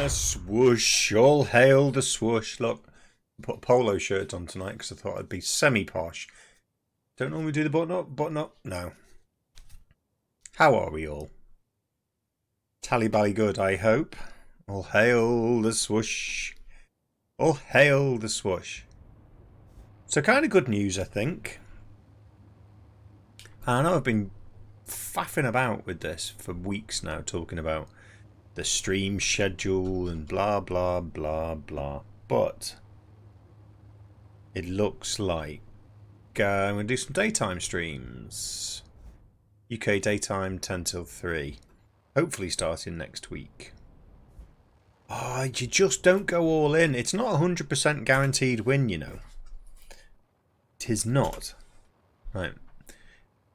a swoosh. All hail the swoosh. Look, I put a polo shirt on tonight because I thought I'd be semi-posh. Don't normally do the button up. Button up? No. How are we all? Tally bally good, I hope. All hail the swoosh. All hail the swoosh. So kind of good news, I think. I know I've been faffing about with this for weeks now, talking about the stream schedule and blah blah blah blah, but it looks like I'm going to do some daytime streams. UK daytime 10 till 3, hopefully starting next week. Oh, you just don't go all in. It's not 100% guaranteed win, you know. It is not. Right.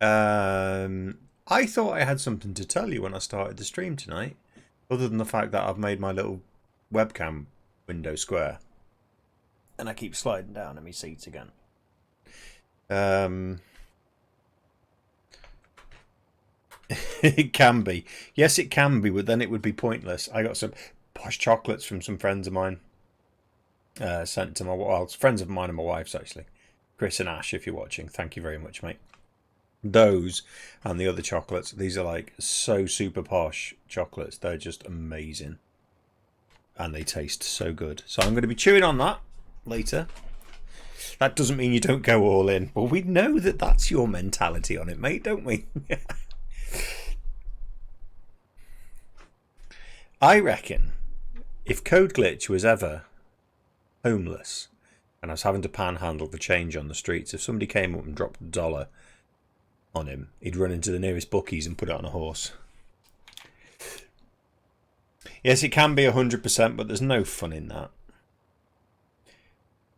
I thought I had something to tell you when I started the stream tonight, other than the fact that I've made my little webcam window square. And I keep sliding down in my seats again. It can be. Yes, it can be, but then it would be pointless. I got some posh chocolates from some friends of mine. Sent to my... Well, it's friends of mine and my wife's, actually. Chris and Ash, if you're watching. Thank you very much, mate. Those and the other chocolates, these are like so super posh chocolates. They're just amazing. And they taste so good. So I'm going to be chewing on that later. That doesn't mean you don't go all in. Well, we know that that's your mentality on it, mate, don't we? I reckon if Code Glitch was ever homeless and I was having to panhandle for change on the streets, if somebody came up and dropped $1 on him, he'd run into the nearest bookies and put it on a horse. Yes, it can be 100%, but there's no fun in that.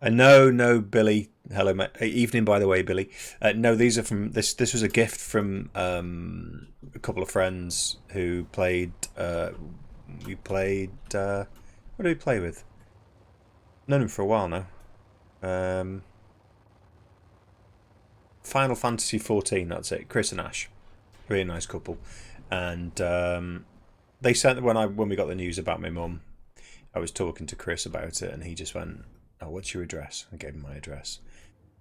No, Billy. Hello, mate. Evening, by the way, Billy. No, these are from this. This was a gift from a couple of friends who played. We played. What do we play with? Known them for a while now. Final Fantasy XIV. That's it. Chris and Ash, really nice couple, and they sent when we got the news about my mum. I was talking to Chris about it, and he just went, "Oh, what's your address?" I gave him my address.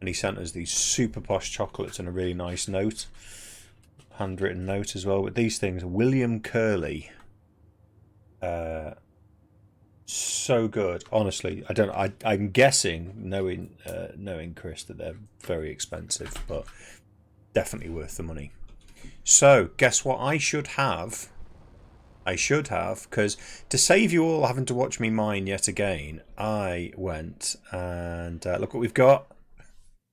And he sent us these super posh chocolates and a really nice note. Handwritten note as well. With these things, William Curley. So good. Honestly, I'm guessing, knowing Chris, that they're very expensive, but definitely worth the money. So, guess what I should have? Because to save you all having to watch me mine yet again, I went and look what we've got.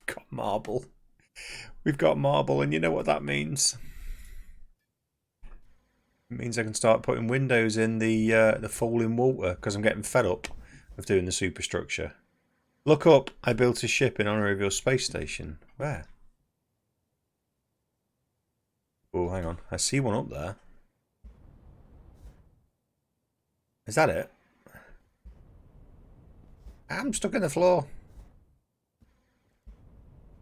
Got marble. We've got marble, and you know what that means? It means I can start putting windows in the falling water, because I'm getting fed up of doing the superstructure. Look up, I built a ship in honour of your space station. Where? Oh, hang on. I see one up there. Is that it? I'm stuck in the floor.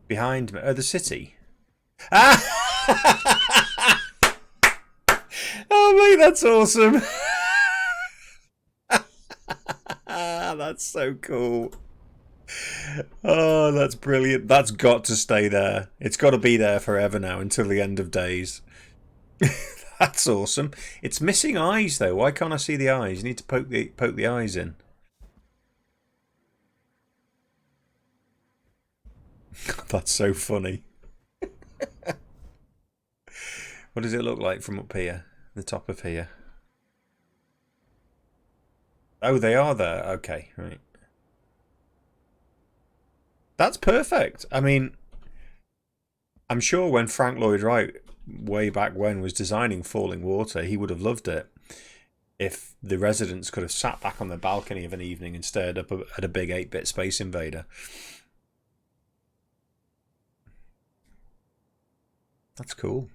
Behind me. Oh, the city. Ah! Oh, mate, that's awesome. That's so cool. Oh, that's brilliant. That's got to stay there. It's got to be there forever now until the end of days. That's awesome. It's missing eyes, though. Why can't I see the eyes? You need to poke the eyes in. That's so funny. What does it look like from up here? The top of here. Oh, they are there. Okay, right. That's perfect. I mean, I'm sure when Frank Lloyd Wright, way back when, was designing Falling Water, he would have loved it if the residents could have sat back on the balcony of an evening and stared up at a big 8-bit Space Invader. That's cool.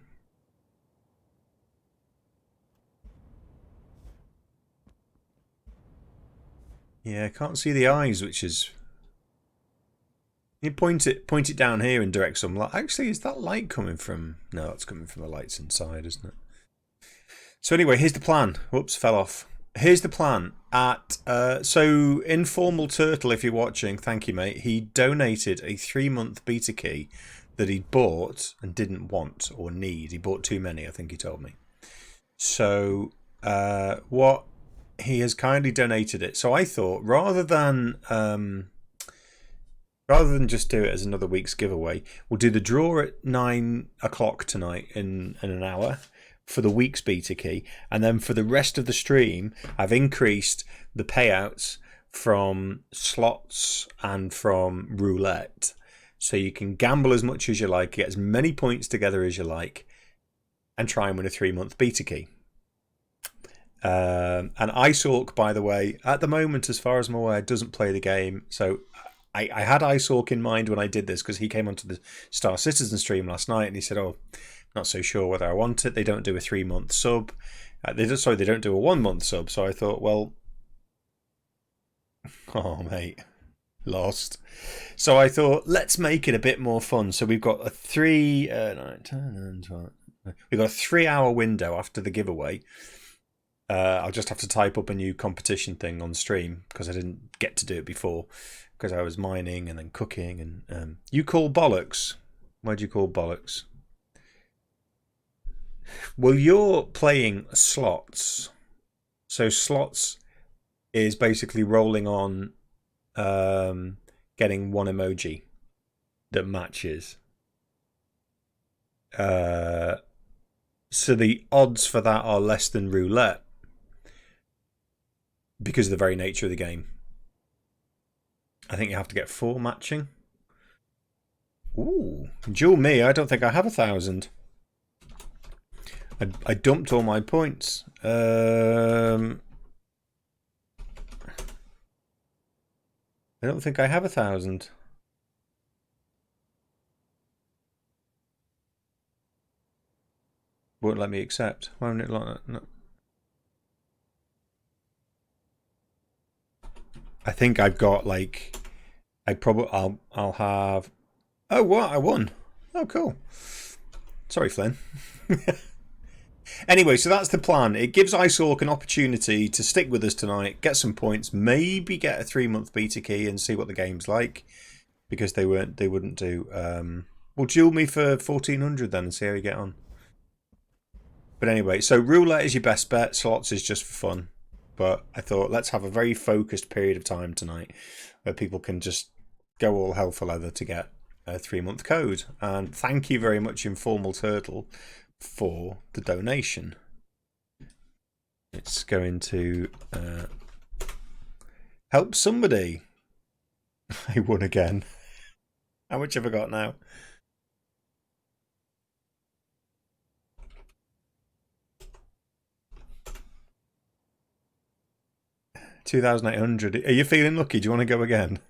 Yeah, I can't see the eyes, which is... You point it down here and direct some light. Actually, is that light coming from... No, it's coming from the lights inside, isn't it? So anyway, here's the plan. Whoops, fell off. Here's the plan. So Informal Turtle, if you're watching, thank you, mate. He donated a 3-month beta key that he bought and didn't want or need. He bought too many, I think he told me. So what he has kindly donated it. So I thought rather than just do it as another week's giveaway, we'll do the draw at 9 o'clock tonight in an hour for the week's beta key, and then for the rest of the stream I've increased the payouts from slots and from roulette, so you can gamble as much as you like, get as many points together as you like, and try and win a 3-month beta key. And IceHawk, by the way, at the moment, as far as I'm aware, doesn't play the game. So I had IceHawk in mind when I did this, because he came onto the Star Citizen stream last night and he said, "Oh, not so sure whether I want it. They don't do a 3-month sub. They don't do a 1-month sub." So I thought, well, oh mate, lost. So I thought, let's make it a bit more fun. So we've got a 3-hour window after the giveaway. I'll just have to type up a new competition thing on stream, because I didn't get to do it before, because I was mining and then cooking. And you call bollocks? Why do you call bollocks? Well, you're playing slots. So slots is basically rolling on getting one emoji that matches. So the odds for that are less than roulette, because of the very nature of the game. I think you have to get 4 matching. Ooh, duel me. I don't think I have 1,000. I dumped all my points. I don't think I have 1,000. Won't let me accept. Why won't it like that? No. I think I've got like, I'll have. Oh, what? I won. Oh, cool. Sorry, Flynn. Anyway, so that's the plan. It gives IceHawk an opportunity to stick with us tonight, get some points, maybe get a 3-month beta key and see what the game's like, because they wouldn't do. Well, duel me for 1,400 then and see how you get on. But anyway, so roulette is your best bet. Slots is just for fun. But I thought, let's have a very focused period of time tonight where people can just go all hell for leather to get a 3-month code. And thank you very much, Informal Turtle, for the donation. It's going to help somebody. I won again. How much have I got now? $2,800. Are you feeling lucky? Do you want to go again?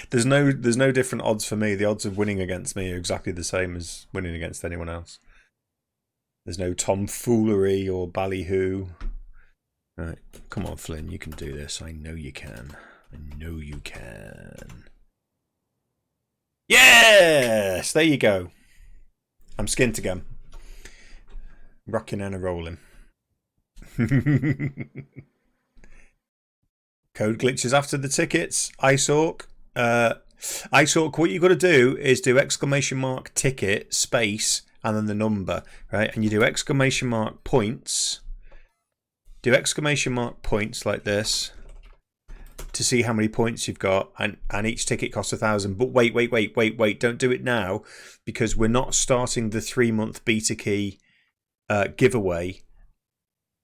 There's no different odds for me. The odds of winning against me are exactly the same as winning against anyone else. There's no tomfoolery or ballyhoo. Right, come on, Flynn. You can do this. I know you can. I know you can. Yes! There you go. I'm skint again. Rocking and a rolling. Code glitches after the tickets. IceHawk. IceHawk, what you've got to do is do !ticket space and then the number, right? And you do !points. Do !points like this to see how many points you've got, and each ticket costs 1,000. But wait, don't do it now, because we're not starting the 3-month beta key giveaway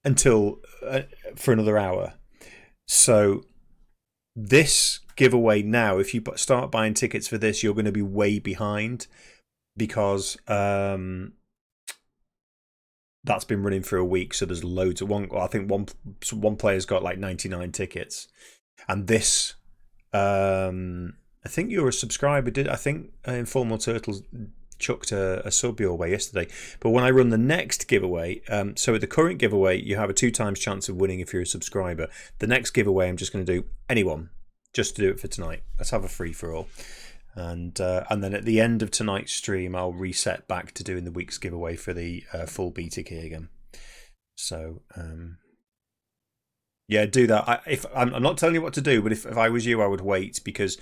until for another hour. So this giveaway now, if you start buying tickets for this, you're going to be way behind, because that's been running for a week. So there's loads of I think one player's got like 99 tickets, and this I think you're a subscriber. I think Informal Turtles chucked a sub your way yesterday. But when I run the next giveaway, so at the current giveaway, you have a 2 times chance of winning if you're a subscriber. The next giveaway, I'm just going to do anyone, just to do it for tonight. Let's have a free for all, and then at the end of tonight's stream, I'll reset back to doing the week's giveaway for the full beta key again. So Yeah, do that. I'm not telling you what to do, but if I was you, I would wait because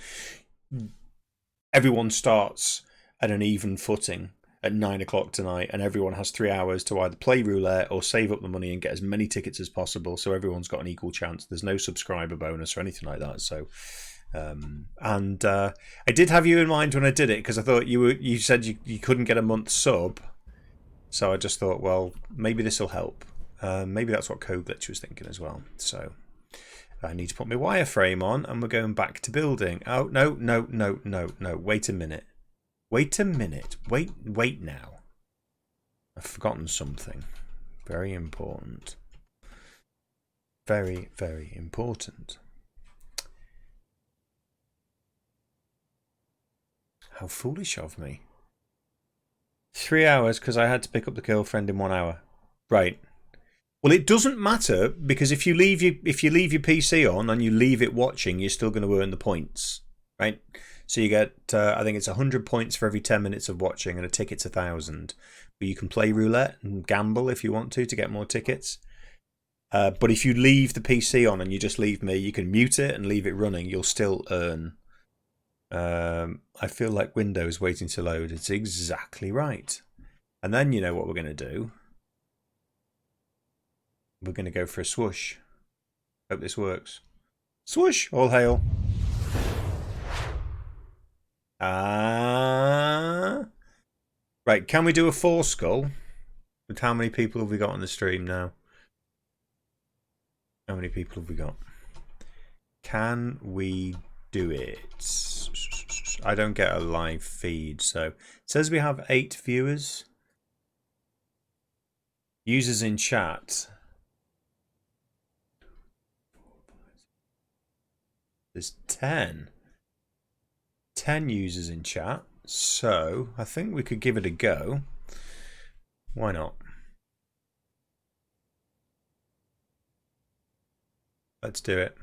everyone starts at an even footing at 9 o'clock tonight, and everyone has 3 hours to either play roulette or save up the money and get as many tickets as possible, so everyone's got an equal chance. There's no subscriber bonus or anything like that. So, I did have you in mind when I did it because I thought you said you couldn't get a month sub, so I just thought, well, maybe this will help. Maybe that's what Code Glitch was thinking as well. So I need to put my wireframe on, and we're going back to building. Oh, no. Wait a minute. Wait now. I've forgotten something. Very important. Very, very important. How foolish of me. 3 hours because I had to pick up the girlfriend in 1 hour. Right. Well, it doesn't matter because if you leave your PC on and you leave it watching, you're still going to earn the points, right? So you get, I think it's 100 points for every 10 minutes of watching, and a ticket's 1,000. But you can play roulette and gamble if you want to get more tickets. But if you leave the PC on and you just leave me, you can mute it and leave it running. You'll still earn. I feel like Windows waiting to load. It's exactly right. And then you know what we're going to do. We're going to go for a swoosh. Hope this works. Swoosh! All hail. Right, can we do a 4 skull? With how many people have we got on the stream now? How many people have we got? Can we do it? I don't get a live feed, so it says we have 8 viewers. Users in chat. There's 10 users in chat, so I think we could give it a go. Why not? Let's do it.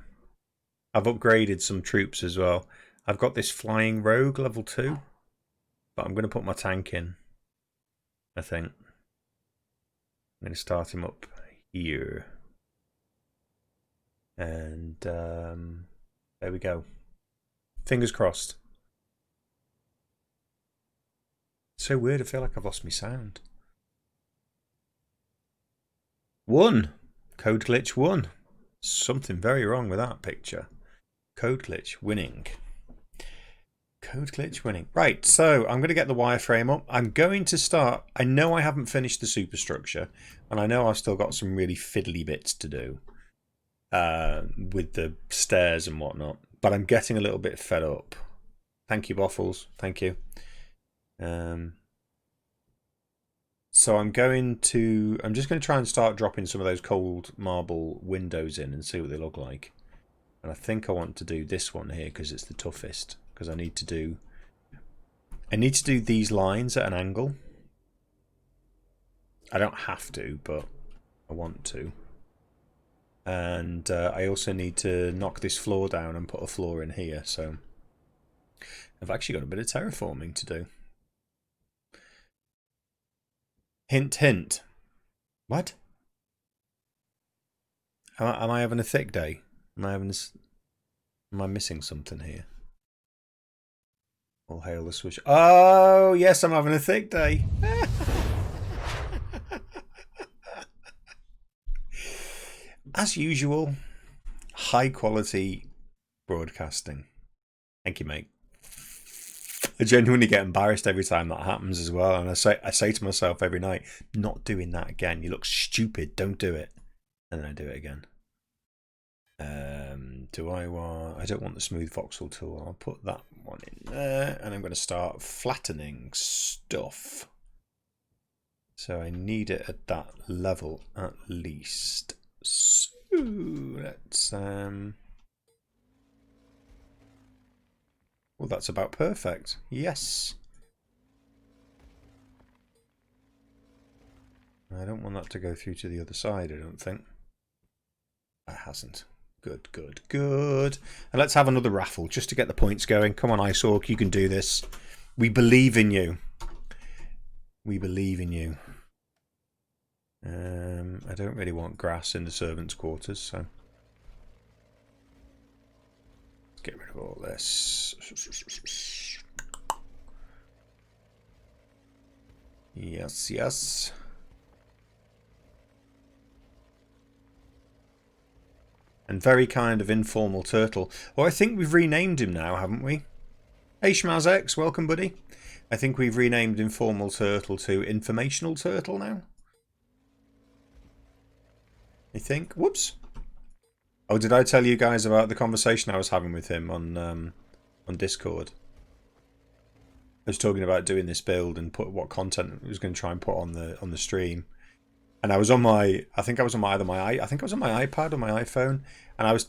I've upgraded some troops as well. I've got this flying rogue level 2, but I'm going to put my tank in, I think. I'm going to start him up here. And there we go. Fingers crossed. So weird, I feel like I've lost my sound. 1! Code Glitch 1. Something very wrong with that picture. Code Glitch winning. Code Glitch winning. Right, so I'm going to get the wireframe up. I'm going to start. I know I haven't finished the superstructure, and I know I've still got some really fiddly bits to do with the stairs and whatnot, but I'm getting a little bit fed up. Thank you, Boffles. Thank you. So I'm just going to try and start dropping some of those cold marble windows in and see what they look like. And I think I want to do this one here because it's the toughest. Because I need to do these lines at an angle. I don't have to, but I want to. And I also need to knock this floor down and put a floor in here. So I've actually got a bit of terraforming to do. Hint, hint. What? Am I having a thick day? Am I missing something here? All hail the swoosh. Oh, yes, I'm having a thick day. As usual, high quality broadcasting. Thank you, mate. I genuinely get embarrassed every time that happens as well, and I say to myself every night, not doing that again. You look stupid, don't do it. And then I do it again. I don't want the smooth voxel tool. I'll put that one in there, and I'm going to start flattening stuff. So I need it at that level at least. So let's well, that's about perfect. Yes. I don't want that to go through to the other side, I don't think. It hasn't. Good, good, good. And let's have another raffle just to get the points going. Come on, Iceorc, you can do this. We believe in you. We believe in you. I don't really want grass in the servants' quarters, so get rid of all this. Yes, yes. And very kind of informal turtle. Oh, I think we've renamed him now, haven't we? Hey, Schmazx, welcome, buddy. I think we've renamed informal turtle to informational turtle now. I think. Whoops. Oh, did I tell you guys about the conversation I was having with him on Discord? I was talking about doing this build and what content I was going to try and put on the stream. And I was on my, I think I was on my iPad or my iPhone, and I was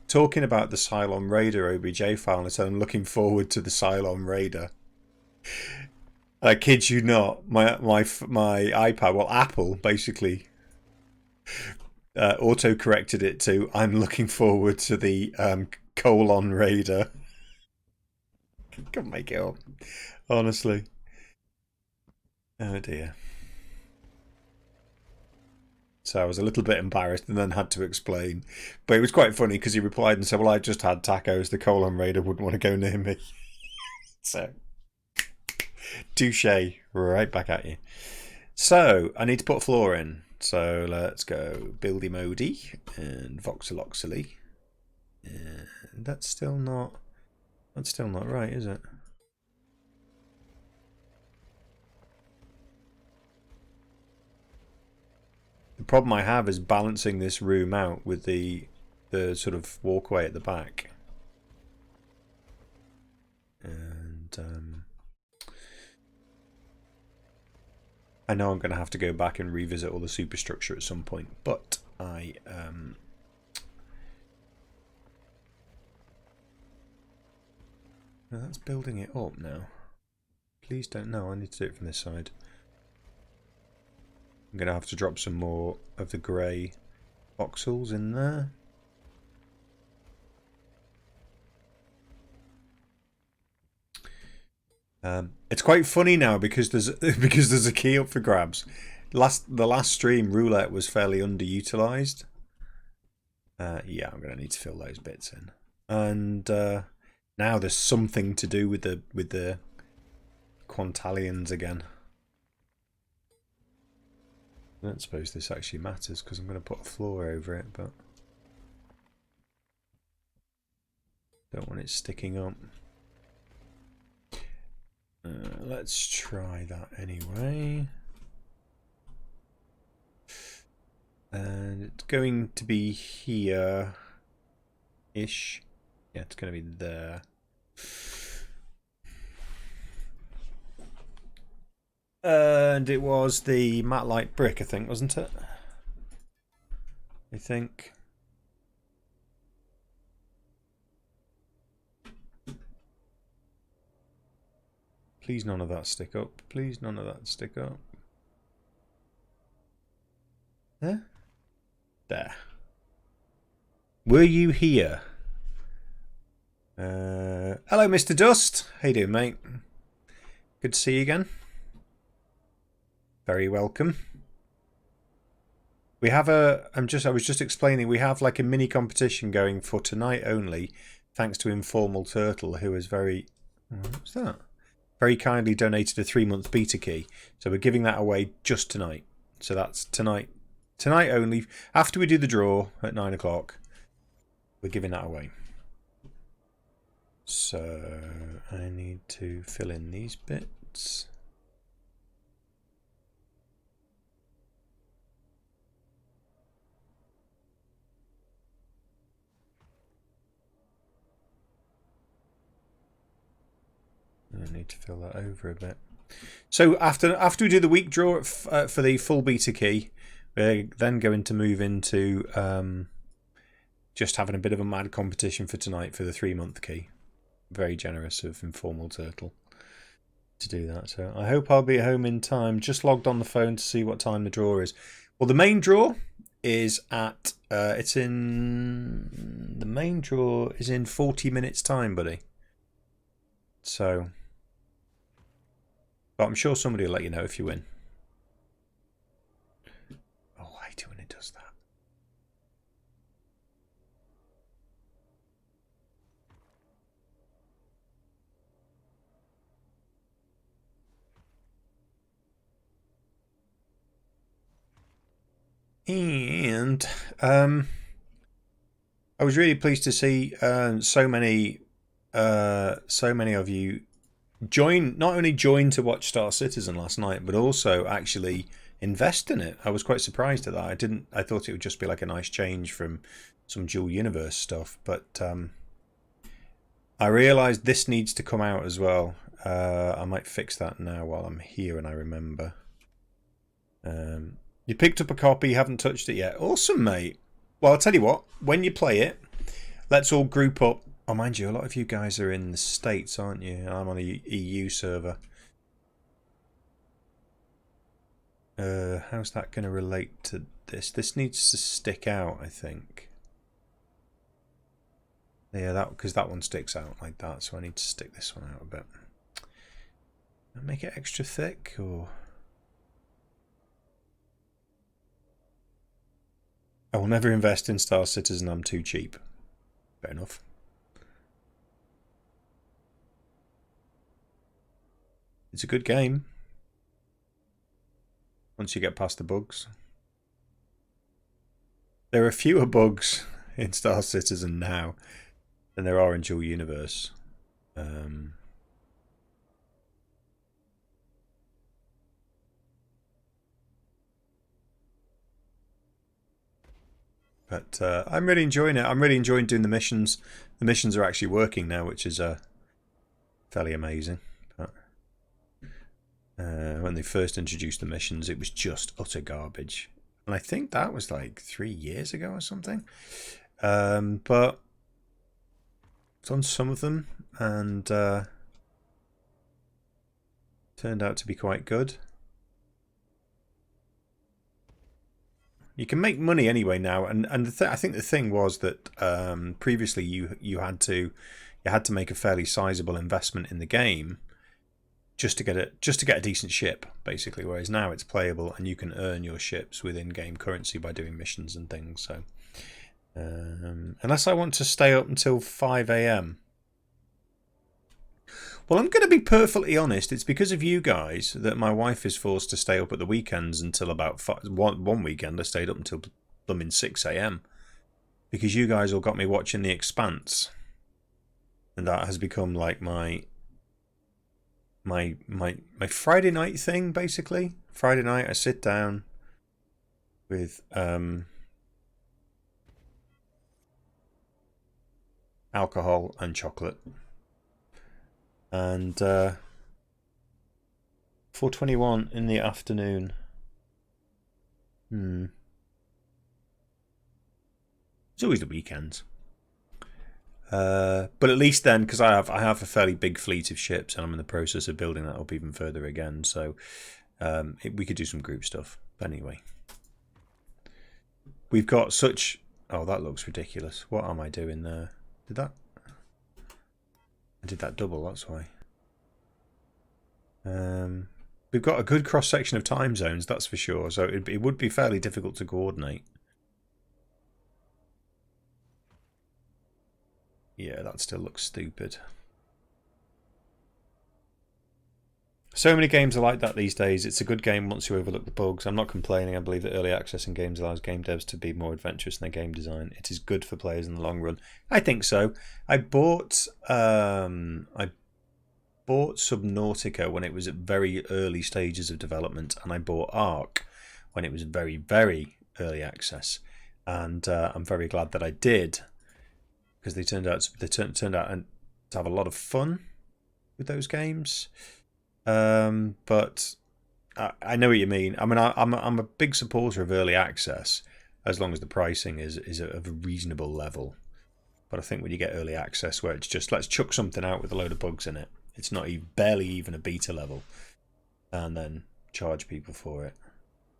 talking about the Cylon Raider OBJ file, and I said I'm looking forward to the Cylon Raider. I kid you not, my iPad, well, Apple basically auto corrected it to I'm looking forward to the colon Raider. Can't make it up, honestly. Oh dear. So I was a little bit embarrassed and then had to explain. But it was quite funny because he replied and said, well, I just had tacos. The colon Raider wouldn't want to go near me. So, touche. Right back at you. So, I need to put a floor in. So, let's go Buildy Modi and Voxeloxely. And that's still not right, is it? The problem I have is balancing this room out with the sort of walkway at the back. And I know I'm going to have to go back and revisit all the superstructure at some point, but I no, that's building it up now. Please don't. No, I need to do it from this side. I'm going to have to drop some more of the grey voxels in there. It's quite funny now because there's a key up for grabs. The last stream, roulette was fairly underutilized. Yeah, I'm going to need to fill those bits in. And now there's something to do with the Quantalians again. I don't suppose this actually matters because I'm going to put a floor over it, but don't want it sticking up. Let's try that anyway. And it's going to be here-ish. Yeah, it's going to be there. And it was the matte light brick, I think, wasn't it? I think. Please none of that stick up. Please none of that stick up. There? There. Were you here? Hello, Mr. Dust. How you doing, mate? Good to see you again. Very welcome. We have I was just explaining, we have like a mini competition going for tonight only, thanks to Informal Turtle, who is very... What's that? Very kindly donated a 3-month beta key. So we're giving that away just tonight. So that's tonight. Tonight only. After we do the draw at 9 o'clock, we're giving that away. So I need to fill in these bits. I need to fill that over a bit. So after we do the week draw for the full beta key, we're then going to move into just having a bit of a mad competition for tonight for the 3-month key. Very generous of Informal Turtle to do that. So I hope I'll be at home in time. Just logged on the phone to see what time the draw is. Well, the main draw is at the main draw is in 40 minutes time, buddy. So, but I'm sure somebody will let you know if you win. Oh, I hate it when it does that. And I was really pleased to see so many of you not only join to watch Star Citizen last night, but also actually invest in it. I was quite surprised at that. I thought it would just be like a nice change from some dual universe stuff, but I realised this needs to come out as well. I might fix that now while I'm here and I remember. You picked up a copy, haven't touched it yet. Awesome, mate. Well, I'll tell you what, when you play it, let's all group up. Oh, mind you, a lot of you guys are in the States, aren't you? I'm on a EU server. How's that going to relate to this? This needs to stick out, I think. Yeah, because that one sticks out like that, so I need to stick this one out a bit. Make it extra thick, or... I will never invest in Star Citizen, I'm too cheap. Fair enough. It's a good game. Once you get past the bugs. There are fewer bugs in Star Citizen now than there are in Dual Universe. But I'm really enjoying it. I'm really enjoying doing the missions. The missions are actually working now, which is fairly amazing. But, when they first introduced the missions, it was just utter garbage. And I think that was like 3 years ago or something. But it's on some of them, and turned out to be quite good. You can make money anyway now, and I think the thing was that previously you had to make a fairly sizable investment in the game just to get a decent ship, basically. Whereas now it's playable and you can earn your ships with in-game currency by doing missions and things. So unless I want to stay up until 5 a.m. Well, I'm going to be perfectly honest. It's because of you guys that my wife is forced to stay up at the weekends until about one weekend. I stayed up until blooming 6 a.m. because you guys all got me watching The Expanse, and that has become like my Friday night thing. Basically, Friday night I sit down with alcohol and chocolate. And 4:21 in the afternoon. It's always the weekends. But at least then, because I have a fairly big fleet of ships, and I'm in the process of building that up even further again. So we could do some group stuff. But anyway, we've got such. Oh, that looks ridiculous. What am I doing there? I did that double, that's why. We've got a good cross-section of time zones, that's for sure, so it would be fairly difficult to coordinate. Yeah, that still looks stupid. So many games are like that these days. It's a good game once you overlook the bugs. I'm not complaining. I believe that early access in games allows game devs to be more adventurous in their game design. It is good for players in the long run. I think so. I bought Subnautica when it was at very early stages of development, and I bought Ark when it was very, very early access. And I'm very glad that I did, because they turned out to have a lot of fun with those games. But I know what you mean. I mean, I'm a big supporter of early access as long as the pricing is of a reasonable level. But I think when you get early access where it's just let's chuck something out with a load of bugs in it, it's not barely even a beta level, and then charge people for it.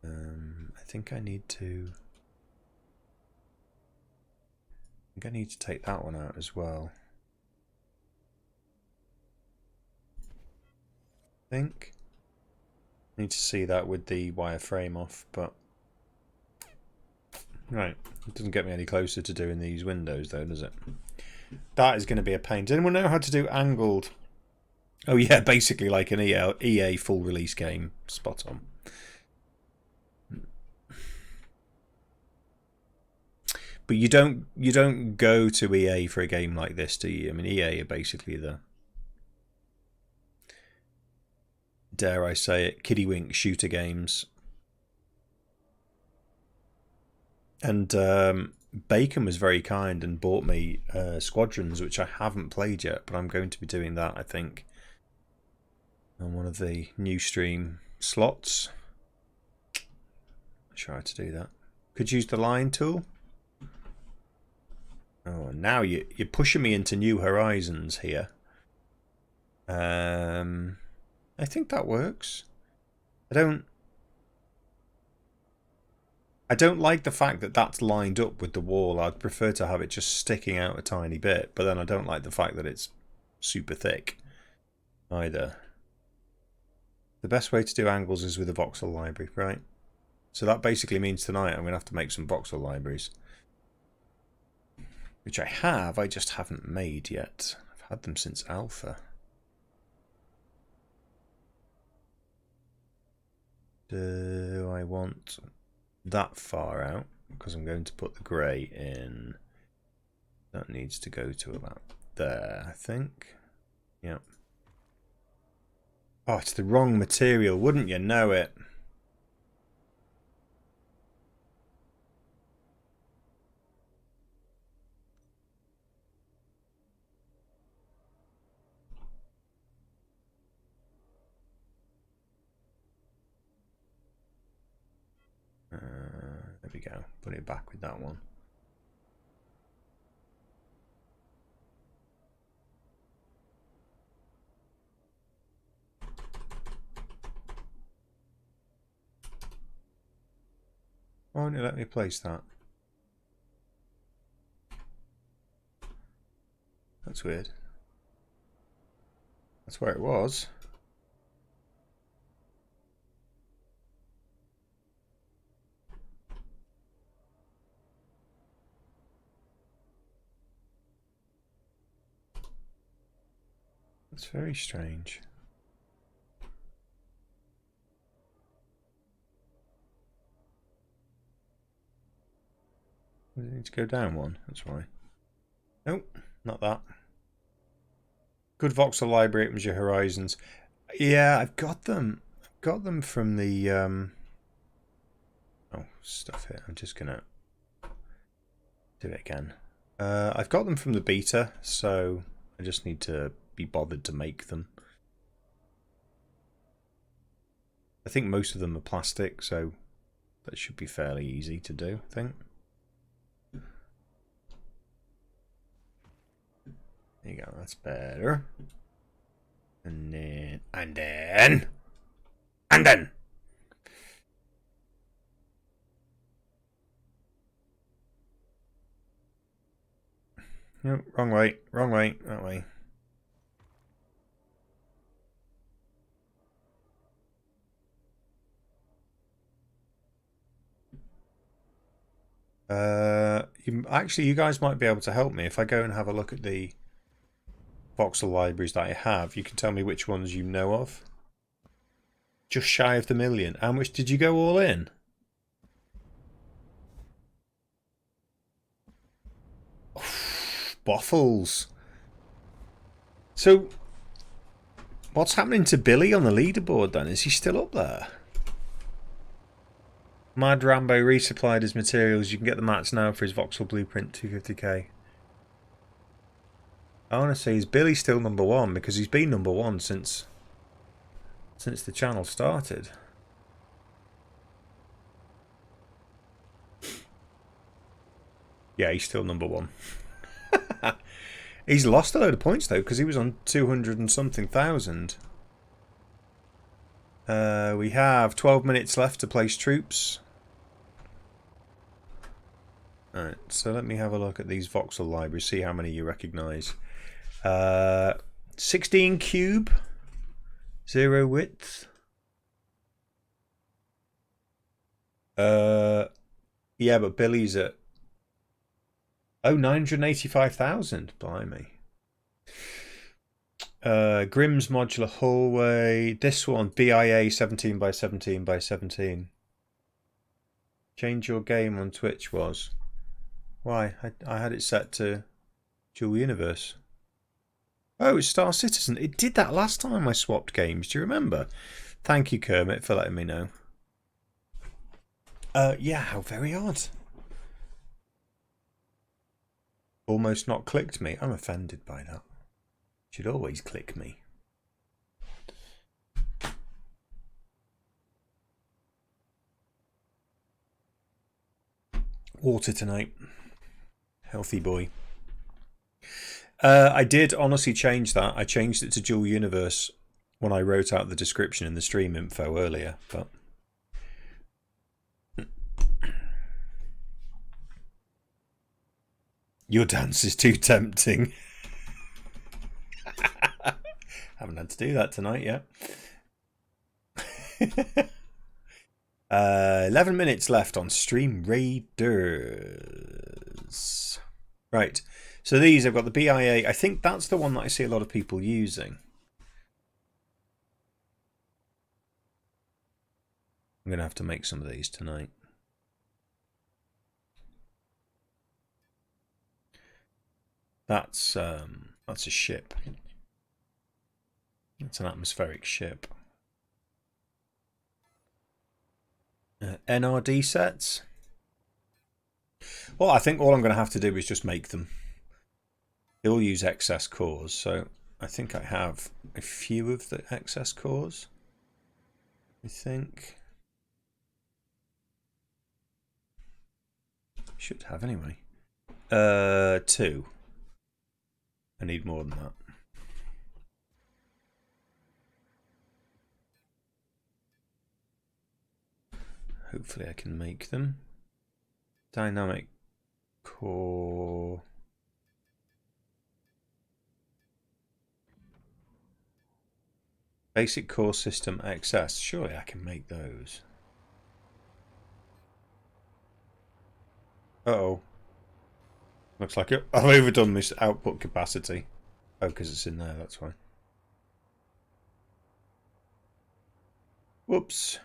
I think I need to take that one out as well. I think I need to see that with the wireframe off, but right, it doesn't get me any closer to doing these windows though, does it? That is going to be a pain. Does anyone know how to do angled? Oh yeah, basically like an EA full release game. Spot on. But you don't go to EA for a game like this, do you? I mean, EA are basically the, dare I say it, kiddywink shooter games. And Bacon was very kind and bought me Squadrons, which I haven't played yet, but I'm going to be doing that, I think, on one of the new stream slots. I'll try to do that. Could use the line tool. Oh, now you're pushing me into new horizons here. I think that works. I don't like the fact that that's lined up with the wall. I'd prefer to have it just sticking out a tiny bit, but then I don't like the fact that it's super thick either. The best way to do angles is with a voxel library, right? So that basically means tonight I'm going to have to make some voxel libraries. Which I have, I just haven't made yet. I've had them since alpha. Do I want that far out? Because I'm going to put the grey in. That needs to go to about there, I think. Yep. Oh, it's the wrong material. Wouldn't you know it? There we go. Put it back with that one. Why won't it let me place that? That's weird. That's where it was. That's very strange. Does it need to go down one? That's why. Nope, not that. Good voxel library opens your horizons. Yeah, I've got them. I've got them from the oh, stuff here. I'm just gonna do it again. I've got them from the beta, so I just need to be bothered to make them. I think most of them are plastic, so that should be fairly easy to do, I think. There you go, that's better. And then. No, wrong way, that way. You guys might be able to help me if I go and have a look at the voxel libraries that I have. You can tell me which ones you know of. Just shy of the million. How much did you go all in? Boffles. So, what's happening to Billy on the leaderboard then? Is he still up there? Mad Rambo resupplied his materials. You can get the mats now for his voxel blueprint, 250k. I want to say, is Billy still number one? Because he's been number one since the channel started. Yeah, he's still number one. He's lost a load of points though, because he was on 200 and something thousand. We have 12 minutes left to place troops. Alright, so let me have a look at these voxel libraries, see how many you recognise. 16 cube, 0 width. Yeah, but Billy's at 985,000. Blimey. Grimm's modular hallway. This one, BIA 17 by 17 by 17. Change your game on Twitch was. Why? I had it set to Dual Universe. Oh, it's Star Citizen. It did that last time I swapped games. Do you remember? Thank you, Kermit, for letting me know. Yeah, how very odd. Almost not clicked me. I'm offended by that. Should always click me. Water tonight. Healthy boy. I did honestly change that. I changed it to Dual Universe when I wrote out the description in the stream info earlier, but your dance is too tempting. Haven't had to do that tonight yet. 11 minutes left on Stream Raiders. Right. So these, I've got the BIA. I think that's the one that I see a lot of people using. I'm going to have to make some of these tonight. That's a ship. It's an atmospheric ship. NRD sets. Well, I think all I'm going to have to do is just make them. They all use excess cores, so I think I have a few of the excess cores. I think. Should have anyway. 2. I need more than that. Hopefully I can make them. Dynamic core. Basic core system XS. Surely I can make those. Uh-oh. Looks like I've overdone this output capacity. Oh, because it's in there, that's why. Whoops.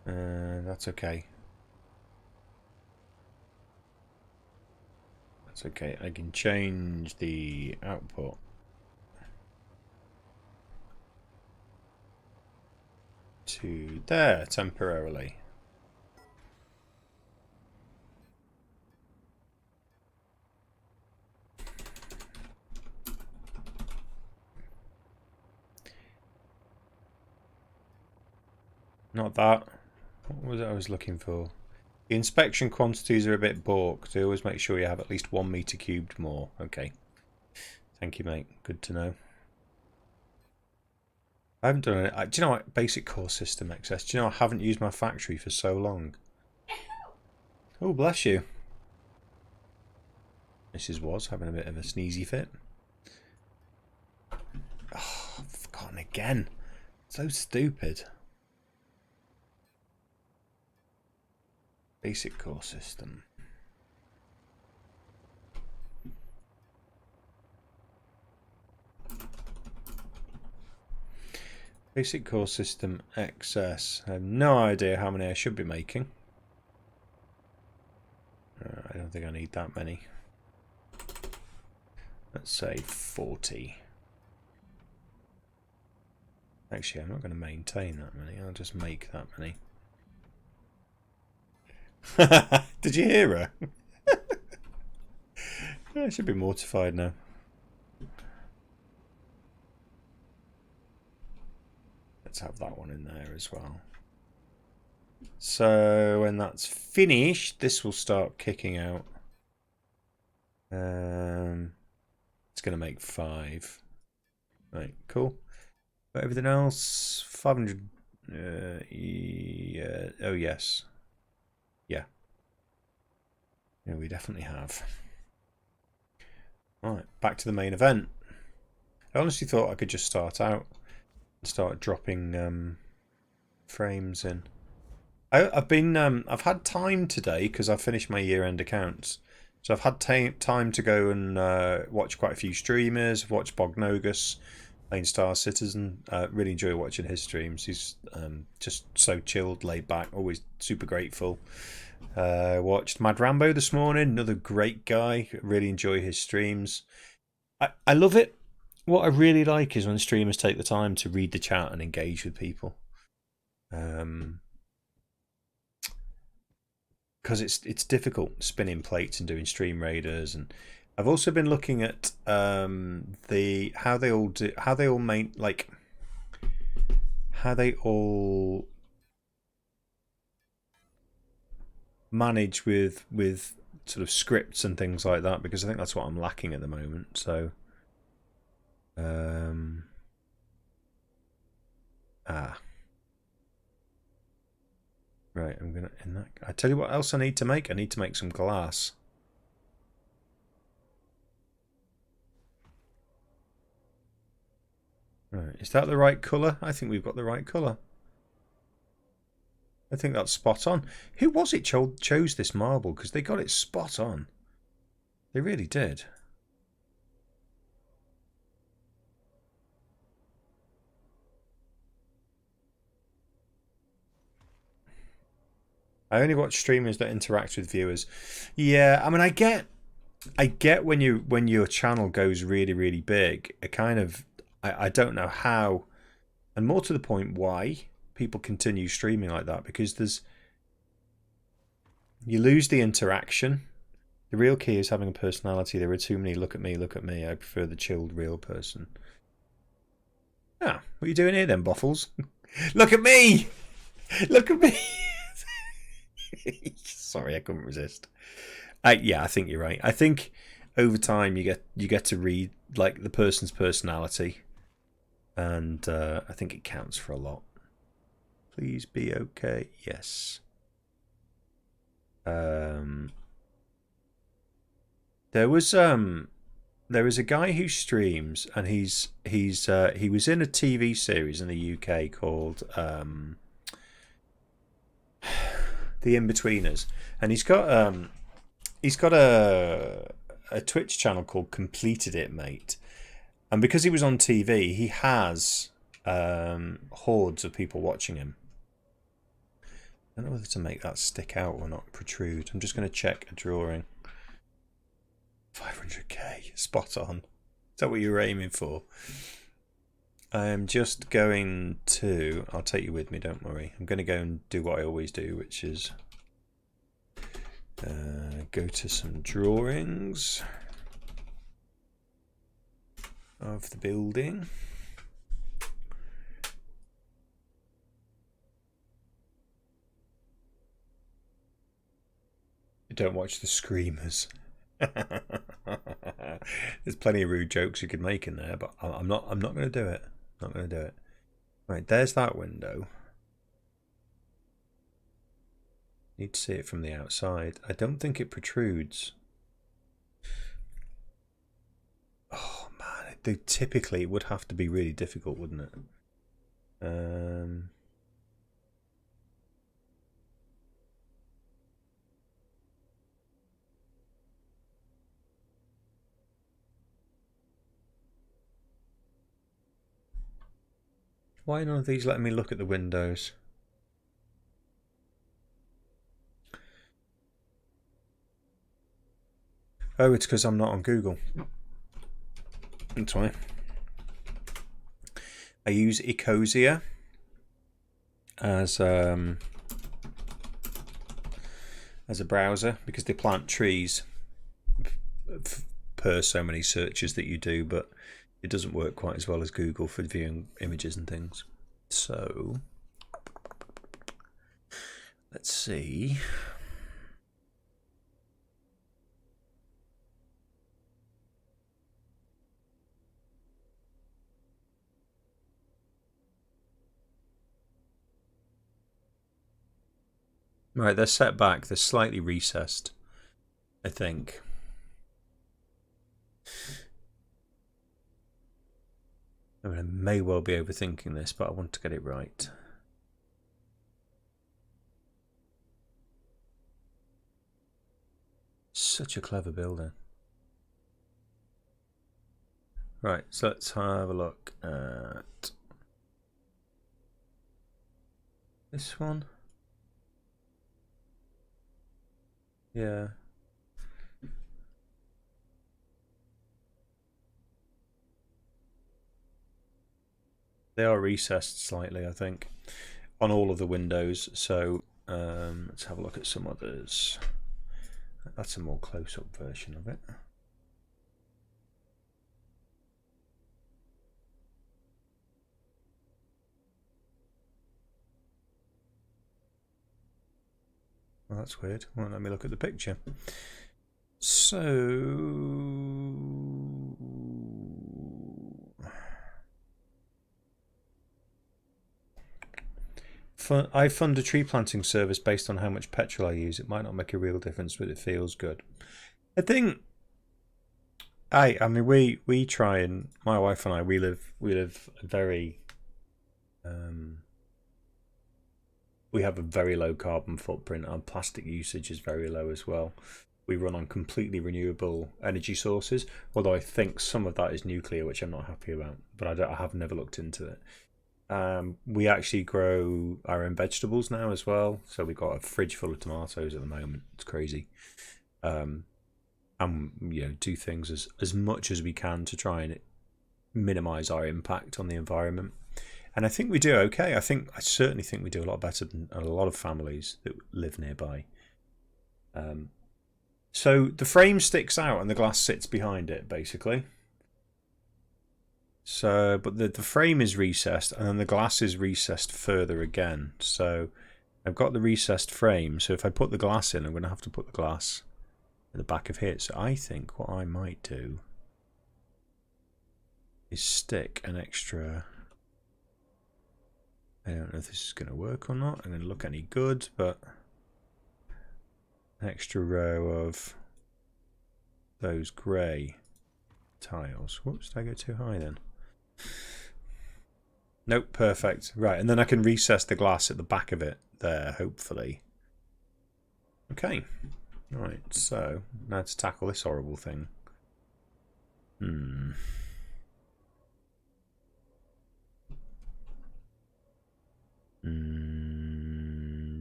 That's okay. That's okay. I can change the output. To there temporarily. Not that. What was it I was looking for? The inspection quantities are a bit balked. I always make sure you have at least 1 meter cubed more. Okay. Thank you, mate. Good to know. I haven't done it. Do you know what? Basic core system XS. Do you know I haven't used my factory for so long? Oh, bless you. Mrs. Was having a bit of a sneezy fit. Oh, I've forgotten again. So stupid. Basic core system. Basic core system XS. I have no idea how many I should be making. I don't think I need that many. Let's say 40. Actually, I'm not going to maintain that many. I'll just make that many. Did you hear her? I should be mortified now. Let's have that one in there as well. So when that's finished, this will start kicking out. It's going to make 5. Right, cool. But everything else, 500. Yeah. Oh, yes. Yeah. Yeah, we definitely have. Right, back to the main event. I honestly thought I could just start out and start dropping frames in. I've had time today because I've finished my year-end accounts. So I've had time to go and watch quite a few streamers, watch Bognogus, playing Star Citizen. Really enjoy watching his streams. He's just so chilled, laid back, always super grateful. Watched Mad Rambo this morning. Another great guy. Really enjoy his streams. I love it. What I really like is when streamers take the time to read the chat and engage with people. Because it's difficult spinning plates and doing stream raiders, and I've also been looking at the how they all manage with sort of scripts and things like that, because I think that's what I'm lacking at the moment. So right, I'm gonna I tell you what else I need to make. I need to make some glass. Right, is that the right colour? I think we've got the right colour. I think that's spot on. Who was it chose this marble? Because they got it spot on. They really did. I only watch streamers that interact with viewers. Yeah, I mean, I get when your channel goes really, really big. I don't know how, and more to the point, why people continue streaming like that, because you lose the interaction. The real key is having a personality. There are too many look at me, look at me. I prefer the chilled real person. Ah, what are you doing here then, Boffles? Look at me! Look at me! Sorry, I couldn't resist. Yeah, I think you're right. I think over time you get to read like the person's personality, and I think it counts for a lot. Please be okay. Yes. There was a guy who streams, and he was in a TV series in the UK called The Inbetweeners, and he's got a Twitch channel called Completed It Mate, and because he was on TV, he has hordes of people watching him. I don't know whether to make that stick out or not protrude. I'm just going to check a drawing. 500k, spot on. Is that what you were aiming for? I'm just going to... I'll take you with me, don't worry. I'm going to go and do what I always do, which is go to some drawings of the building. Don't watch the screamers. There's plenty of rude jokes you could make in there, but I'm not going to do it. Not going to do it. Right, there's that window. Need to see it from the outside. I don't think it protrudes. Oh man, typically it would have to be really difficult, wouldn't it? Why none of these letting me look at the windows? Oh, it's because I'm not on Google. That's why. I use Ecosia as a browser because they plant trees per so many searches that you do, but it doesn't work quite as well as Google for viewing images and things. So let's see. Right, they're set back. They're slightly recessed, I think. I mean, I may well be overthinking this, but I want to get it right. Such a clever builder. Right, so let's have a look at this one. Yeah. They are recessed slightly, I think, on all of the windows. So let's have a look at some others. That's a more close-up version of it. Well, that's weird. Well, let me look at the picture. So I fund a tree planting service based on how much petrol I use. It might not make a real difference, but it feels good. I think I mean we try, and my wife and I we live very we have a very low carbon footprint. Our plastic usage is very low as well. We run on completely renewable energy sources, although I think some of that is nuclear, which I'm not happy about, but I have never looked into it. We actually grow our own vegetables now as well, so we've got a fridge full of tomatoes at the moment. It's crazy. And do things as much as we can to try and minimize our impact on the environment. And I think we do okay. I certainly think we do a lot better than a lot of families that live nearby. So the frame sticks out and the glass sits behind it, basically. So, but the frame is recessed and then the glass is recessed further again. So I've got the recessed frame. So if I put the glass in, I'm going to have to put the glass at the back of here. So I think what I might do is stick an extra... I don't know if this is going to work or not. I'm going to look any good, but an extra row of those grey tiles. Whoops, did I go too high then? Nope, perfect. Right, and then I can recess the glass at the back of it there, hopefully. Okay. Right, so now to tackle this horrible thing.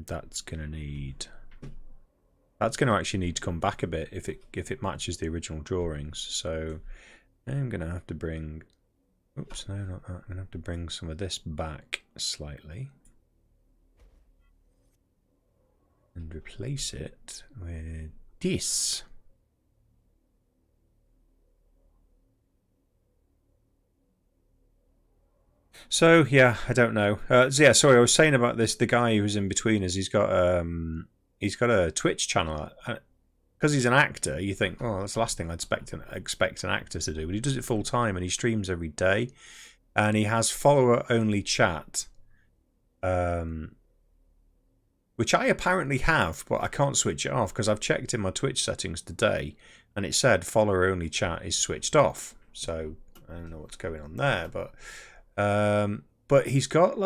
That's gonna need... That's going to actually need to come back a bit if it matches the original drawings. So I'm going to have to bring... Oops, no, not that. I'm going to have to bring some of this back slightly. And replace it with this. So, yeah, I don't know. Yeah, sorry, I was saying about this. The guy who's in between us, he's got a Twitch channel. Because he's an actor, you think, oh, that's the last thing I'd expect an actor to do. But he does it full time and he streams every day. And he has follower-only chat, which I apparently have, but I can't switch it off because I've checked in my Twitch settings today and it said follower-only chat is switched off. So I don't know what's going on there, but he's got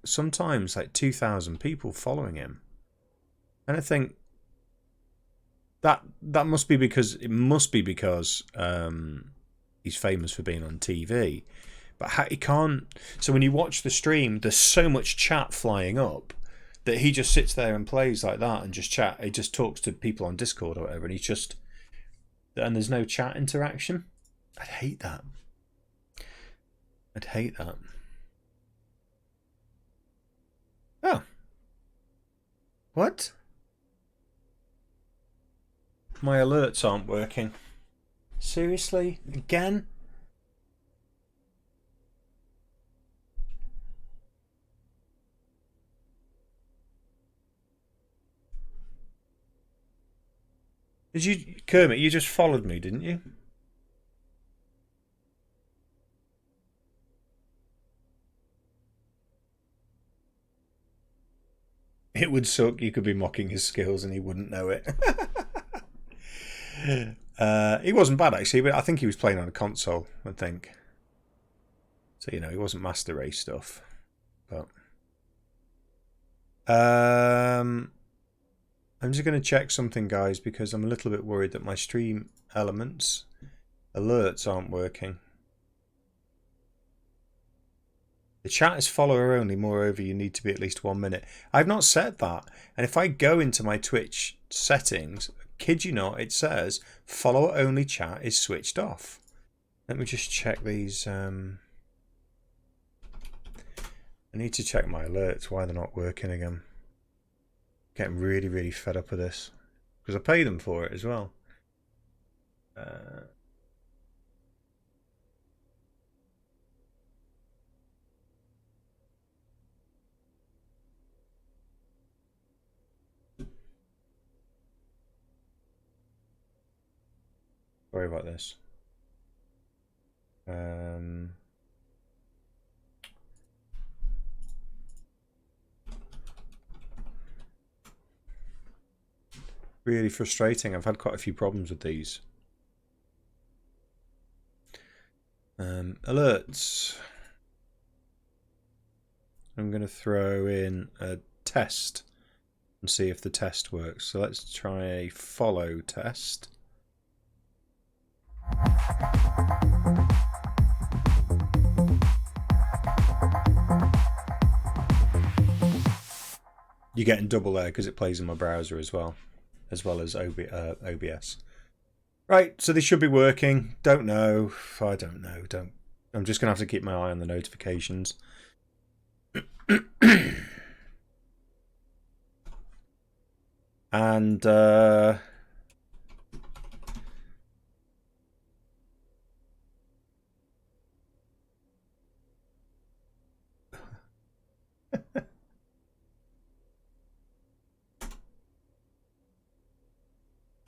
sometimes 2,000 people following him. And I think that must be because he's famous for being on TV, but he can't. So when you watch the stream, there's so much chat flying up that he just sits there and plays like that and just chat. He just talks to people on Discord or whatever, and there's no chat interaction. I'd hate that. Oh, what? My alerts aren't working. Seriously? Again? Did you, Kermit, you just followed me, didn't you? It would suck. You could be mocking his skills and he wouldn't know it. He wasn't bad, actually, but I think he was playing on a console, I think. So, he wasn't Master Race stuff. But I'm just going to check something, guys, because I'm a little bit worried that my stream elements alerts aren't working. The chat is follower only. Moreover, you need to be at least 1 minute. I've not set that. And if I go into my Twitch settings, kid you not, it says follower only chat is switched off. Let me just check these. I need to check my alerts, why they're not working again. Getting really, really fed up with this. Because I pay them for it as well. Sorry about this. Really frustrating. I've had quite a few problems with these. Alerts. I'm going to throw in a test and see if the test works. So let's try a follow test. You're getting double there because it plays in my browser as well as OBS. Right, so this should be working. Don't know. I don't know. I'm just going to have to keep my eye on the notifications. And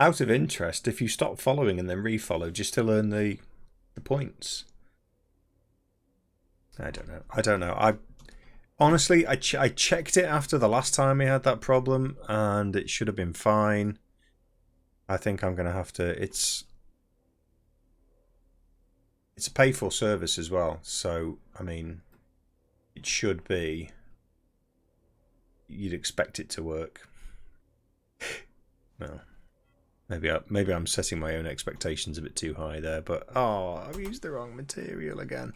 out of interest, if you stop following and then refollow, do you still earn the points? I don't know. I honestly, I checked it after the last time we had that problem, and it should have been fine. I think I'm going to have to. It's a pay-for service as well, so I mean, it should be. You'd expect it to work. Well, maybe I'm setting my own expectations a bit too high there, but oh, I've used the wrong material again.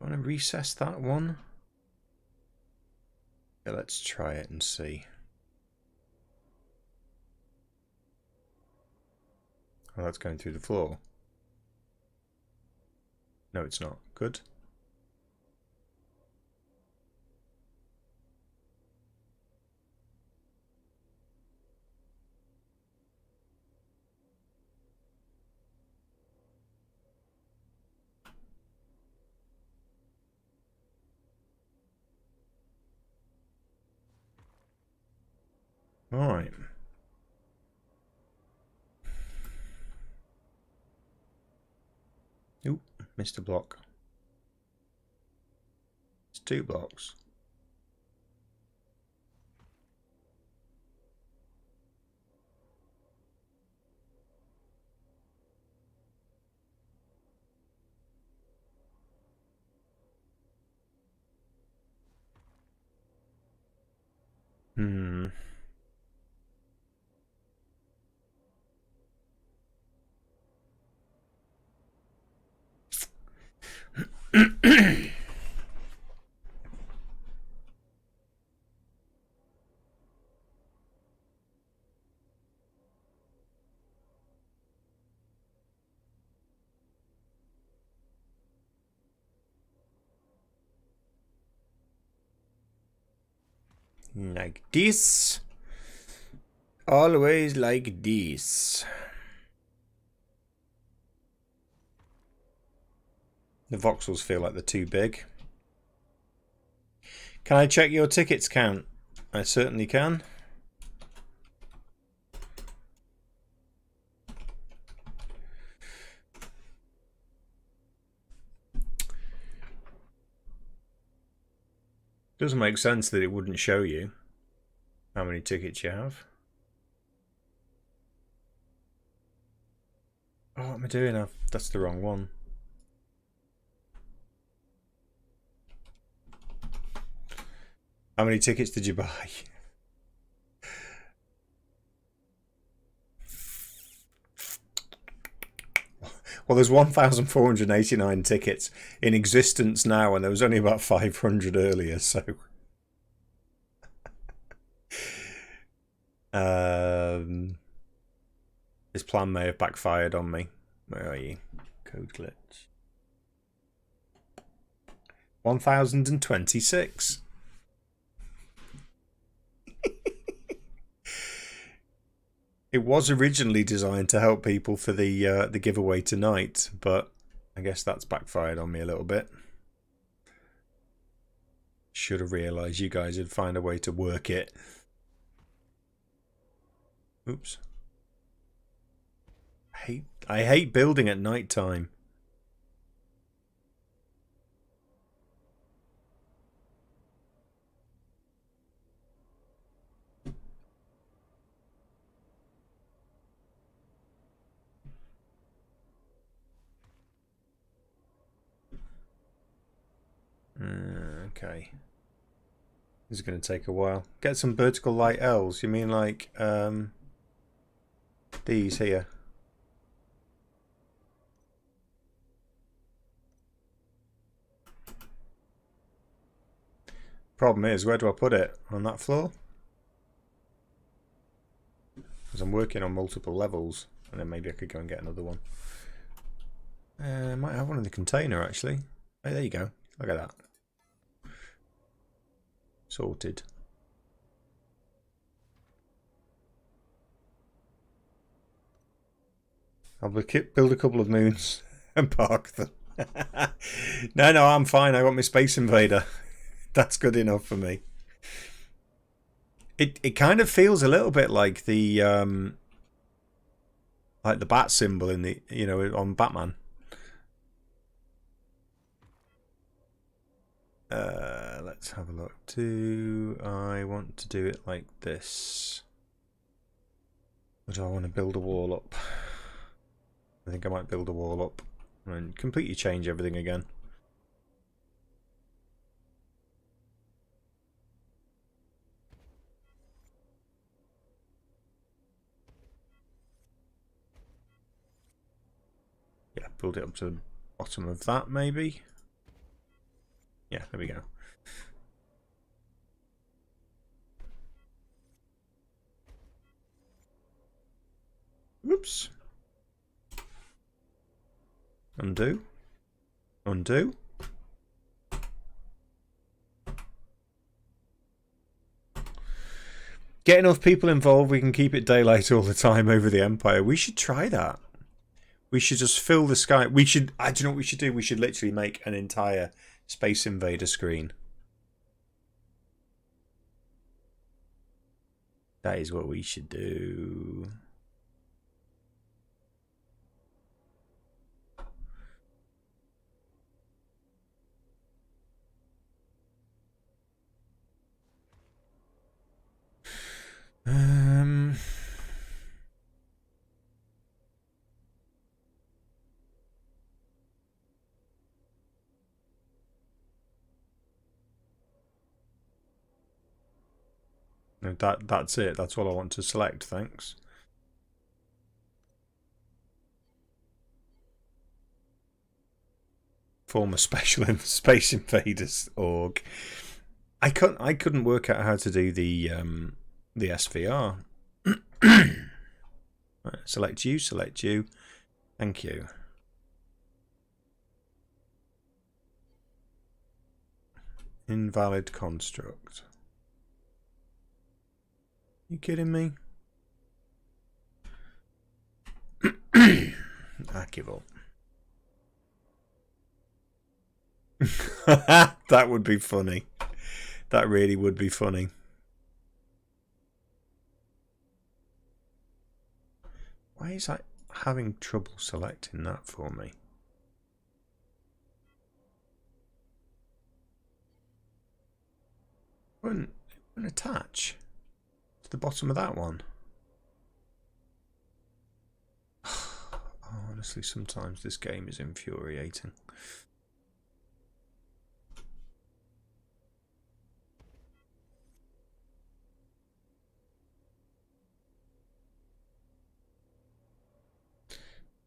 I want to recess that one. Yeah, let's try it and see. Oh, that's going through the floor. No, it's not. Good. All right. Oop, missed a block. It's 2 blocks. Hmm. Like this. Always like this. The voxels feel like they're too big. Can I check your tickets count? I certainly can. Doesn't make sense that it wouldn't show you how many tickets you have. Oh, what am I doing? That's the wrong one. How many tickets did you buy? Well, there's 1,489 tickets in existence now, and there was only about 500 earlier, so... This plan may have backfired on me. Where are you? Code glitch. 1,026. It was originally designed to help people for the giveaway tonight, but I guess that's backfired on me a little bit. Should have realised you guys would find a way to work it. Oops. I hate building at night time. Okay. This is going to take a while. Get some vertical light L's. You mean like these here? Problem is, where do I put it? On that floor? Because I'm working on multiple levels, and then maybe I could go and get another one. I might have one in the container actually. Hey, there you go. Look at that. Sorted. I'll build a couple of moons and park them. No, I'm fine. I got my Space Invader. That's good enough for me. It kind of feels a little bit like the bat symbol in the on Batman. Let's have a look. Do I want to do it like this? Or do I want to build a wall up? I think I might build a wall up and completely change everything again. Yeah, build it up to the bottom of that maybe. Yeah, there we go. Oops. Undo. Undo. Get enough people involved, we can keep it daylight all the time over the Empire. We should try that. We should just fill the sky. We should, I don't know what we should do. We should literally make an entire Space Invader screen. That is what we should do. That's it. That's all I want to select. Thanks. Form a special in Space Invaders org. I couldn't work out how to do the SVR. Right, select you. Thank you. Invalid construct. You kidding me? I give up. That would be funny. That really would be funny. Why is I having trouble selecting that for me? Wouldn't attach to the bottom of that one. Oh, honestly, sometimes this game is infuriating.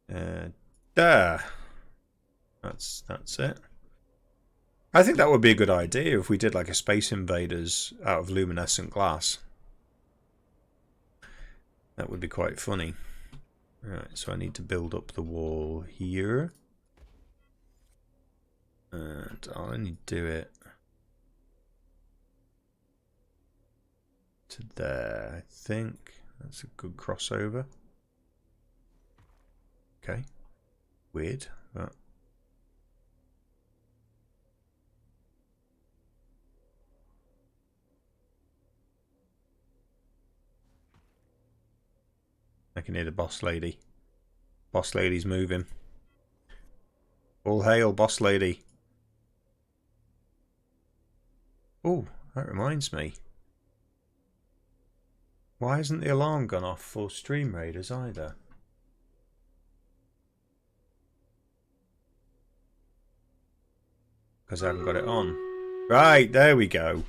There. That's it. I think that would be a good idea if we did like a Space Invaders out of luminescent glass. That would be quite funny. Right, so I need to build up the wall here. And I'll only do it to there, I think. That's a good crossover. Okay. Weird, but... I can hear the boss lady. Boss lady's moving. All hail, boss lady. Oh, that reminds me. Why hasn't the alarm gone off for Stream Raiders either? Because I haven't got it on. Right, there we go.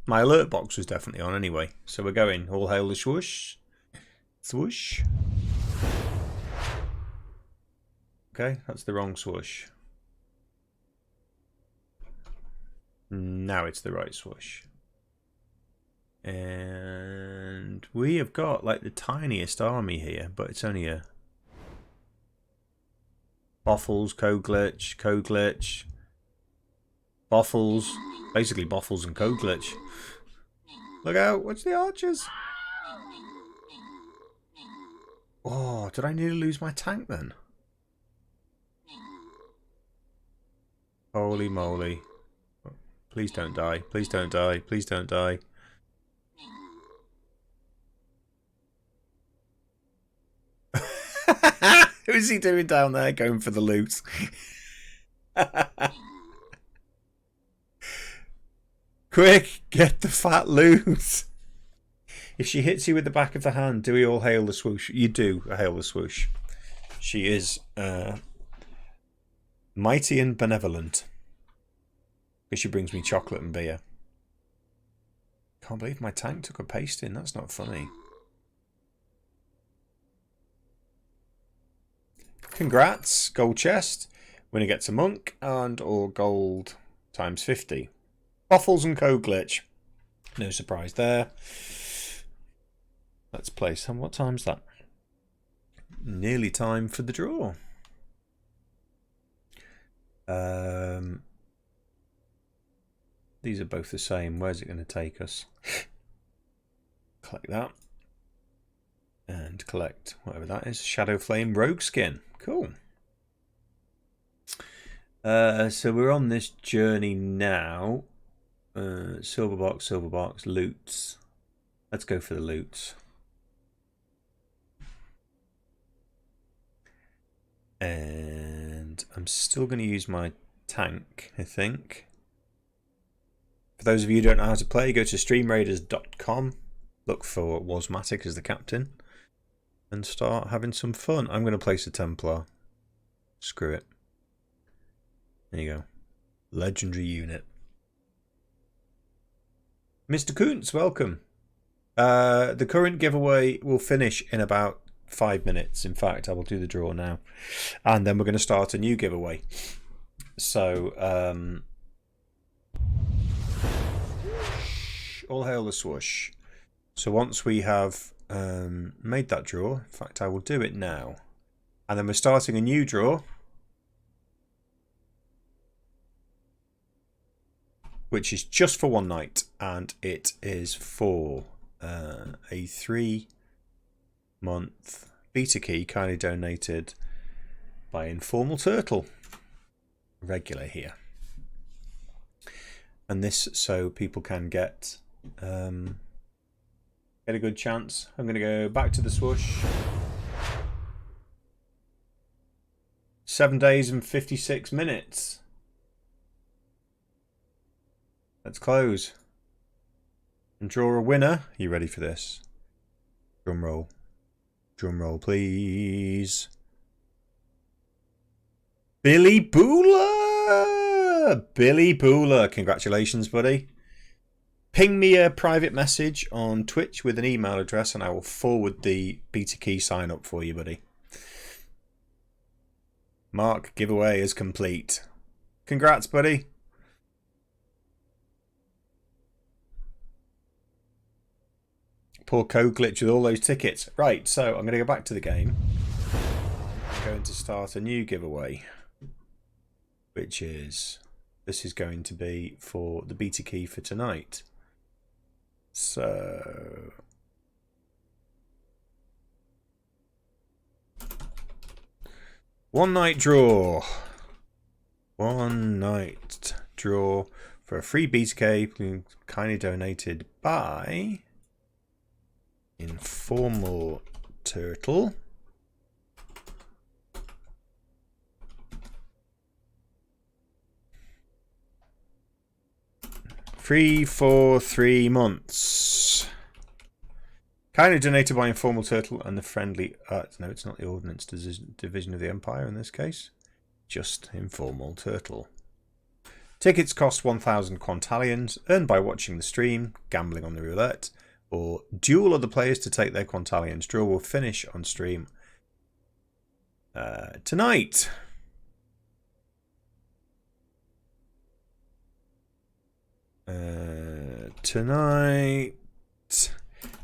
My alert box was definitely on anyway. So we're going. All hail the swoosh. Swoosh. Okay, that's the wrong swoosh. Now it's the right swoosh. And we have got like the tiniest army here, but it's only a Boffles, Koglitch, Koglitch, Boffles, basically Boffles and Koglitch. Look out, watch the archers. Oh, did I nearly lose my tank then? Holy moly. Please don't die, please don't die, please don't die. Who is he doing down there going for the loot? Quick, get the fat loot. If she hits you with the back of the hand, do we all hail the swoosh? You do hail the swoosh. She is mighty and benevolent. Because she brings me chocolate and beer. Can't believe my tank took a pasting. That's not funny. Congrats, gold chest. Winner gets a monk and or gold times 50. Boffles and Koglitch. No surprise there. Let's play some. What time's that? Nearly time for the draw. These are both the same. Where's it going to take us? Collect that. And collect whatever that is. Shadow Flame Rogue Skin. Cool. So we're on this journey now. Silver box, loots. Let's go for the loots. And I'm still going to use my tank, I think. For those of you who don't know how to play, go to streamraiders.com. Look for Wasmatic as the captain. And start having some fun. I'm going to place a Templar. Screw it. There you go. Legendary unit. Mr. Kuntz, welcome. The current giveaway will finish in about 5 minutes. In fact, I will do the draw now. And then we're going to start a new giveaway. So, all hail the swoosh. So once we have made that draw, in fact, I will do it now. And then we're starting a new draw. Which is just for one night, and it is for a 3-month beta key kindly donated by Informal Turtle, regular here. And this so people can get a good chance. I'm going to go back to the swoosh. 7 days and 56 minutes. Let's close. And draw a winner. Are you ready for this? Drum roll. Drum roll, please. Billy Booler! Billy Booler. Congratulations, buddy. Ping me a private message on Twitch with an email address and I will forward the beta key sign up for you, buddy. Mark, giveaway is complete. Congrats, buddy. Poor code glitch with all those tickets. Right, so I'm going to go back to the game. I'm going to start a new giveaway, which is, this is going to be for the beta key for tonight. So one night draw. One night draw for a free beta key, kindly donated by Informal Turtle. Free for 3 months. Kindly donated by Informal Turtle and the friendly... no, it's not the Ordnance Division of the Empire in this case. Just Informal Turtle. Tickets cost 1,000 quintillions, earned by watching the stream, gambling on the roulette, or duel other players to take their quintillions. Draw will finish on stream tonight. Tonight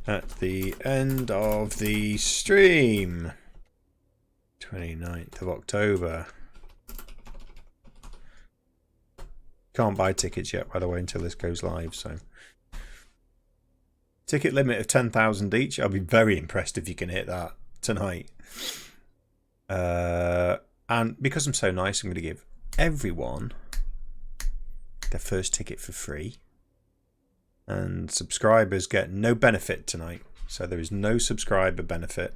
at the end of the stream, 29th of October. Can't buy tickets yet, by the way, until this goes live. So, ticket limit of 10,000 each. I'll be very impressed if you can hit that tonight. And because I'm so nice, I'm going to give everyone their first ticket for free. And subscribers get no benefit tonight. So there is no subscriber benefit.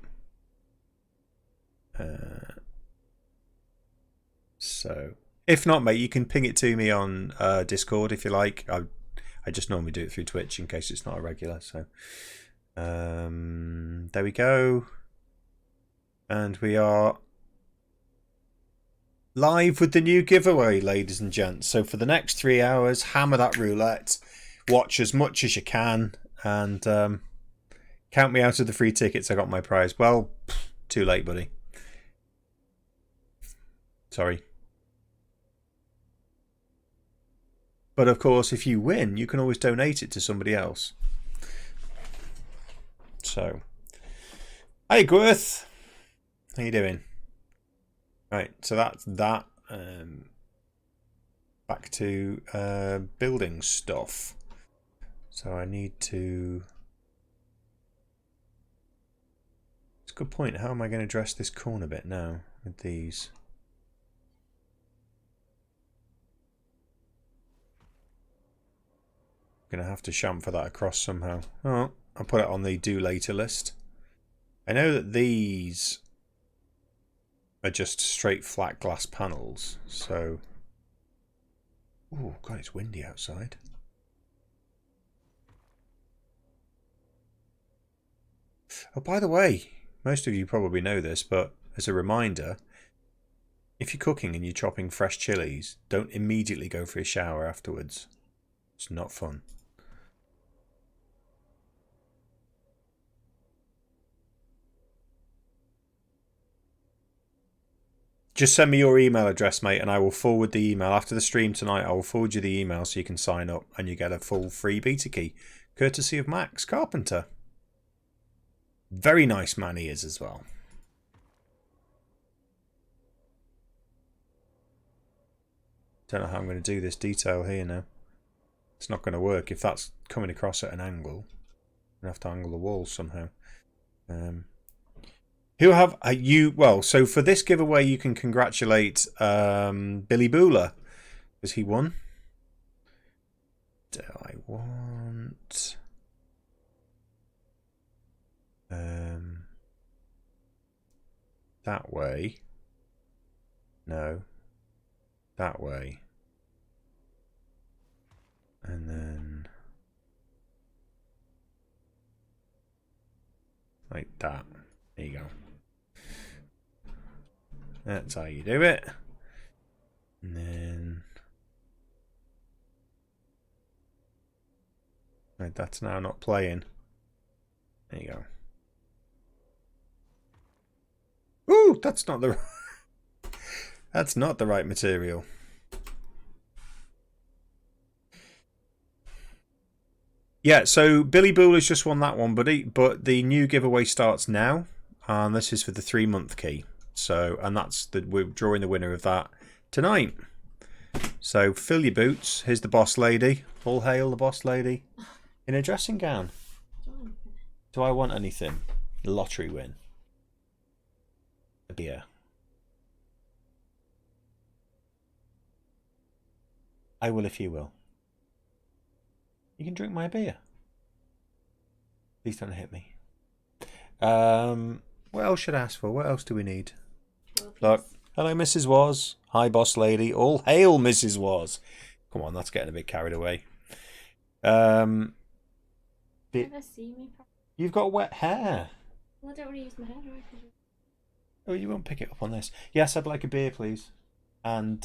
So if not, mate, you can ping it to me on Discord if you like. I just normally do it through Twitch in case it's not a regular. So there we go. And we are live with the new giveaway, ladies and gents. So for the next 3 hours, hammer that roulette. Watch as much as you can. And count me out of the free tickets. I got my prize. Well, too late, buddy. Sorry. But of course, if you win, you can always donate it to somebody else. So, hey, Gwyth. How you doing? Right, so that's that. Back to building stuff. So I need to... It's a good point. How am I going to dress this corner bit now with these? I'm going to have to chamfer that across somehow. Oh, I'll put it on the do later list. I know that these are just straight flat glass panels, so... Oh, God, it's windy outside. Oh, by the way, most of you probably know this, but as a reminder, if you're cooking and you're chopping fresh chilies, don't immediately go for a shower afterwards. It's not fun. Just send me your email address, mate, and I will forward the email. After the stream tonight, I will forward you the email so you can sign up and you get a full free beta key, courtesy of Max Carpenter. Very nice man he is as well. Don't know how I'm going to do this detail here now. It's not going to work if that's coming across at an angle. I'm going to have to angle the wall somehow. Who have you? Well, so for this giveaway, you can congratulate Billy Booler because he won. Do I want that way? No, that way, and then like that. There you go. That's how you do it. And then Right, that's now not playing. There you go. Ooh, that's not the that's not the right material. Yeah, so Billy Bull has just won that one, buddy. But the new giveaway starts now, and this is for the 3-month key. So, and we're drawing the winner of that tonight. So fill your boots. Here's the boss lady. All hail the boss lady in a dressing gown. Do I want anything? Lottery win. A beer. I will if you will. You can drink my beer. Please don't hit me. What else should I ask for? What else do we need? Look. Hello, Mrs. Was. Hi, boss lady. All hail, Mrs. Was. Come on, that's getting a bit carried away. Never see me. You've got wet hair. Well, I don't really use my hair dryer. Oh, you won't pick it up on this. Yes, I'd like a beer, please. And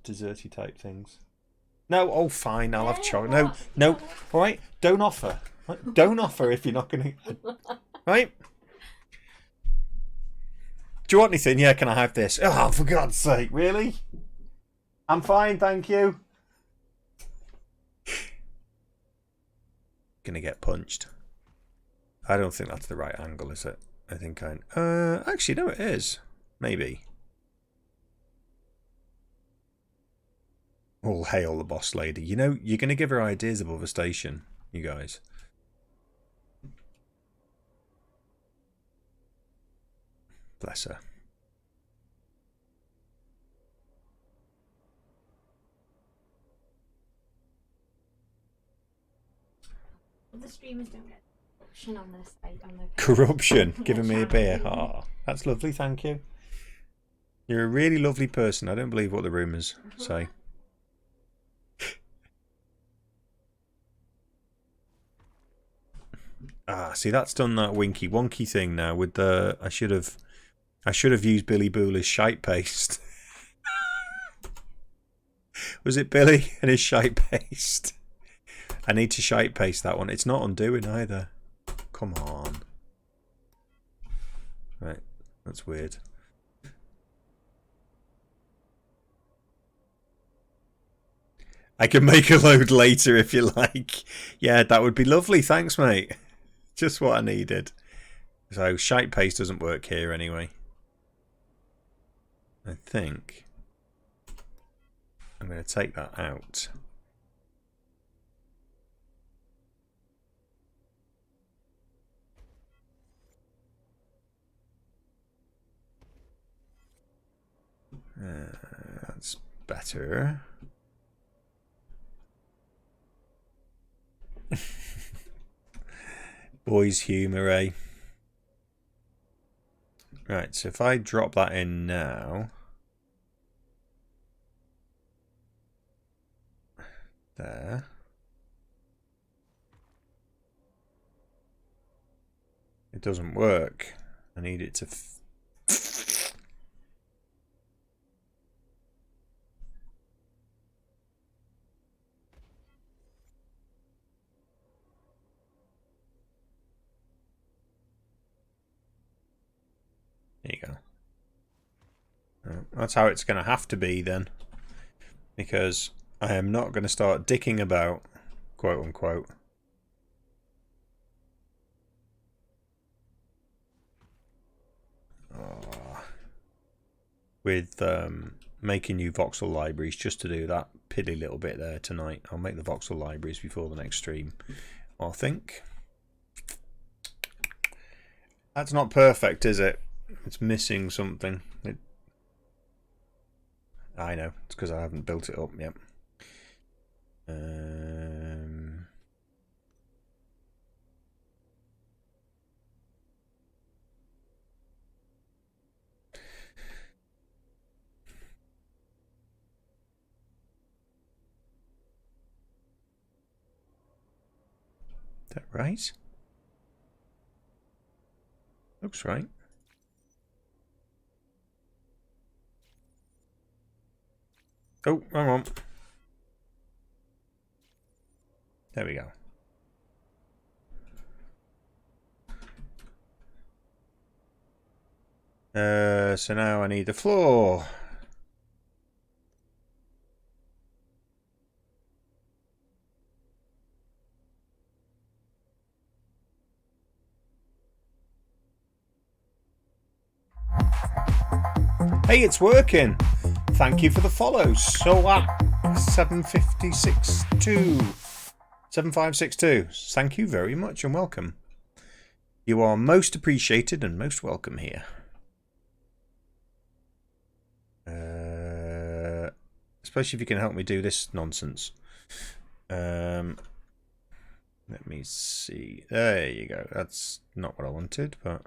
desserty type things. No, oh fine, I'll have chocolate. No, no, all right, don't offer. Don't offer if you're not going to. Right? Do you want anything? Yeah, can I have this? Oh, for God's sake, really? I'm fine, thank you. Gonna get punched. I don't think that's the right angle, is it? I think actually, no, it is. Maybe. All hail the boss lady. You know, you're going to give her ideas above a station, you guys. Bless her. The streamers don't get corruption on this site. Corruption? Giving me a beer. Oh, that's lovely, thank you. You're a really lovely person. I don't believe what the rumours say. Ah, see, that's done that winky wonky thing now with the. I should have used Billy Bool's shite paste. Was it Billy and his shite paste? I need to shite paste that one. It's not undoing either. Come on. Right, that's weird. I can make a load later if you like. Yeah, that would be lovely. Thanks, mate. Just what I needed. So shite paste doesn't work here anyway. I think I'm going to take that out. That's better. Boys' humour, eh? Right, so if I drop that in now. There. It doesn't work. I need it to... There you go. That's how it's going to have to be then. Because I am not going to start dicking about, quote unquote. With making new voxel libraries just to do that piddly little bit there tonight. I'll make the voxel libraries before the next stream, I think. That's not perfect, is it? It's missing something. I know. It's because I haven't built it up yet. Is that right? Looks right. Oh, wrong one. There we go. So now I need the floor. Hey, it's working. Thank you for the follow. So 7562. Thank you very much and welcome. You are most appreciated and most welcome here. Especially if you can help me do this nonsense. Let me see. There you go. That's not what I wanted, but...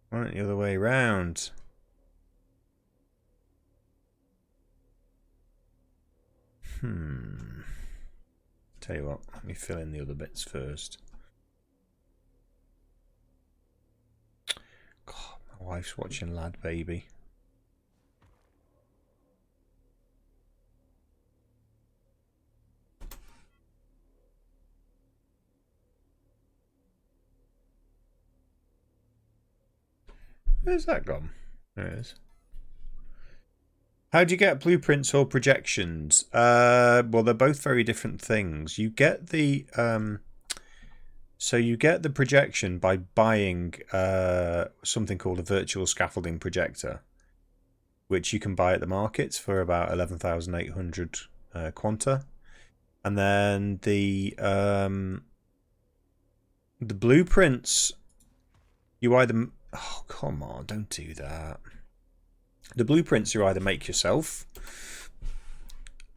Went the other way round. Tell you what, let me fill in the other bits first. God, my wife's watching Lad Baby. Where's that gone? There it is. How do you get blueprints or projections? Well, they're both very different things. You get the so you get the projection by buying something called a virtual scaffolding projector, which you can buy at the markets for about 11,800 quanta, and then the blueprints you either... Oh, come on, don't do that. The blueprints you either make yourself,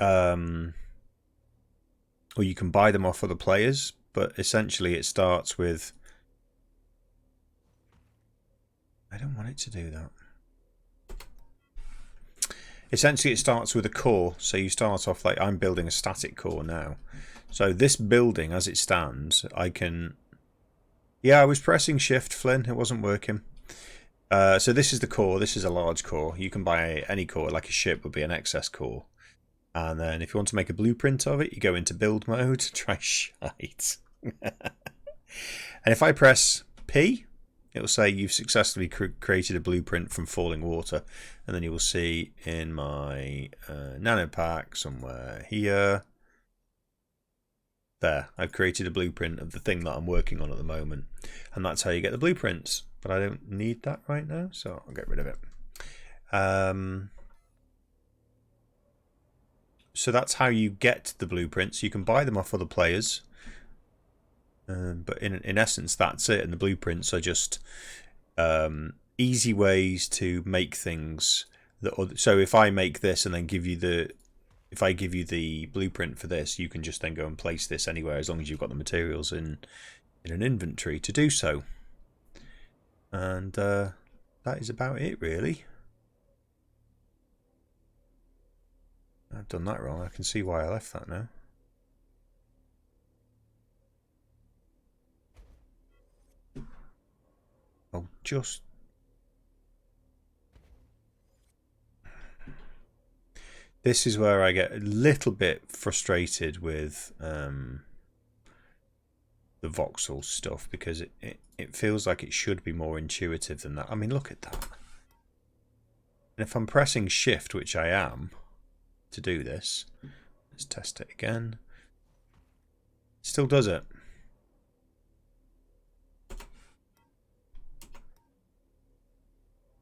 or you can buy them off other players, but essentially it starts with... I don't want it to do that. Essentially it starts with a core, so you start off like... I'm building a static core now. So this building, as it stands, I can... Yeah, I was pressing shift, Flynn, it wasn't working. So this is the core. This is a large core. You can buy any core, like a ship would be an excess core. And then if you want to make a blueprint of it, you go into build mode. Try shite. And if I press P, it will say you've successfully created a blueprint from falling water. And then you will see in my nano pack somewhere here. There, I've created a blueprint of the thing that I'm working on at the moment. And that's how you get the blueprints. But I don't need that right now, so I'll get rid of it. So that's how you get the blueprints. You can buy them off other players. But in essence, that's it. And the blueprints are just easy ways to make things. So if I make this and then give you the... If I give you the blueprint for this, you can just then go and place this anywhere as long as you've got the materials in an inventory to do so. And that is about it, really. I've done that wrong. I can see why I left that now. Oh, just... This is where I get a little bit frustrated with the voxel stuff, because it feels like it should be more intuitive than that. I mean, look at that. And if I'm pressing shift, which I am, to do this, let's test it again. It still does it.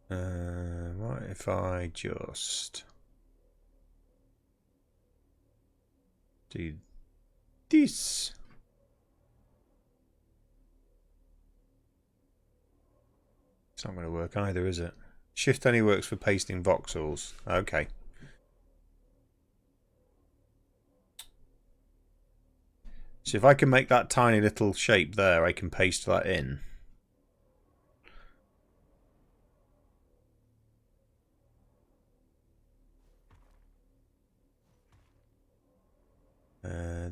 What if I just... do this. It's not going to work either, is it? Shift only works for pasting voxels. Okay. So if I can make that tiny little shape there, I can paste that in.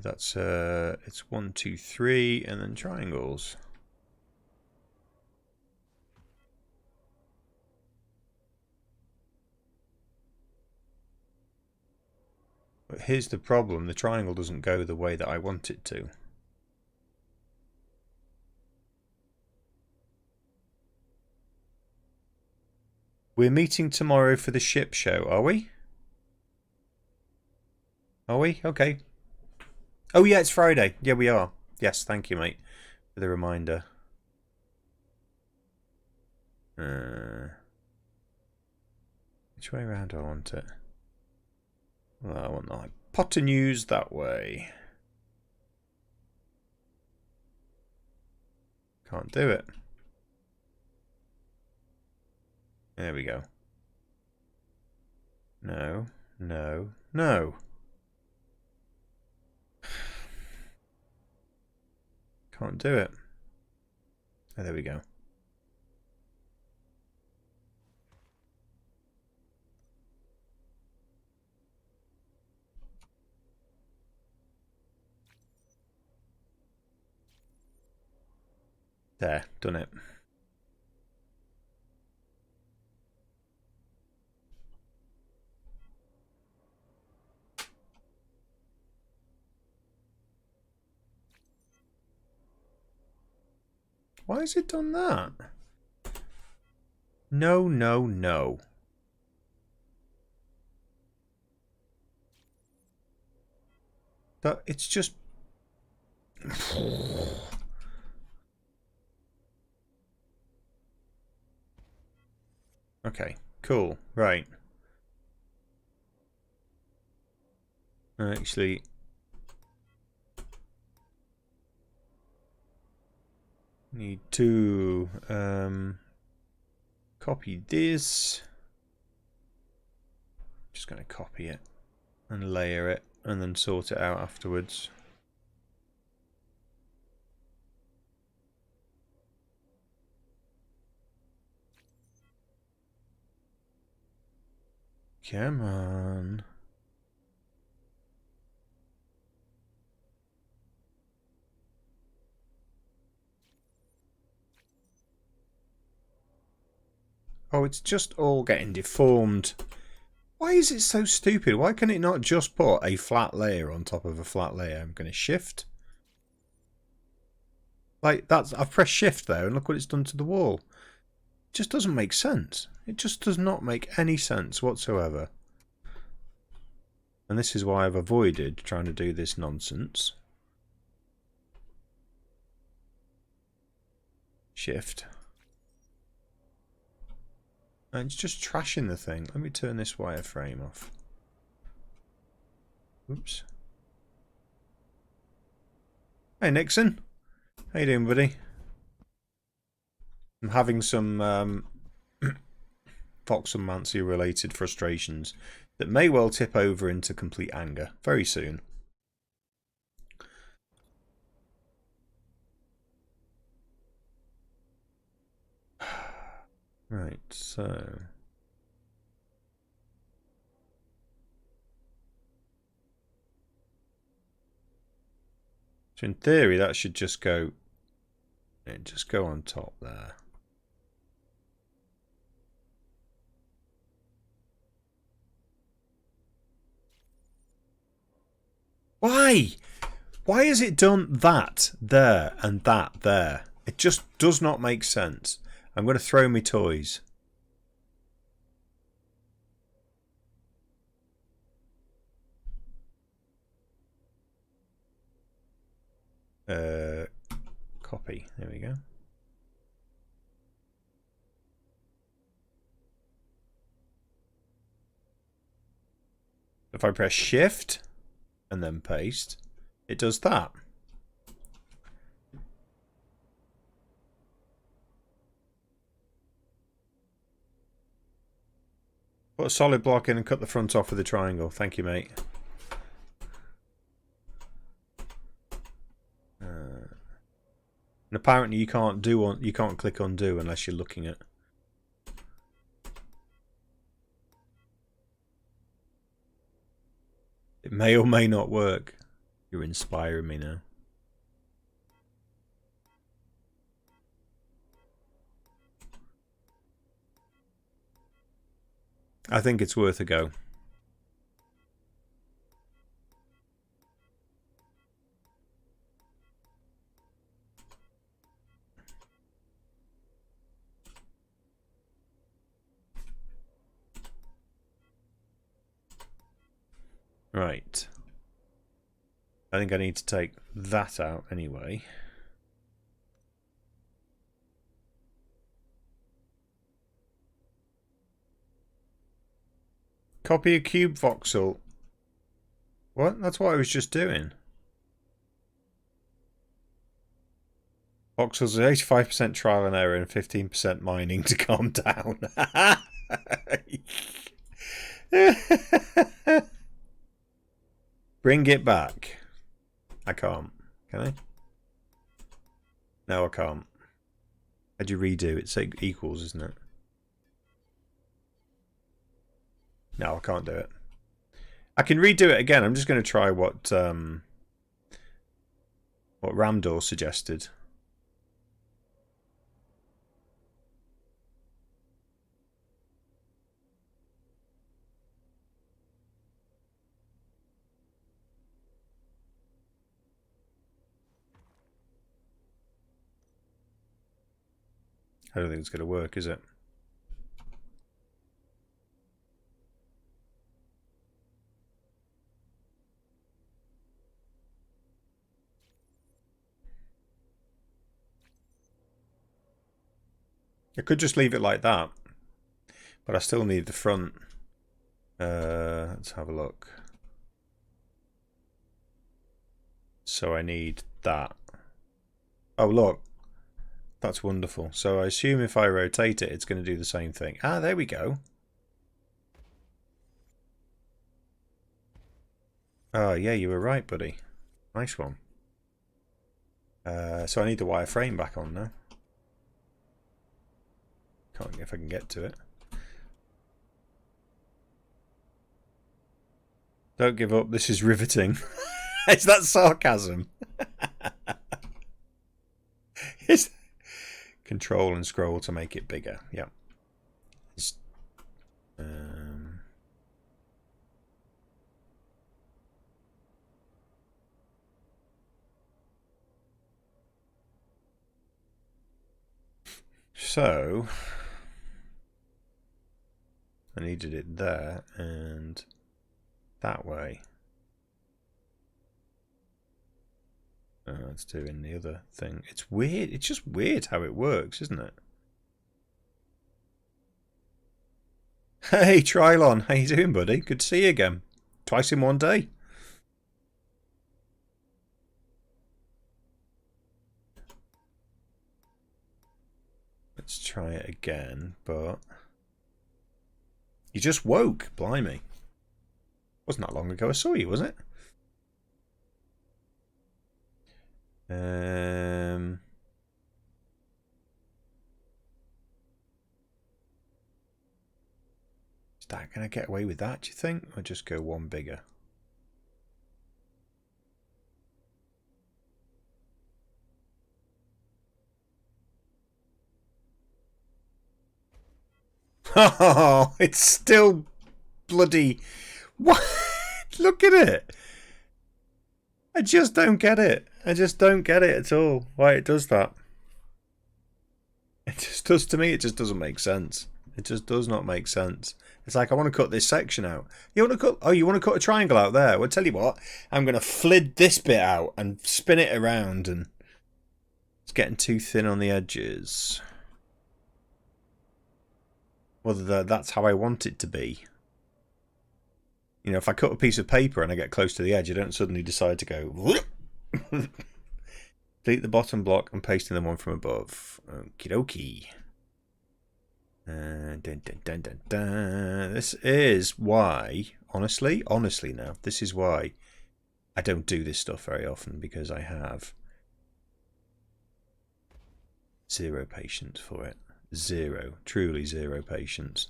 That's it's 1, 2, 3, and then triangles. But here's the problem. The triangle doesn't go the way that I want it to. We're meeting tomorrow for the ship show, are we? Are we? Okay. Oh, yeah, it's Friday. Yeah, we are. Yes, thank you, mate, for the reminder. Which way around do I want it? Well, I want the hypotenuse that way. Can't do it. There we go. No, no, no. Can't do it. Oh, there we go. There, done it. Why has it done that? No, no, no. That it's just... Okay, cool. Right. Actually... Need to copy this. Just going to copy it and layer it and then sort it out afterwards. Come on. Oh, it's just all getting deformed. Why is it so stupid? Why can it not just put a flat layer on top of a flat layer? I'm going to shift. Like, that's... I've pressed shift there and look what it's done to the wall. It just doesn't make sense. It just does not make any sense whatsoever. And this is why I've avoided trying to do this nonsense. Shift. And it's just trashing the thing. Let me turn this wireframe off. Oops. Hey, Nixon. How you doing, buddy? I'm having some Foxomancy related frustrations that may well tip over into complete anger very soon. Right, so... So in theory that should just go... just go on top there. Why? Why has it done that there and that there? It just does not make sense. I'm going to throw my toys. Copy. There we go. If I press shift and then paste, it does that. Put a solid block in and cut the front off with a triangle. Thank you, mate. And apparently you can't click undo unless you're looking at. It may or may not work. You're inspiring me now. I think it's worth a go. Right. I think I need to take that out anyway. Copy a cube voxel. What? That's what I was just doing. Voxels are 85% trial and error and 15% mining to calm down. Bring it back. I can't. Can I? No, I can't. How'd you redo it? It's equals, isn't it? No, I can't do it. I can redo it again. I'm just going to try what Ramdor suggested. I don't think it's going to work, is it? I could just leave it like that, but I still need the front. Let's have a look. So I need that. Oh, look. That's wonderful. So I assume if I rotate it, it's going to do the same thing. Ah, there we go. Oh, yeah, you were right, buddy. Nice one. So I need the wireframe back on now. Can't if I can get to it. Don't give up. This is riveting. Is that sarcasm? Is Control and scroll to make it bigger. Yeah. So I needed it there and that way. Let's do in the other thing. It's weird. It's just weird how it works, isn't it? Hey, Trilon. How you doing, buddy? Good to see you again. Twice in one day. Let's try it again, but... You just woke. Blimey. Wasn't that long ago I saw you, was it? Is that going to get away with that, do you think? Or just go one bigger? Oh, it's still bloody... What? Look at it. I just don't get it. I just don't get it at all. Why it does that. It just does to me. It just doesn't make sense. It just does not make sense. It's like I want to cut this section out. You want to cut? Oh, you want to cut a triangle out there? Well, tell you what. I'm going to flid this bit out and spin it around, and it's getting too thin on the edges. Whether that's how I want it to be. You know, if I cut a piece of paper and I get close to the edge, I don't suddenly decide to go... Delete the bottom block and paste in the one from above. Okie dokie. Dun, dun, dun, dun, dun. This is why, honestly now, this is why I don't do this stuff very often, because I have zero patience for it. Zero. Truly zero patience.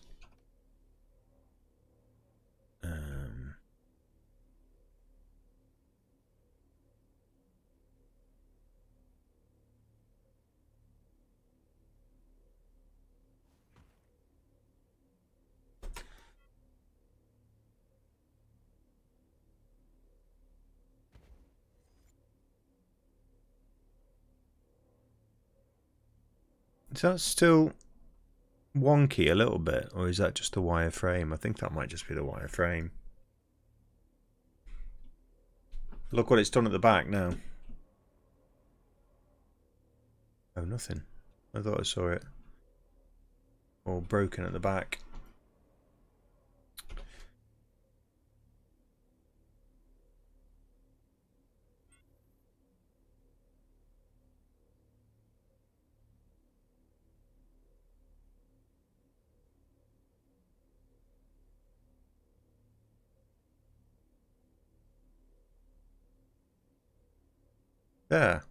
Is that still wonky a little bit, or is that just the wireframe? I think that might just be the wireframe. Look what it's done at the back now. Oh, nothing. I thought I saw it. All broken at the back. There.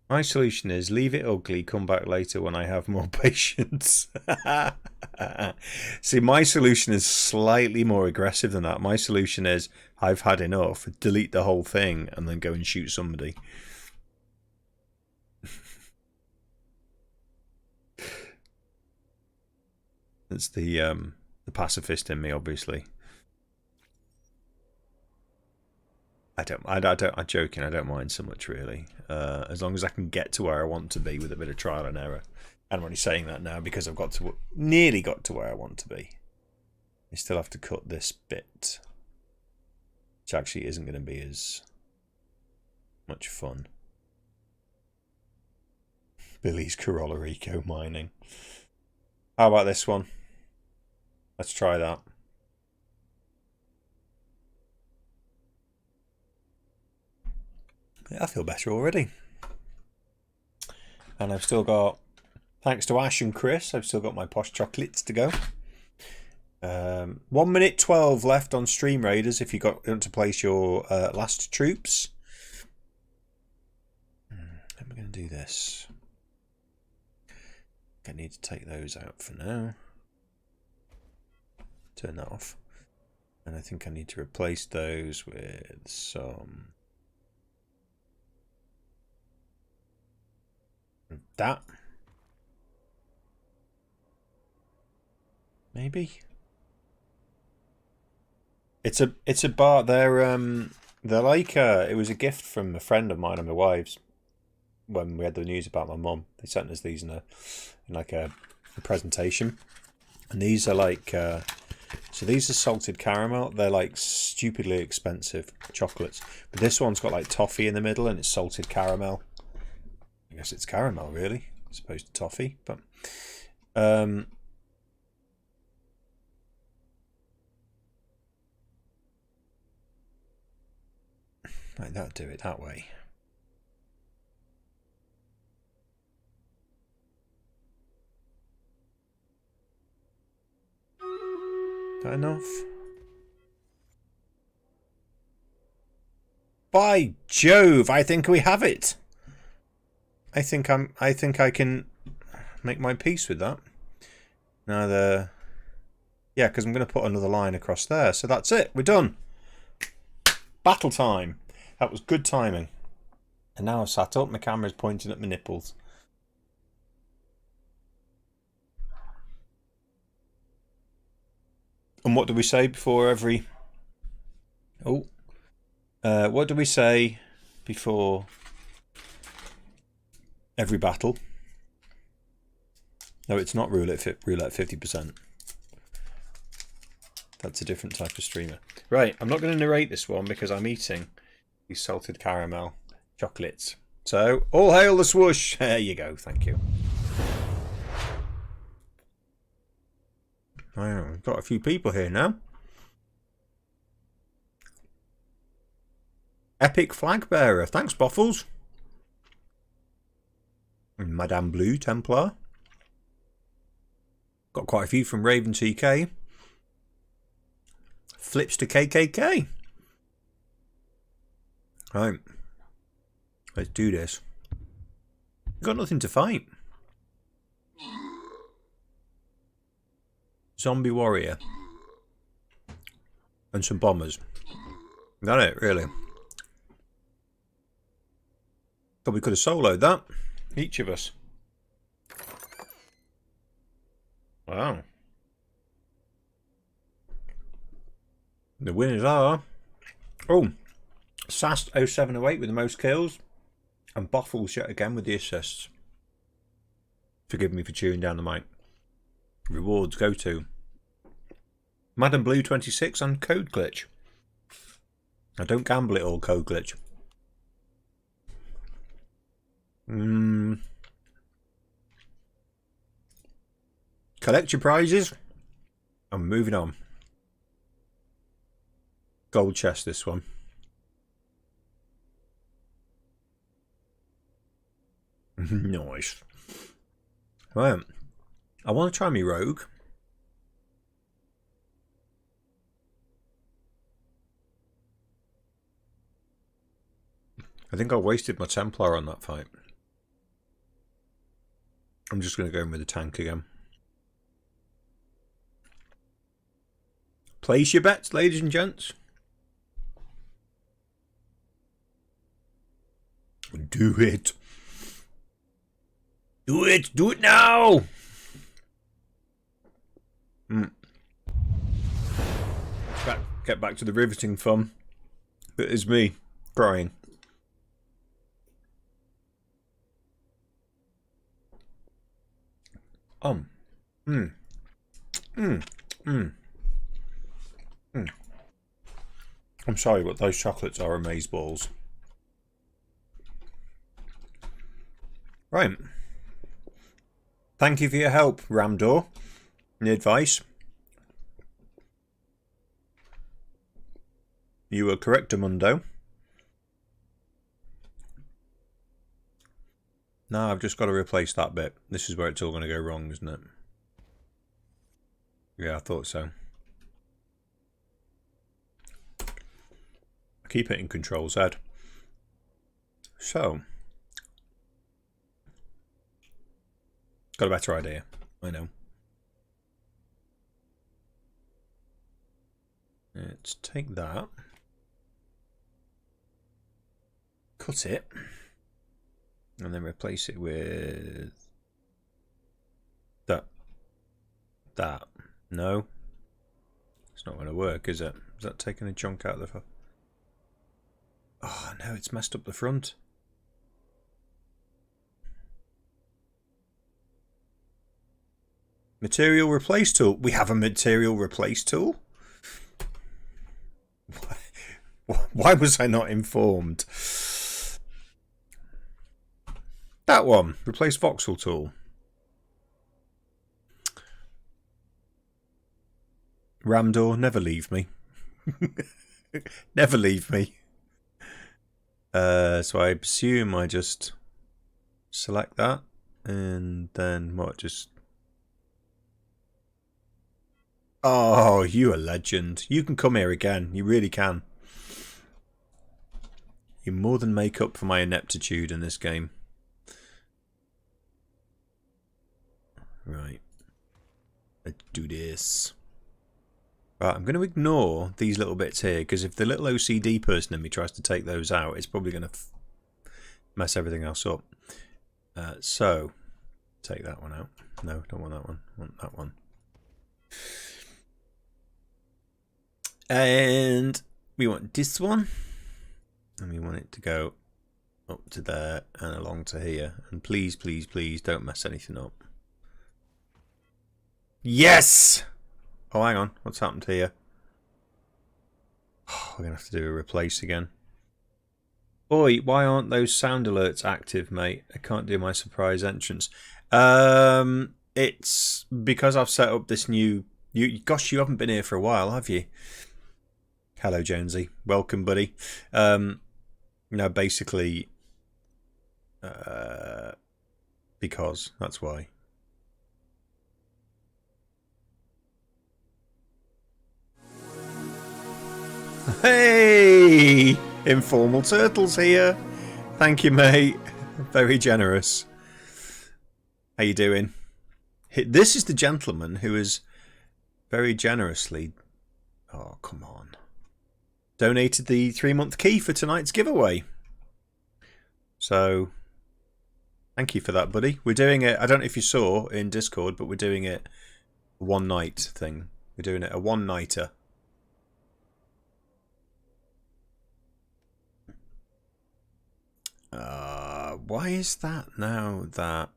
My solution is leave it ugly, come back later when I have more patience. See, my solution is slightly more aggressive than that. My solution is I've had enough, delete the whole thing, and then go and shoot somebody. It's the pacifist in me, obviously. I'm joking. I don't mind so much, really. As long as I can get to where I want to be with a bit of trial and error. And I'm only saying that now because I've nearly got to where I want to be. I still have to cut this bit, which actually isn't going to be as much fun. Billy's Corolla Eco mining. How about this one? Let's try that. I feel better already. And I've still got, thanks to Ash and Chris, I've still got my posh chocolates to go. 1 minute 12 left on Stream Raiders if you want to place your last troops. I'm going to do this. I need to take those out for now. Turn that off. And I think I need to replace those with some... that. Maybe. It's a bar. They're like it was a gift from a friend of mine and my wife's when we had the news about my mum. They sent us these in like a presentation, and these are like so these are salted caramel. They're like stupidly expensive chocolates, but this one's got like toffee in the middle and it's salted caramel. I guess it's caramel, really, as opposed to toffee. But like that, do it that way. Is that enough? By Jove, I think we have it. I think I can make my peace with that. Now yeah, because I'm going to put another line across there. So that's it. We're done. Battle time. That was good timing. And now I've sat up. My camera's pointing at my nipples. And what do we say before every... Oh. What do we say before... every battle? No, it's not roulette 50%. That's a different type of streamer. Right, I'm not going to narrate this one because I'm eating these salted caramel chocolates. So, all hail the swoosh. There you go, thank you. We've got a few people here now. Epic flag bearer. Thanks, Boffles. Madame Blue Templar. Got quite a few from Raven TK. Flips to KKK. Right. Let's do this. Got nothing to fight. Zombie warrior. And some bombers. Got it, really. Probably could have soloed that. Each of us. Wow. The winners are... oh, Sast 0708 with the most kills. And Boffles yet again with the assists. Forgive me for chewing down the mic. Rewards go to Madam Blue 26 on Code Glitch. I don't gamble it all, Code Glitch. Collect your prizes. I'm moving on. Gold chest, this one. Nice. Right. I want to try me rogue. I think I wasted my Templar on that fight. I'm just going to go in with the tank again. Place your bets, ladies and gents. Do it. Do it. Do it now. Get back to the riveting fun. That is me crying. I'm sorry, but those chocolates are amazeballs. Right. Thank you for your help, Ramdor. Any advice? You were correct, Amundo. Now I've just got to replace that bit. This is where it's all going to go wrong, isn't it? Yeah, I thought so. I keep hitting Control Z. So. Got a better idea. I know. Let's take that. Cut it. And then replace it with that. No. It's not going to work, is it? Is that taking a chunk out of the... Oh, no, it's messed up the front. Material replace tool. We have a material replace tool? Why was I not informed? That one. Replace voxel tool. Ramdor, never leave me. Never leave me. So I assume I just select that and then what? Just... Oh, you a legend. You can come here again. You really can. You more than make up for my ineptitude in this game. Right. Let's do this. Right, I'm going to ignore these little bits here, because if the little OCD person in me tries to take those out, it's probably going to mess everything else up. So, take that one out. No, don't want that one. I want that one. And we want this one. And we want it to go up to there and along to here. And please, please, please don't mess anything up. Yes! Oh, hang on. What's happened here? Oh, we're going to have to do a replace again. Boy, why aren't those sound alerts active, mate? I can't do my surprise entrance. It's because I've set up this new... Gosh, you haven't been here for a while, have you? Hello, Jonesy. Welcome, buddy. No, basically... because. That's why. Hey! Informal Turtles here. Thank you, mate. Very generous. How you doing? This is the gentleman who has very generously... Oh, come on. Donated the 3-month key for tonight's giveaway. So, thank you for that, buddy. We're doing it... I don't know if you saw in Discord, but we're doing it a one-night thing. We're doing it a one-nighter. Why is that now that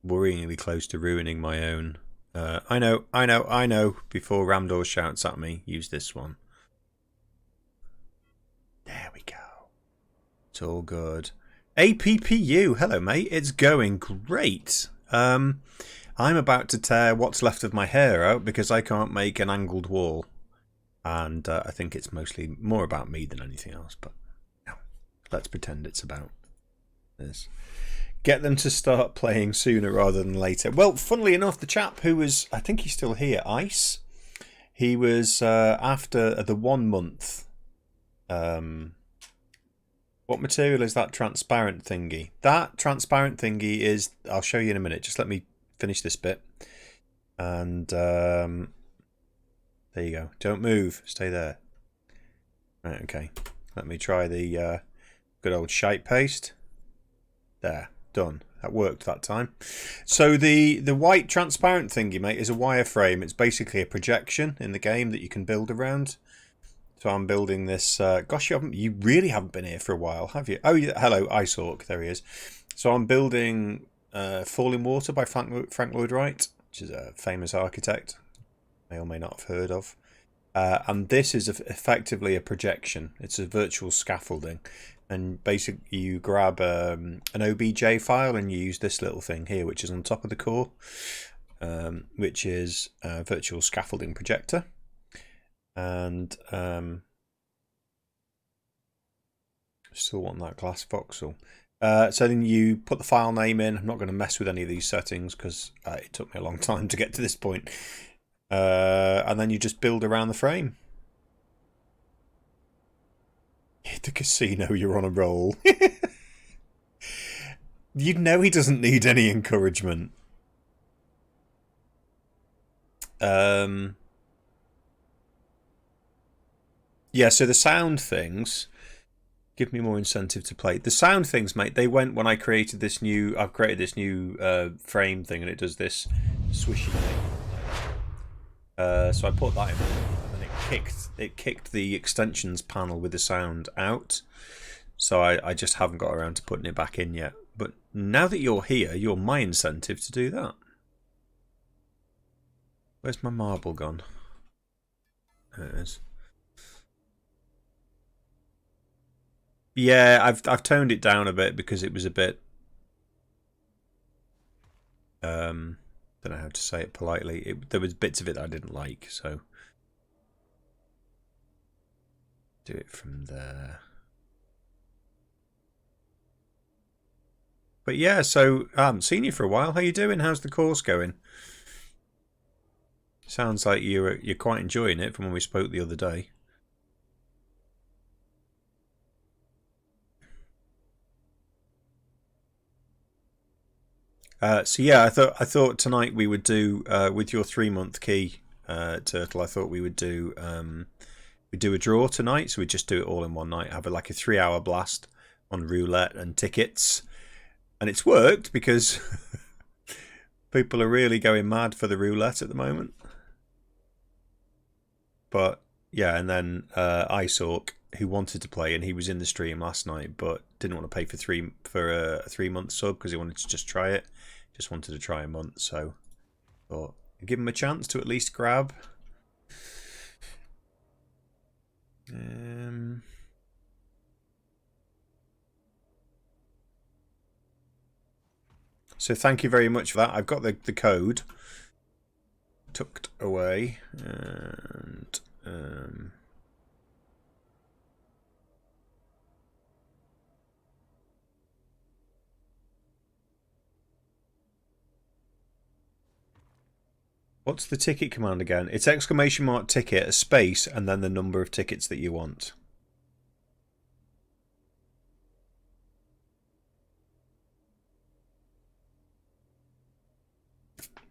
worryingly close to ruining my own? I know. Before Ramdor shouts at me, use this one. There we go. It's all good. APPU, hello mate. It's going great. I'm about to tear what's left of my hair out because I can't make an angled wall. And I think it's mostly more about me than anything else. But no, let's pretend it's about this. Get them to start playing sooner rather than later. Well, funnily enough, the chap who was, I think he's still here, Ice, he was after the 1 month. What material is that transparent thingy? That transparent thingy is, I'll show you in a minute. Just let me finish this bit. And there you go. Don't move. Stay there. Right, okay. Let me try the good old shite paste. There. Done. That worked that time. So the white transparent thingy, mate, is a wireframe. It's basically a projection in the game that you can build around. So I'm building this. Gosh, you really haven't been here for a while, have you? Oh, yeah, hello, Icehawk. There he is. So I'm building Falling Water by Frank Lloyd Wright, which is a famous architect. May or may not have heard of. And this is effectively a projection. It's a virtual scaffolding. And basically you grab an OBJ file and you use this little thing here, which is on top of the core, which is a virtual scaffolding projector. And still want that glass voxel. So then you put the file name in. I'm not going to mess with any of these settings because it took me a long time to get to this point. And then you just build around the frame. Hit the casino, you're on a roll. You'd know he doesn't need any encouragement. Yeah, so the sound things give me more incentive to play. The sound things, mate, they went when I created this new... I've created this new frame thing and it does this swishy thing. So I put that in and then it kicked the extensions panel with the sound out. So I just haven't got around to putting it back in yet. But now that you're here, you're my incentive to do that. Where's my marble gone? There it is. Yeah, I've toned it down a bit because it was a bit don't know how to say it politely. There was bits of it that I didn't like, so do it from there. But yeah, so I haven't seen you for a while. How you doing? How's the course going? Sounds like you're quite enjoying it from when we spoke the other day. So yeah, I thought tonight we would do with your 3-month key, Turtle. I thought we would do we'd do a draw tonight, so we'd just do it all in one night. Have like a 3-hour blast on roulette and tickets, and it's worked because people are really going mad for the roulette at the moment. But yeah, and then Icehawk, who wanted to play, and he was in the stream last night, but didn't want to pay for a 3-month sub because he wanted to just try it. Just wanted to try a month, so thought I'd give him a chance to at least grab. So thank you very much for that. I've got the code tucked away, and what's the ticket command again? It's !ticket, a space, and then the number of tickets that you want.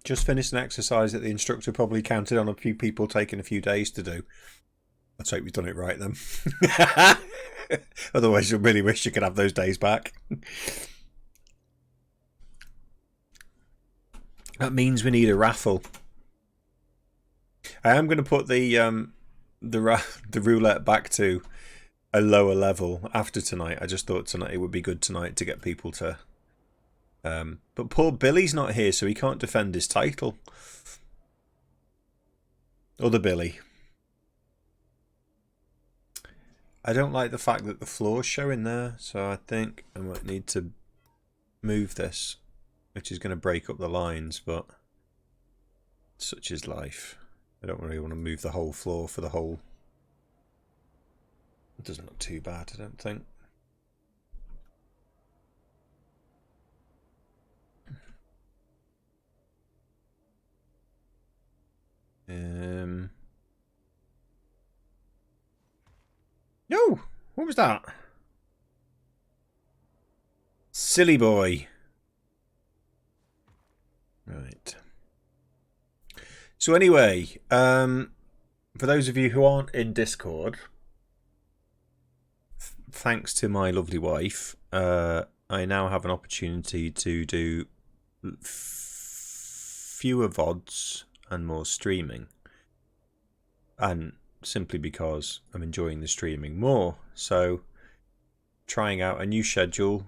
Just finished an exercise that the instructor probably counted on a few people taking a few days to do. Let's hope you've done it right then. Otherwise you'll really wish you could have those days back. That means we need a raffle. I am going to put the roulette back to a lower level after tonight. I just thought tonight it would be good tonight to get people to. But poor Billy's not here, so he can't defend his title. Other Billy. I don't like the fact that the floor's showing there, so I think I might need to move this, which is going to break up the lines, but such is life. I don't really want to move the whole floor for the whole. It doesn't look too bad, I don't think. No! What was that? Silly boy. Right. So anyway, for those of you who aren't in Discord, thanks to my lovely wife, I now have an opportunity to do fewer VODs and more streaming. And simply because I'm enjoying the streaming more. So trying out a new schedule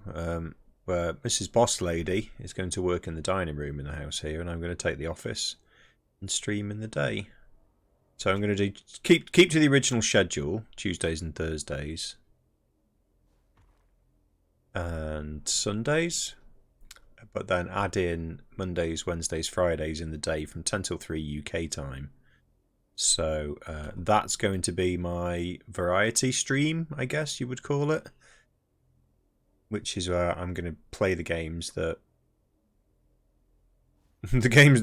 where Mrs. Boss Lady is going to work in the dining room in the house here, and I'm going to take the office and stream in the day. So I'm going to do keep to the original schedule, Tuesdays and Thursdays and Sundays, but then add in Mondays, Wednesdays, Fridays in the day from 10 till 3 UK time. So that's going to be my variety stream, I guess you would call it, which is where I'm going to play the games that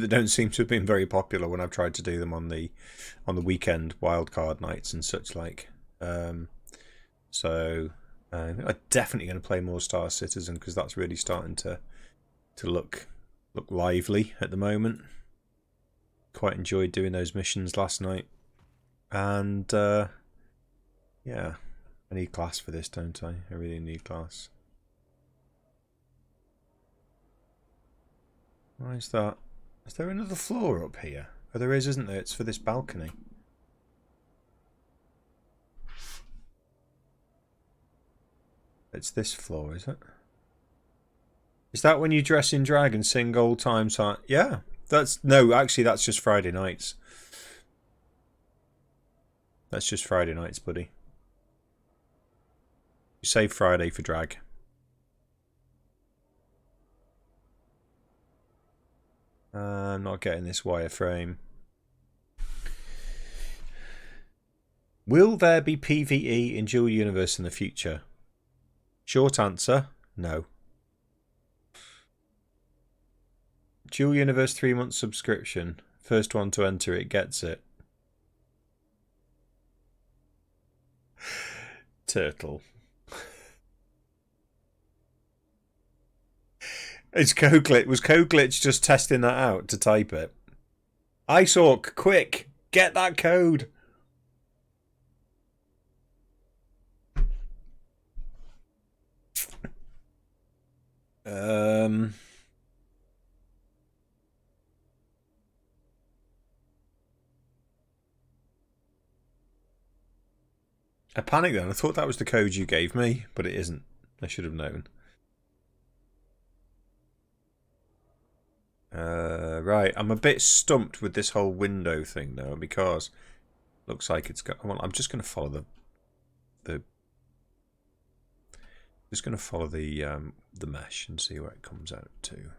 don't seem to have been very popular when I've tried to do them on the weekend wildcard nights and such like. So I'm definitely going to play more Star Citizen because that's really starting to look lively at the moment. Quite enjoyed doing those missions last night, and yeah, I need class for this, don't I? I really need class. Why is that? Is there another floor up here? Oh, there is, isn't there? It's for this balcony. It's this floor, is it? Is that when you dress in drag and sing Old Times High? Yeah. Actually, that's just Friday nights. That's just Friday nights, buddy. You save Friday for drag. I'm not getting this wireframe. Will there be PvE in Dual Universe in the future? Short answer, no. Dual Universe 3-month subscription. First one to enter it gets it. Turtle. Was CodeGlitch just testing that out to type it? IceHawk, quick! Get that code! I panicked then. I thought that was the code you gave me, but it isn't. I should have known. Right, I'm a bit stumped with this whole window thing though, because it looks like it's got. Well, I'm just going to follow the mesh and see where it comes out to.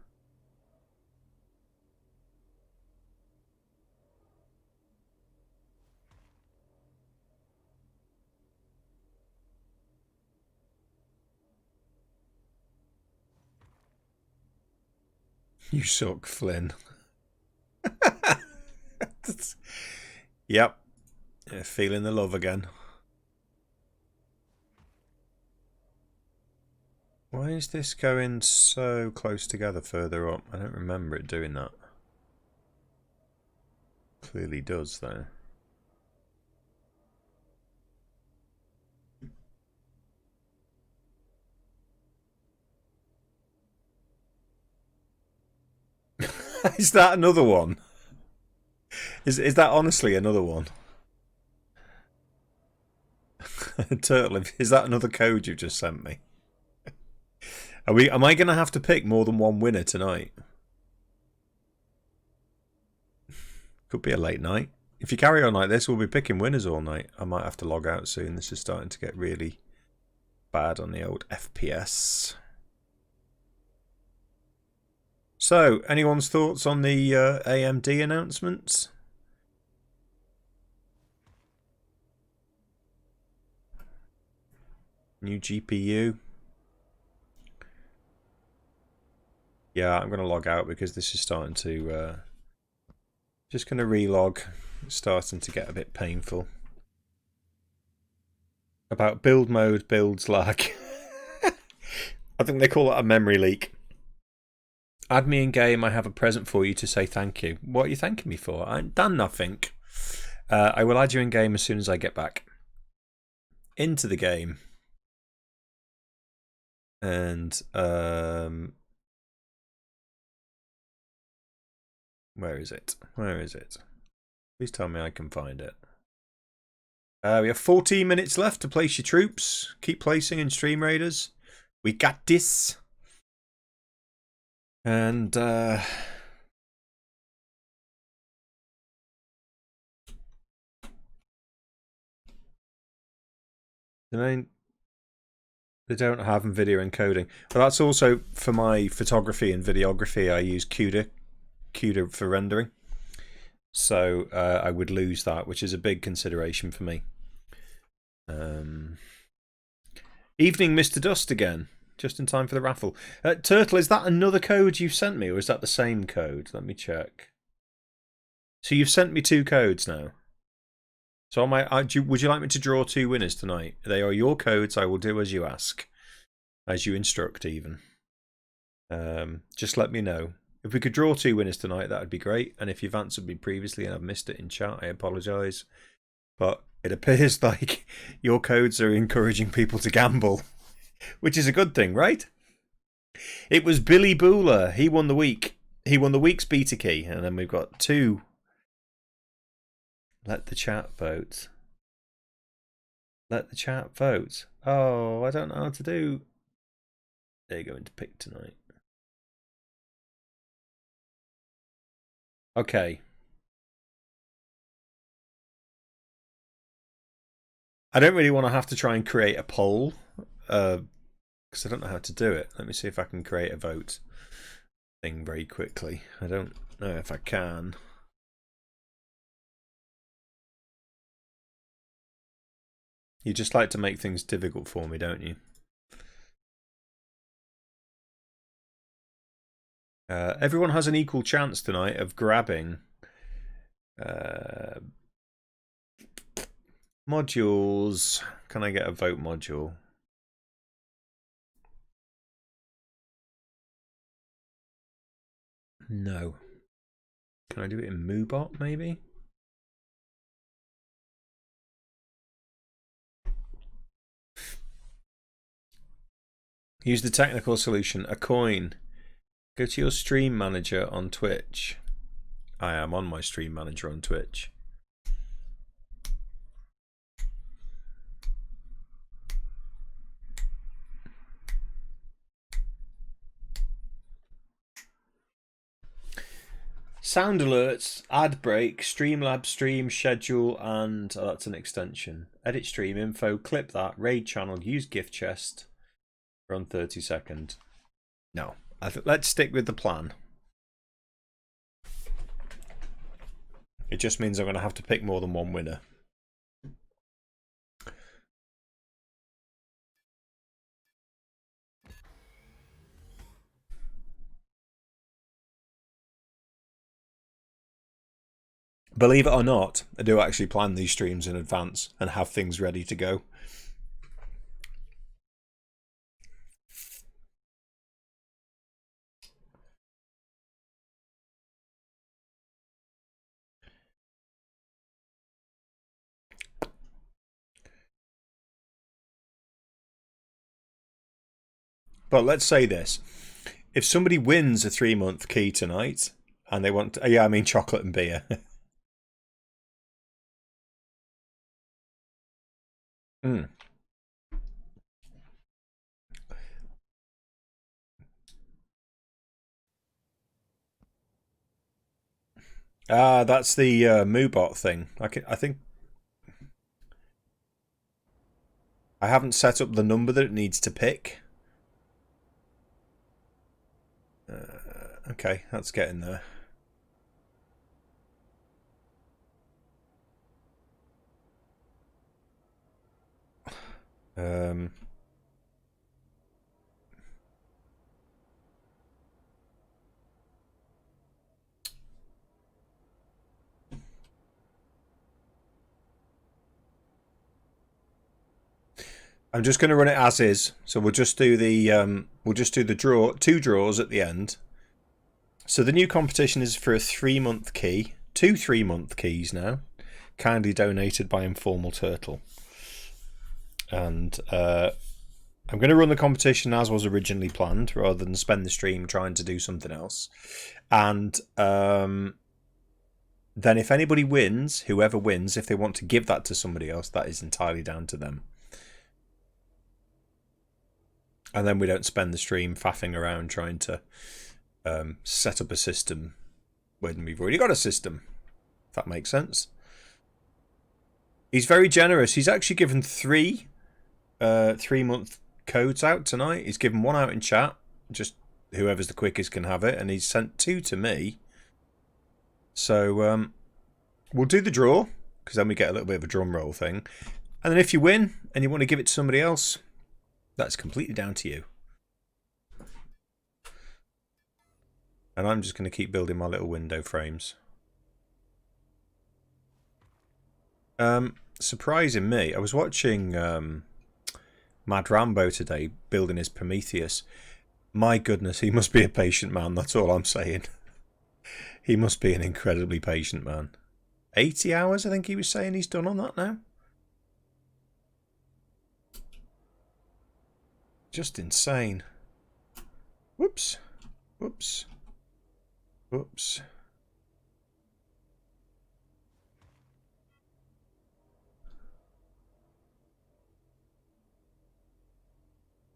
You suck, Flynn. Yep. Yeah, feeling the love again. Why is this going so close together further up? I don't remember it doing that. Clearly does, though. Is that another one? Is that honestly another one? Turtle, is that another code you've just sent me? Am I going to have to pick more than one winner tonight? Could be a late night. If you carry on like this, we'll be picking winners all night. I might have to log out soon. This is starting to get really bad on the old FPS. So, anyone's thoughts on the AMD announcements? New GPU. Yeah, I'm going to log out because this is starting to... just going to relog. It's starting to get a bit painful. About build mode, builds lag. I think they call it a memory leak. Add me in game. I have a present for you to say thank you. What are you thanking me for? I ain't done nothing. I will add you in game as soon as I get back into the game. And where is it? Where is it? Please tell me I can find it. We have 14 minutes left to place your troops. Keep placing in Stream Raiders. We got this. And they don't have video encoding. But that's also for my photography and videography. I use CUDA for rendering. So I would lose that, which is a big consideration for me. Evening, Mr. Dust again. Just in time for the raffle. Turtle, is that another code you've sent me, or is that the same code? Let me check. So you've sent me 2 codes now. So would you like me to draw 2 winners tonight? They are your codes. I will do as you ask. As you instruct, even. Just let me know. If we could draw 2 winners tonight, that would be great. And if you've answered me previously and I've missed it in chat, I apologise. But it appears like your codes are encouraging people to gamble. Which is a good thing, right? It was Billy Booler. He won the week. He won the week's beta key. And then we've got 2... Let the chat vote. Let the chat vote. Oh, I don't know how to do. They're going to pick tonight. Okay. I don't really want to have to try and create a poll. Because I don't know how to do it. Let me see if I can create a vote thing very quickly. I don't know if I can. You just like to make things difficult for me, don't you? Everyone has an equal chance tonight of grabbing modules. Can I get a vote module? No. Can I do it in MooBot, maybe? Use the technical solution, a coin. Go to your stream manager on Twitch. I am on my stream manager on Twitch. Sound alerts, ad break, Streamlabs stream schedule, and that's an extension. Edit stream info, clip that, raid channel, use gift chest. Run 30 seconds. No, let's stick with the plan. It just means I'm going to have to pick more than one winner. Believe it or not, I do actually plan these streams in advance and have things ready to go. But let's say this. If somebody wins a 3-month key tonight and they want to, yeah, I mean chocolate and beer. Ah, that's the Moobot thing. I think I haven't set up the number that it needs to pick. Okay, that's getting there. Um, I'm just going to run it as is. So we'll just do the draw, 2 draws at the end. So the new competition is for a 3-month key, 2 3-month keys now, kindly donated by Informal Turtle. And I'm going to run the competition as was originally planned, rather than spend the stream trying to do something else. And then if anybody wins, whoever wins, if they want to give that to somebody else, that is entirely down to them. And then we don't spend the stream faffing around trying to set up a system when we've already got a system, if that makes sense. He's very generous. He's actually given 3 3-month codes out tonight. He's given 1 out in chat, just whoever's the quickest can have it, and he's sent 2 to me. So we'll do the draw, because then we get a little bit of a drum roll thing. And then if you win and you want to give it to somebody else, that's completely down to you. And I'm just going to keep building my little window frames. Surprising me, I was watching Mad Rambo today building his Prometheus. My goodness, he must be a patient man, that's all I'm saying. He must be an incredibly patient man. 80 hours, I think he was saying he's done on that now. Just insane. Whoops. Whoops. Whoops.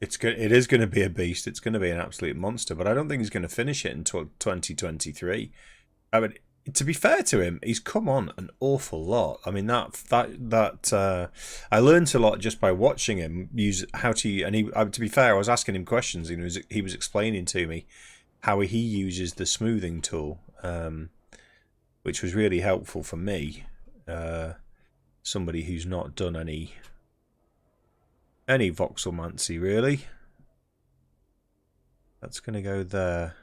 It is going to be a beast. It's going to be an absolute monster, but I don't think he's going to finish it until 2023. I mean, to be fair to him, he's come on an awful lot. I mean, I learned a lot just by watching him use how to. And to be fair, I was asking him questions, and he was explaining to me how he uses the smoothing tool, which was really helpful for me, somebody who's not done any voxelmancy really. That's going to go there.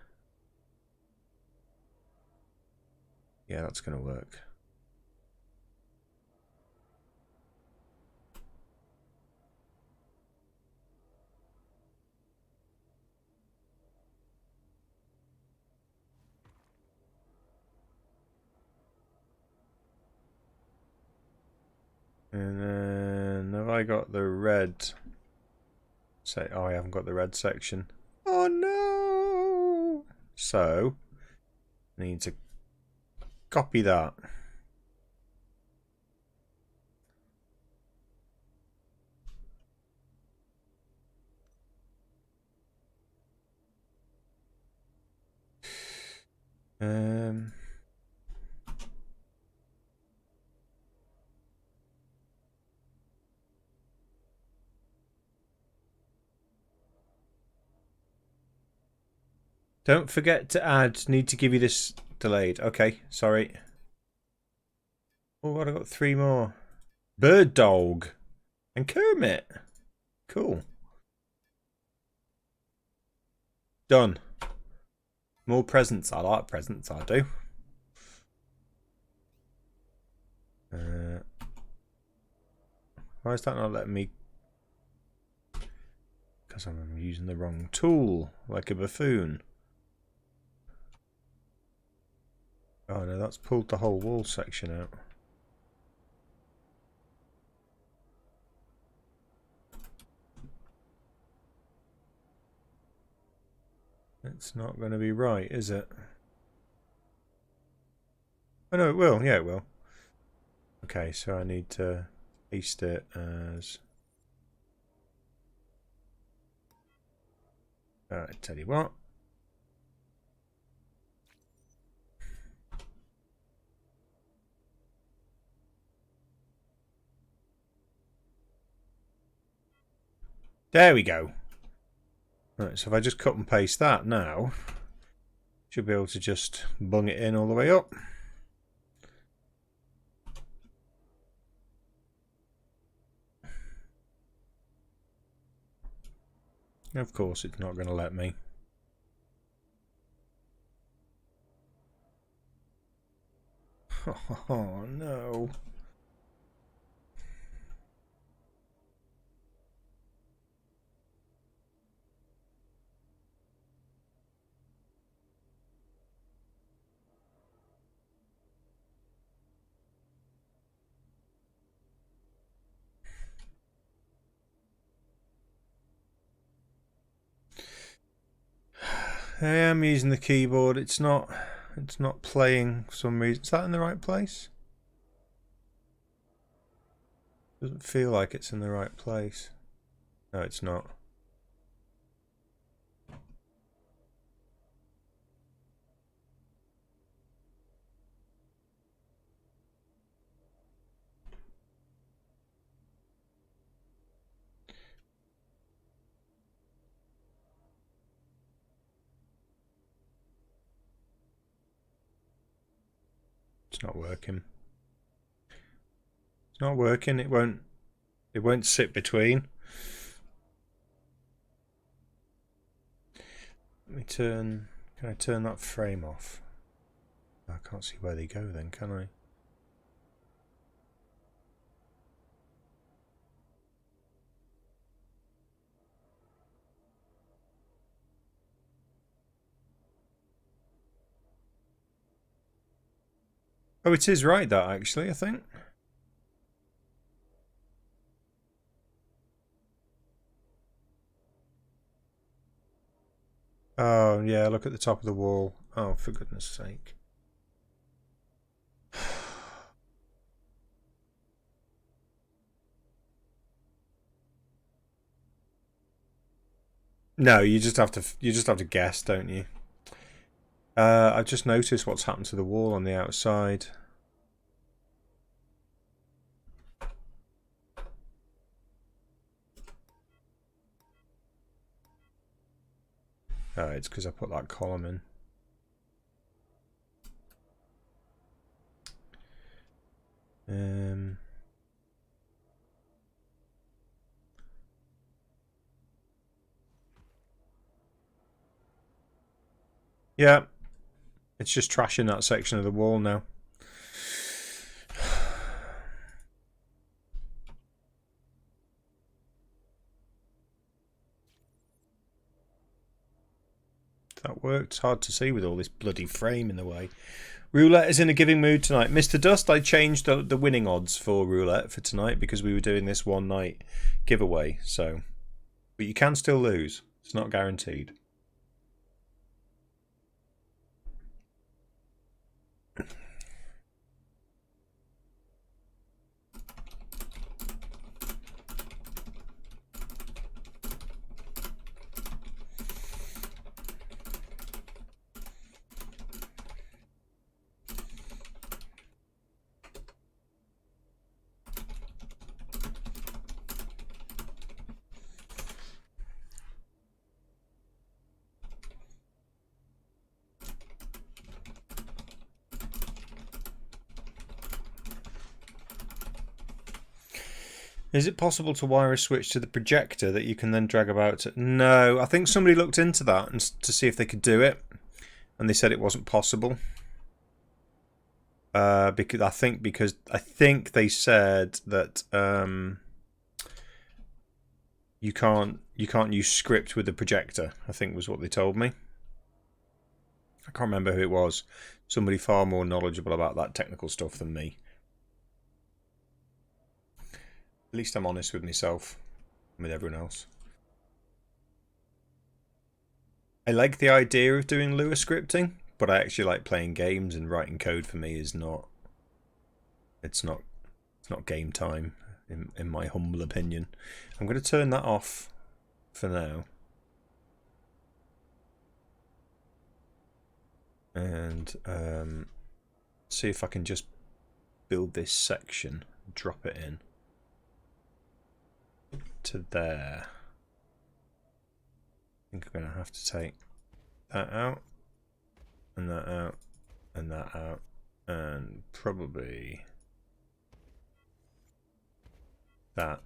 Yeah, that's going to work. And then have I got the red? Oh, I haven't got the red section. Oh no! So I need to copy that. Don't forget to add. Need to give you this delayed. Okay, sorry. Oh, what? I got 3 more. Bird Dog and Kermit. Cool. Done. More presents. I like presents. I do. Why is that not letting me? Because I'm using the wrong tool, like a buffoon. Oh no, that's pulled the whole wall section out. It's not going to be right, is it? Oh no, it will. Yeah, it will. Okay, so I need to paste it as... Alright, tell you what. There we go. Right, so if I just cut and paste that now, should be able to just bung it in all the way up. Of course it's not going to let me. Oh no. I am using the keyboard. It's not playing for some reason. Is that in the right place? Doesn't feel like it's in the right place. No, it's not. It's not working. It's not working. It won't sit between. Let me turn. Can I turn that frame off? I can't see where they go then, can I? Oh, it is right, that actually, I think. Oh, yeah, look at the top of the wall. Oh, for goodness sake. No, you just have to guess, don't you? I've just noticed what's happened to the wall on the outside. Oh, it's because I put that column in. Yeah, it's just trashing that section of the wall now. That worked. It's hard to see with all this bloody frame in the way. Roulette is in a giving mood tonight. Mr. Dust, I changed the winning odds for roulette for tonight because we were doing this one night giveaway. So, but you can still lose. It's not guaranteed. Is it possible to wire a switch to the projector that you can then drag about? No, I think somebody looked into that and to see if they could do it, and they said it wasn't possible. Because I think they said that you can't use script with the projector. I think was what they told me. I can't remember who it was. Somebody far more knowledgeable about that technical stuff than me. At least I'm honest with myself and with everyone else. I like the idea of doing Lua scripting, but I actually like playing games, and writing code for me is not. It's not game time, in my humble opinion. I'm going to turn that off for now. And see if I can just build this section, drop it in to there. think I'm going to have to take that out, and that out, and that out, and probably that.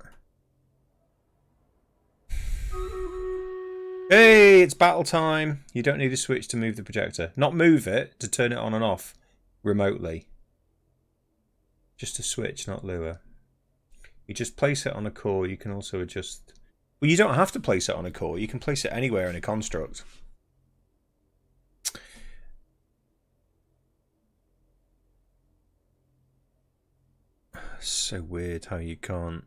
Hey, it's battle time. You don't need a switch to move the projector. Not move it, to turn it on and off remotely. Just a switch, not lure. You just place it on a core. You can also adjust... Well, you don't have to place it on a core. You can place it anywhere in a construct. So weird how you can't...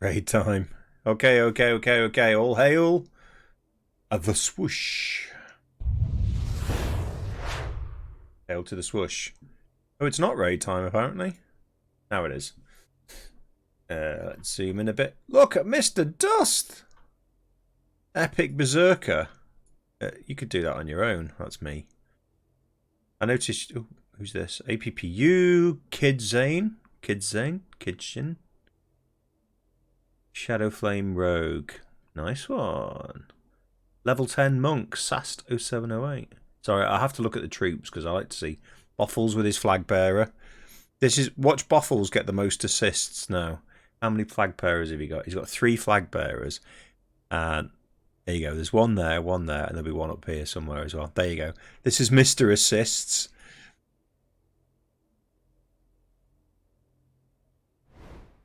Raid time. Okay. All hail the swoosh. Hail to the swoosh. Oh, it's not raid time, apparently. Now it is. Let's zoom in a bit. Look at Mr. Dust! Epic Berserker. You could do that on your own. That's me. I noticed... Oh, who's this? APPU. Kidzane. Kidshin. Shadowflame Rogue. Nice one. Level 10 Monk. Sast 0708. Sorry, I have to look at the troops because I like to see Boffles with his flag bearer. Watch Boffles get the most assists now. How many flag bearers have he got? He's got 3 flag bearers. And there you go. There's one there, and there'll be one up here somewhere as well. There you go. This is Mr. Assists.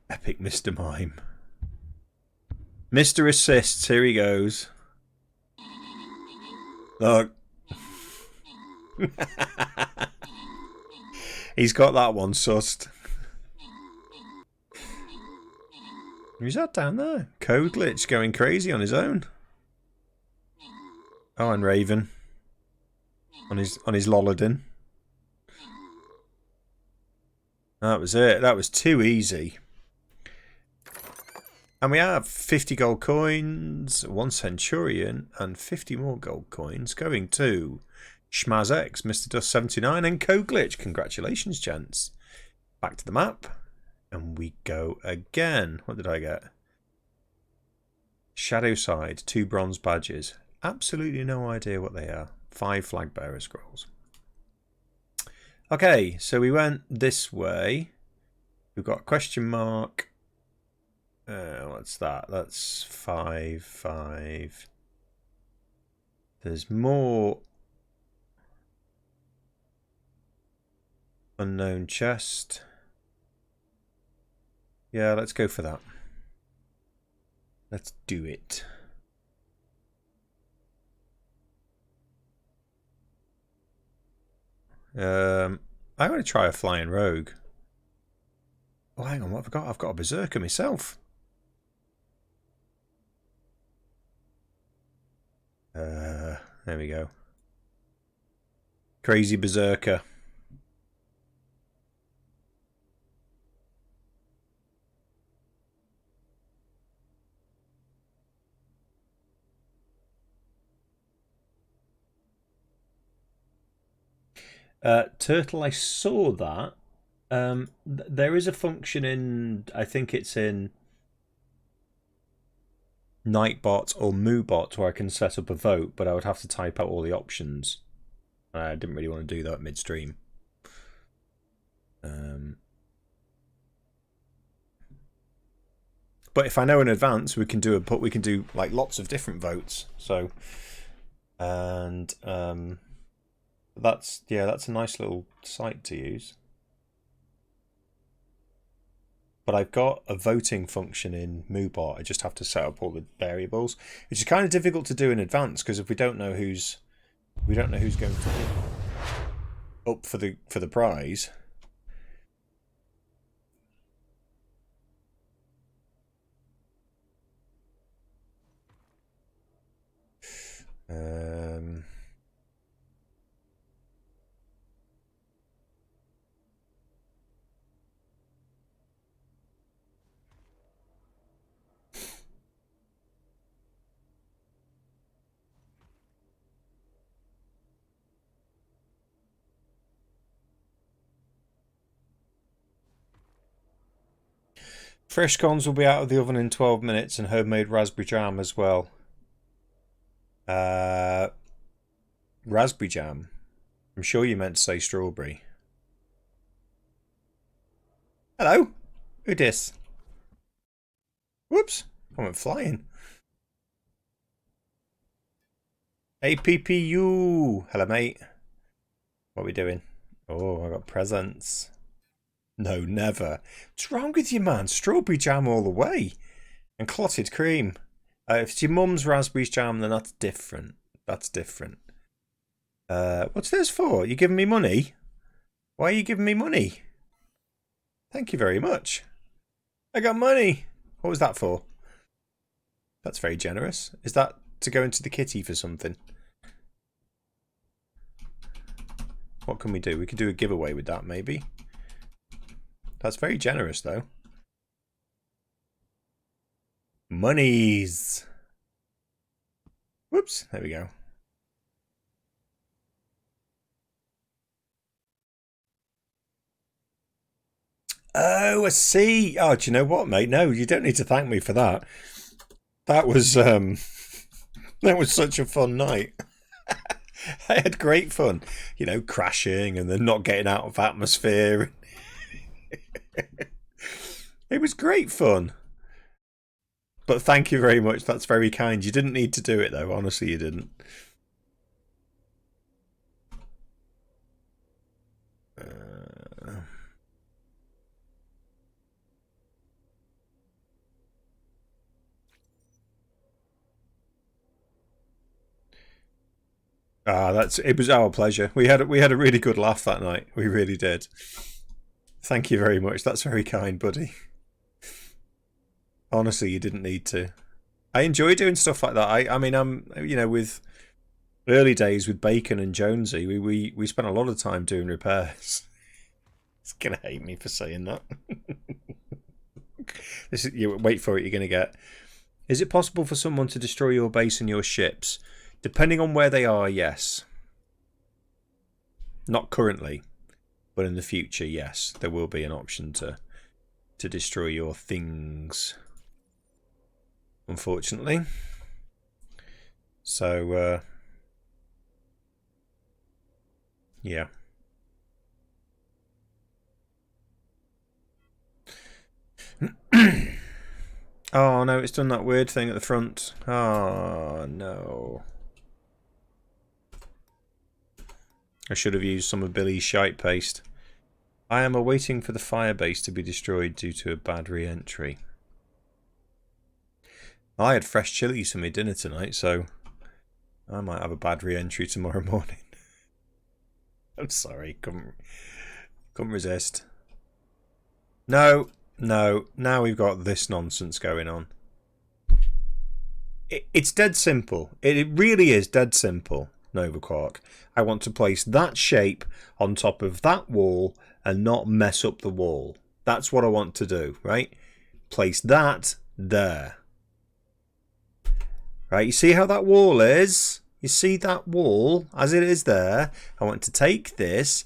Epic Mr. Mime. Mr. Assists, here he goes. Look. He's got that one sussed. Who's that down there? Code Glitch going crazy on his own. Oh, and Raven. On his Lolladin. That was it. That was too easy. And we have 50 gold coins, 1 Centurion, and 50 more gold coins going to SchmazX, Mr. Dust 79, and Code Glitch. Congratulations, gents. Back to the map. And we go again. What did I get? Shadowside, 2 bronze badges. Absolutely no idea what they are. 5 flag bearer scrolls. Okay, so we went this way. We've got a question mark. What's that? That's 5. There's more unknown chest. Yeah, let's go for that. Let's do it. I'm going to try a flying rogue. Oh, hang on, what have I got? I've got a berserker myself. There we go. Crazy berserker. Turtle, I saw that. There is a function in, I think it's in Nightbot or Moobot where I can set up a vote, but I would have to type out all the options. I didn't really want to do that midstream. But if I know in advance, we can do like lots of different votes. So, and that's a nice little site to use. But I've got a voting function in Moobot. I just have to set up all the variables, which is kind of difficult to do in advance because if we don't know who's going to be up for the prize. Fresh scones will be out of the oven in 12 minutes and homemade raspberry jam as well. Raspberry jam. I'm sure you meant to say strawberry. Hello? Who dis? Whoops. I went flying. APPU. Hello, mate. What are we doing? Oh, I got presents. No, never. What's wrong with you, man? Strawberry jam all the way. And clotted cream. If it's your mum's raspberry jam, then that's different. That's different. What's this for? You giving me money? Why are you giving me money? Thank you very much. I got money. What was that for? That's very generous. Is that to go into the kitty for something? What can we do? We could do a giveaway with that, maybe. That's very generous, though. Monies. Whoops. There we go. Oh, I see. Oh, do you know what, mate? No, you don't need to thank me for that. That was that was such a fun night. I had great fun. You know, crashing and then not getting out of atmosphere. It was great fun. But thank you very much. That's very kind. You didn't need to do it, though. Honestly, you didn't. It was our pleasure. We had a really good laugh that night. We really did. Thank you very much. That's very kind, buddy. Honestly, you didn't need to. I enjoy doing stuff like that. I mean, with early days with Bacon and Jonesy, we spent a lot of time doing repairs. It's gonna hate me for saying that. Wait for it. You're gonna get. Is it possible for someone to destroy your base and your ships? Depending on where they are, yes. Not currently, but in the future, yes. There will be an option to destroy your things. Unfortunately. So, yeah. Oh no, it's done that weird thing at the front. Oh no. I should have used some of Billy's shite paste. I am awaiting for the fire base to be destroyed due to a bad re-entry. I had fresh chilies for my dinner tonight, so I might have a bad re-entry tomorrow morning. I'm sorry, couldn't resist. No, now we've got this nonsense going on. It's dead simple. It really is dead simple. Nova Quark. I want to place that shape on top of that wall and not mess up the wall. That's what I want to do, right? Place that there. Right, you see how that wall is? You see that wall as it is there? I want to take this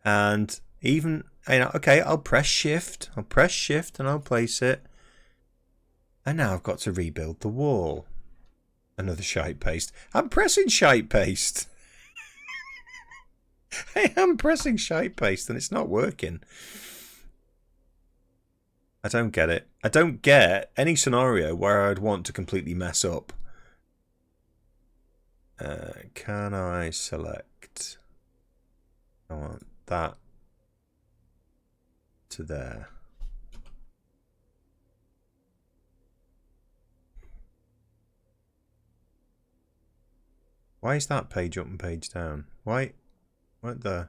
and even, okay, I'll press shift. I'll press shift and I'll place it. And now I've got to rebuild the wall. Another shite paste. I'm pressing shite paste. I am pressing shite paste and it's not working. I don't get it. I don't get any scenario where I'd want to completely mess up. Can I select? I want that to there. Why is that page up and page down? Why? What the?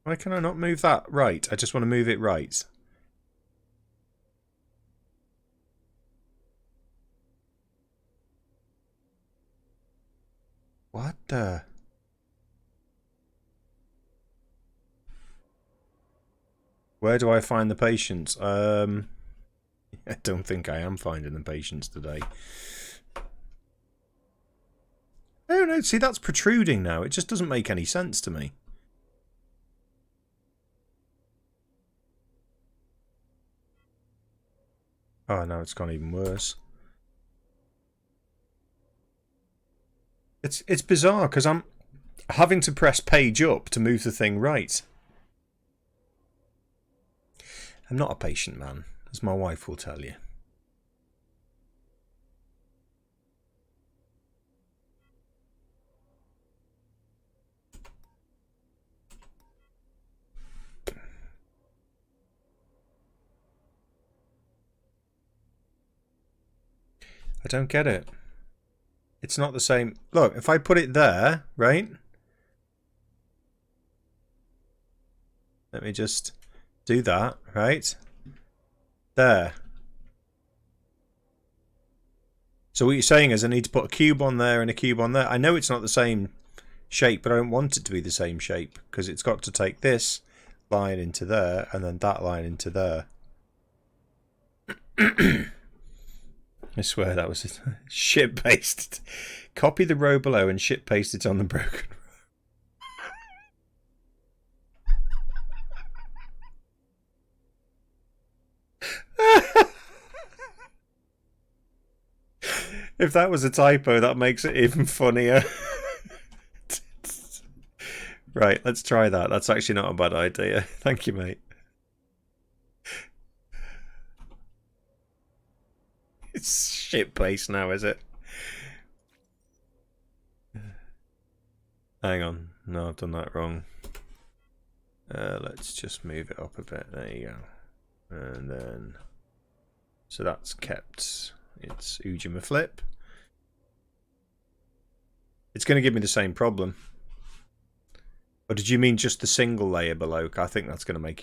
Why can I not move that right? I just want to move it right. What the? Where do I find the patience? I don't think I am finding the patience today. No. See, that's protruding now. It just doesn't make any sense to me. Oh, no, it's gone even worse. It's bizarre because I'm having to press page up to move the thing right. I'm not a patient man, as my wife will tell you. I don't get it. It's not the same. Look, if I put it there, right? Let me just do that, right? There. So what you're saying is I need to put a cube on there and a cube on there. I know it's not the same shape, but I don't want it to be the same shape because it's got to take this line into there and then that line into there. I swear that was shit pasted. Copy the row below and shit paste it on the broken row. If that was a typo, that makes it even funnier. Right, let's try that. That's actually not a bad idea. Thank you, mate. It's shit paste now, is it? Hang on. No, I've done that wrong. Let's just move it up a bit. There you go. And then... So that's kept its Ujima flip. It's going to give me the same problem. Or did you mean just the single layer below? I think that's going to make...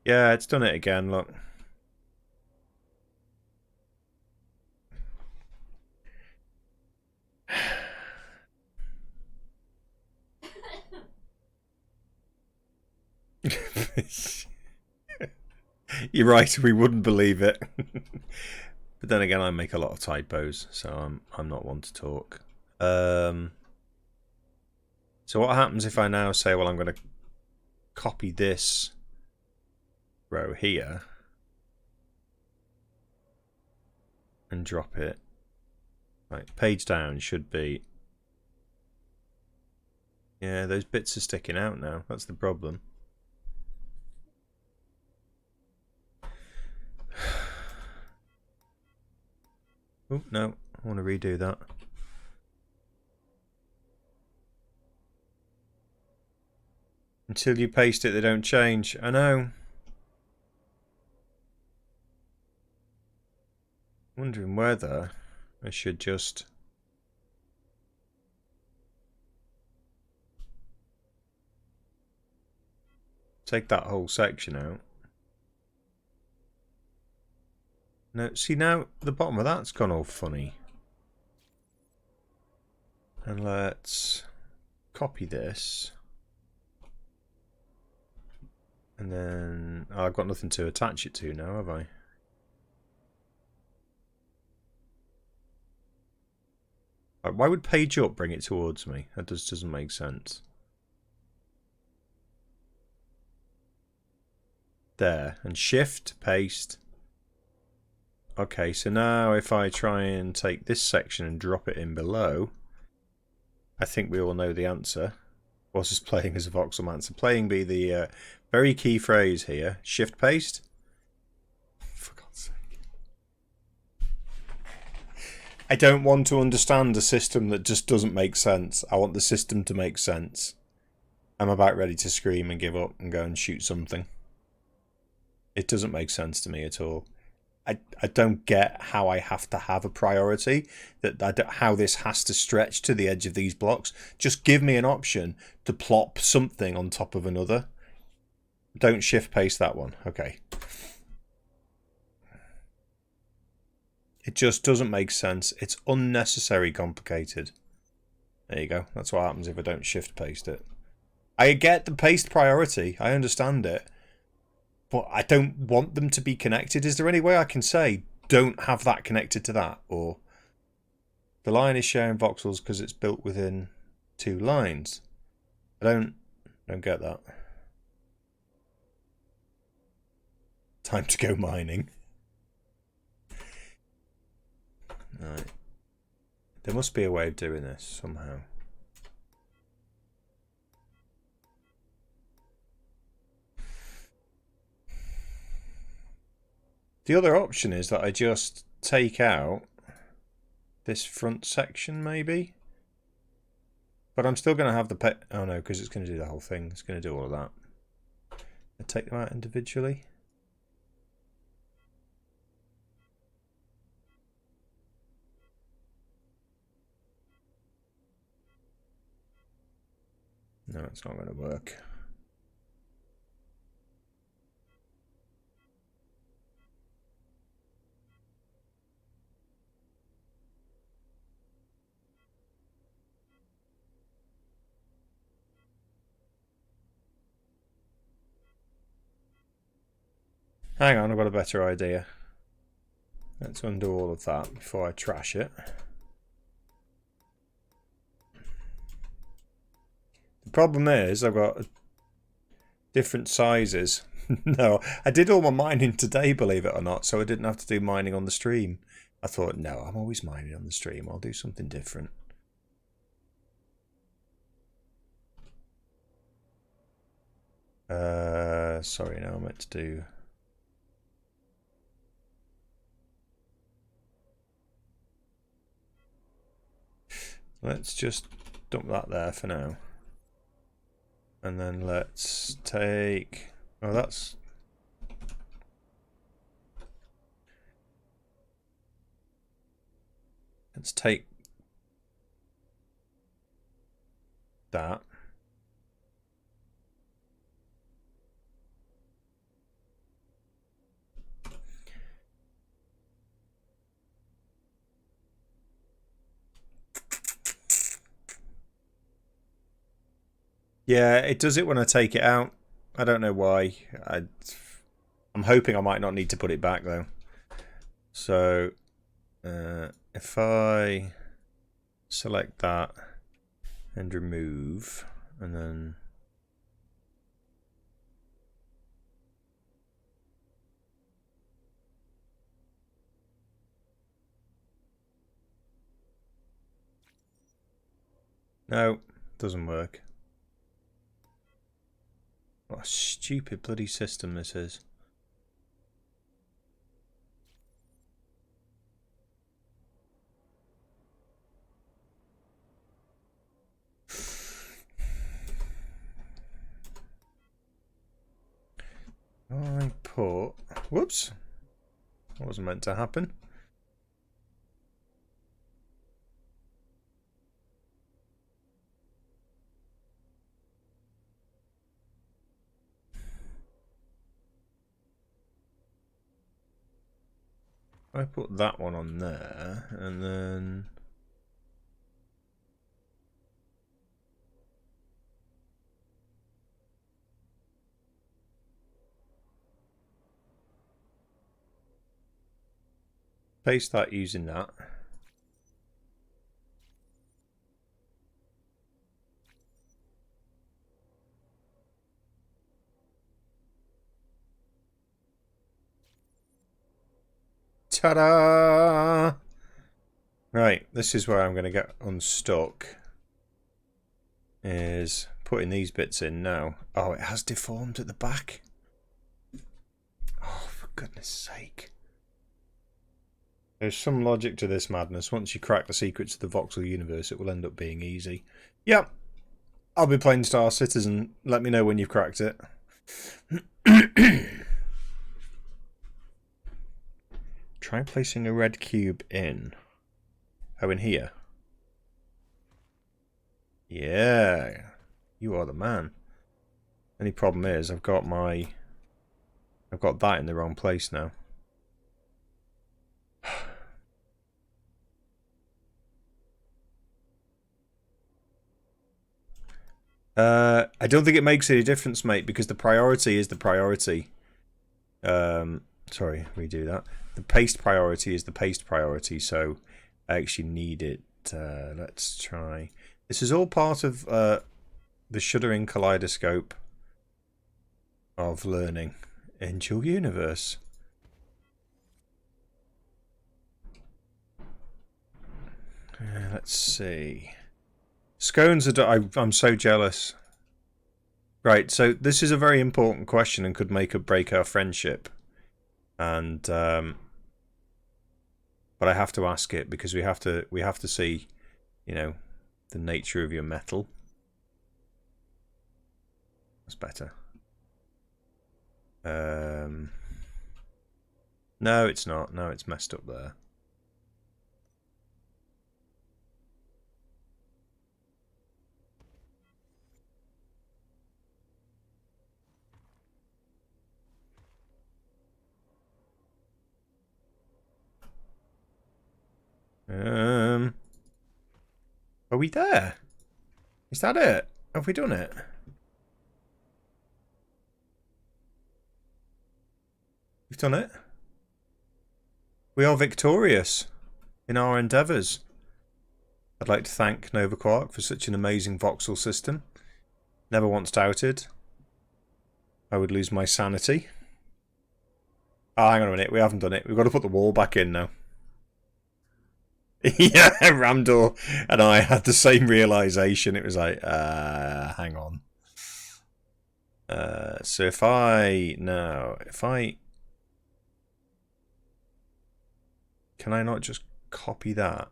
Yeah, it's done it again, look. You're right, we wouldn't believe it. But then again, I make a lot of typos, so I'm not one to talk. So what happens if I now say, well, I'm going to copy this row here and drop it. Right, page down should be... Yeah, those bits are sticking out now. That's the problem. Oh, no. I want to redo that. Until you paste it, they don't change. I know. Wondering whether I should just... take that whole section out. No, see now the bottom of that's gone all funny. And let's copy this. And then I've got nothing to attach it to now, have I? Why would page up bring it towards me? That just doesn't make sense. There, and shift, paste. Okay, so now if I try and take this section and drop it in below, I think we all know the answer. Was this playing as a voxelmancer? Playing be the very key phrase here. Shift, paste. For God's sake. I don't want to understand a system that just doesn't make sense. I want the system to make sense. I'm about ready to scream and give up and go and shoot something. It doesn't make sense to me at all. I don't get how I have to have a priority, how this has to stretch to the edge of these blocks. Just give me an option to plop something on top of another. Don't shift paste that one. Okay. It just doesn't make sense. It's unnecessary complicated. There you go. That's what happens if I don't shift paste it. I get the paste priority. I understand it. But I don't want them to be connected. Is there any way I can say, don't have that connected to that? Or the line is sharing voxels because it's built within 2 lines. I don't get that. Time to go mining. Right. There must be a way of doing this somehow. The other option is that I just take out this front section, maybe. But I'm still going to have the pet. Oh no, because it's going to do the whole thing. It's going to do all of that. I take them out individually. No, it's not going to work. Hang on, I've got a better idea. Let's undo all of that before I trash it. The problem is I've got different sizes. No, I did all my mining today, believe it or not, so I didn't have to do mining on the stream. I thought, no, I'm always mining on the stream. I'll do something different. Sorry, now I meant to do... Let's just dump that there for now. And then let's take... Oh, that's... Let's take that. Yeah, it does it when I take it out. I don't know why. I'm hoping I might not need to put it back though. So if I select that and remove, and then no, doesn't work. What a stupid bloody system this is. I put... Whoops. That wasn't meant to happen. I put that one on there, and then... paste that using that. Ta-da! Right, this is where I'm going to get unstuck. Is putting these bits in now. Oh, it has deformed at the back. Oh, for goodness sake. There's some logic to this madness. Once you crack the secrets of the voxel universe, it will end up being easy. Yep. I'll be playing Star Citizen. Let me know when you've cracked it. Try placing a red cube in. Oh, in here. Yeah. You are the man. Only problem is I've got that in the wrong place now. I don't think it makes any difference, mate, because the priority is the priority. Sorry, redo that. The paste priority is the paste priority, so I actually need it. Let's try. This is all part of the shuddering kaleidoscope of learning in Dual Universe. Let's see. Scones are... I'm so jealous. Right, so this is a very important question and could make or break our friendship. And but I have to ask it because we have to see, you know, the nature of your metal. That's better. No, it's not. No, it's messed up there. Are we there? Is that it? Have we done it? We've done it. We are victorious in our endeavours. I'd like to thank Nova Quark for such an amazing voxel system. Never once doubted I would lose my sanity. Oh, hang on a minute. We haven't done it. We've got to put the wall back in now. Yeah, Ramdor and I had the same realization. It was like, hang on. So if I can I not just copy that?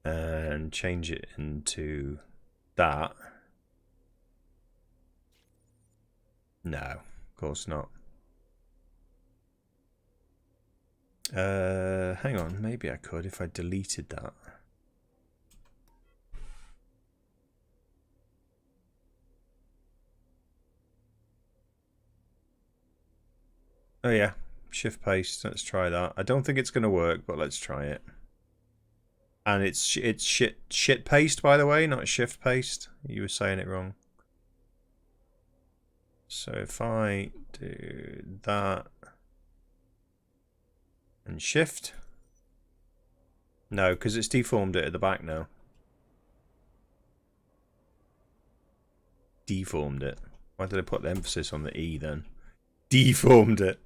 And change it into that. No, of course not. Hang on, maybe I could if I deleted that. Oh yeah, shift paste. Let's try that. I don't think it's going to work, but let's try it. And it's shit paste, by the way, not shift paste. You were saying it wrong. So if I do that and shift. No, because it's deformed it at the back now. Deformed it. Why did I put the emphasis on the E then? Deformed it.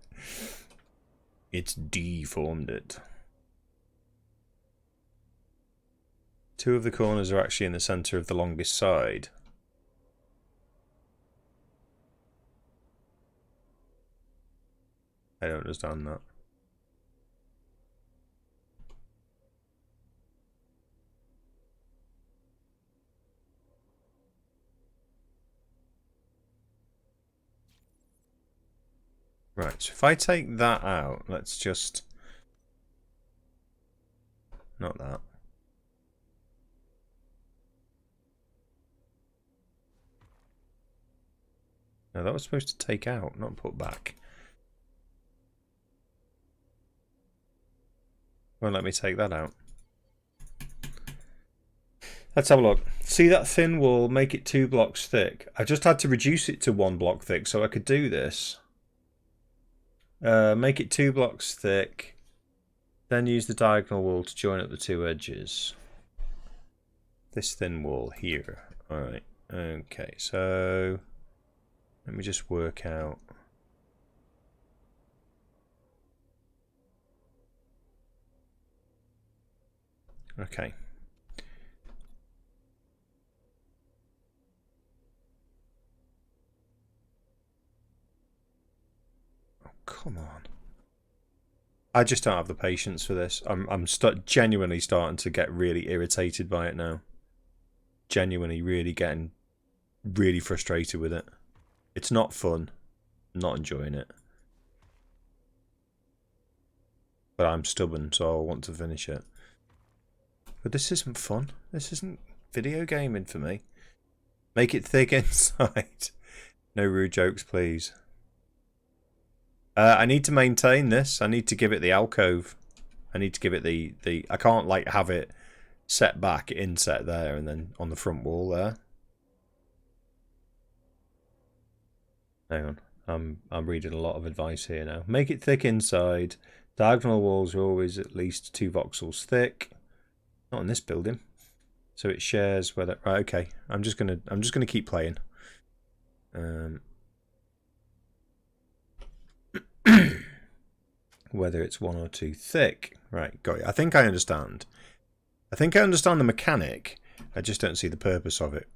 It's deformed it. Two of the corners are actually in the center of the longest side. I don't understand that. Right, so if I take that out, let's just... Not that. No, that was supposed to take out, not put back. Won't let me take that out. Let's have a look. See that thin wall, make it 2 blocks thick. I just had to reduce it to 1 block thick so I could do this. Make it 2 blocks thick. Then use the diagonal wall to join up the 2 edges. This thin wall here. Alright. Okay, so... Let me just work out... Okay. Oh, come on. I just don't have the patience for this. I'm genuinely starting to get really irritated by it now. Genuinely really getting really frustrated with it. It's not fun. I'm not enjoying it. But I'm stubborn, so I want to finish it. But this isn't fun. This isn't video gaming for me. Make it thick inside. No rude jokes, please. I need to maintain this. I need to give it the alcove. I need to give it the I can't like have it set back inset there and then on the front wall there. Hang on, I'm reading a lot of advice here now. Make it thick inside. Diagonal walls are always at least 2 voxels thick. Not in this building. So it shares whether right, okay. I'm just gonna keep playing. Whether it's 1 or 2 thick. Right, got it. I think I understand. I think I understand the mechanic. I just don't see the purpose of it.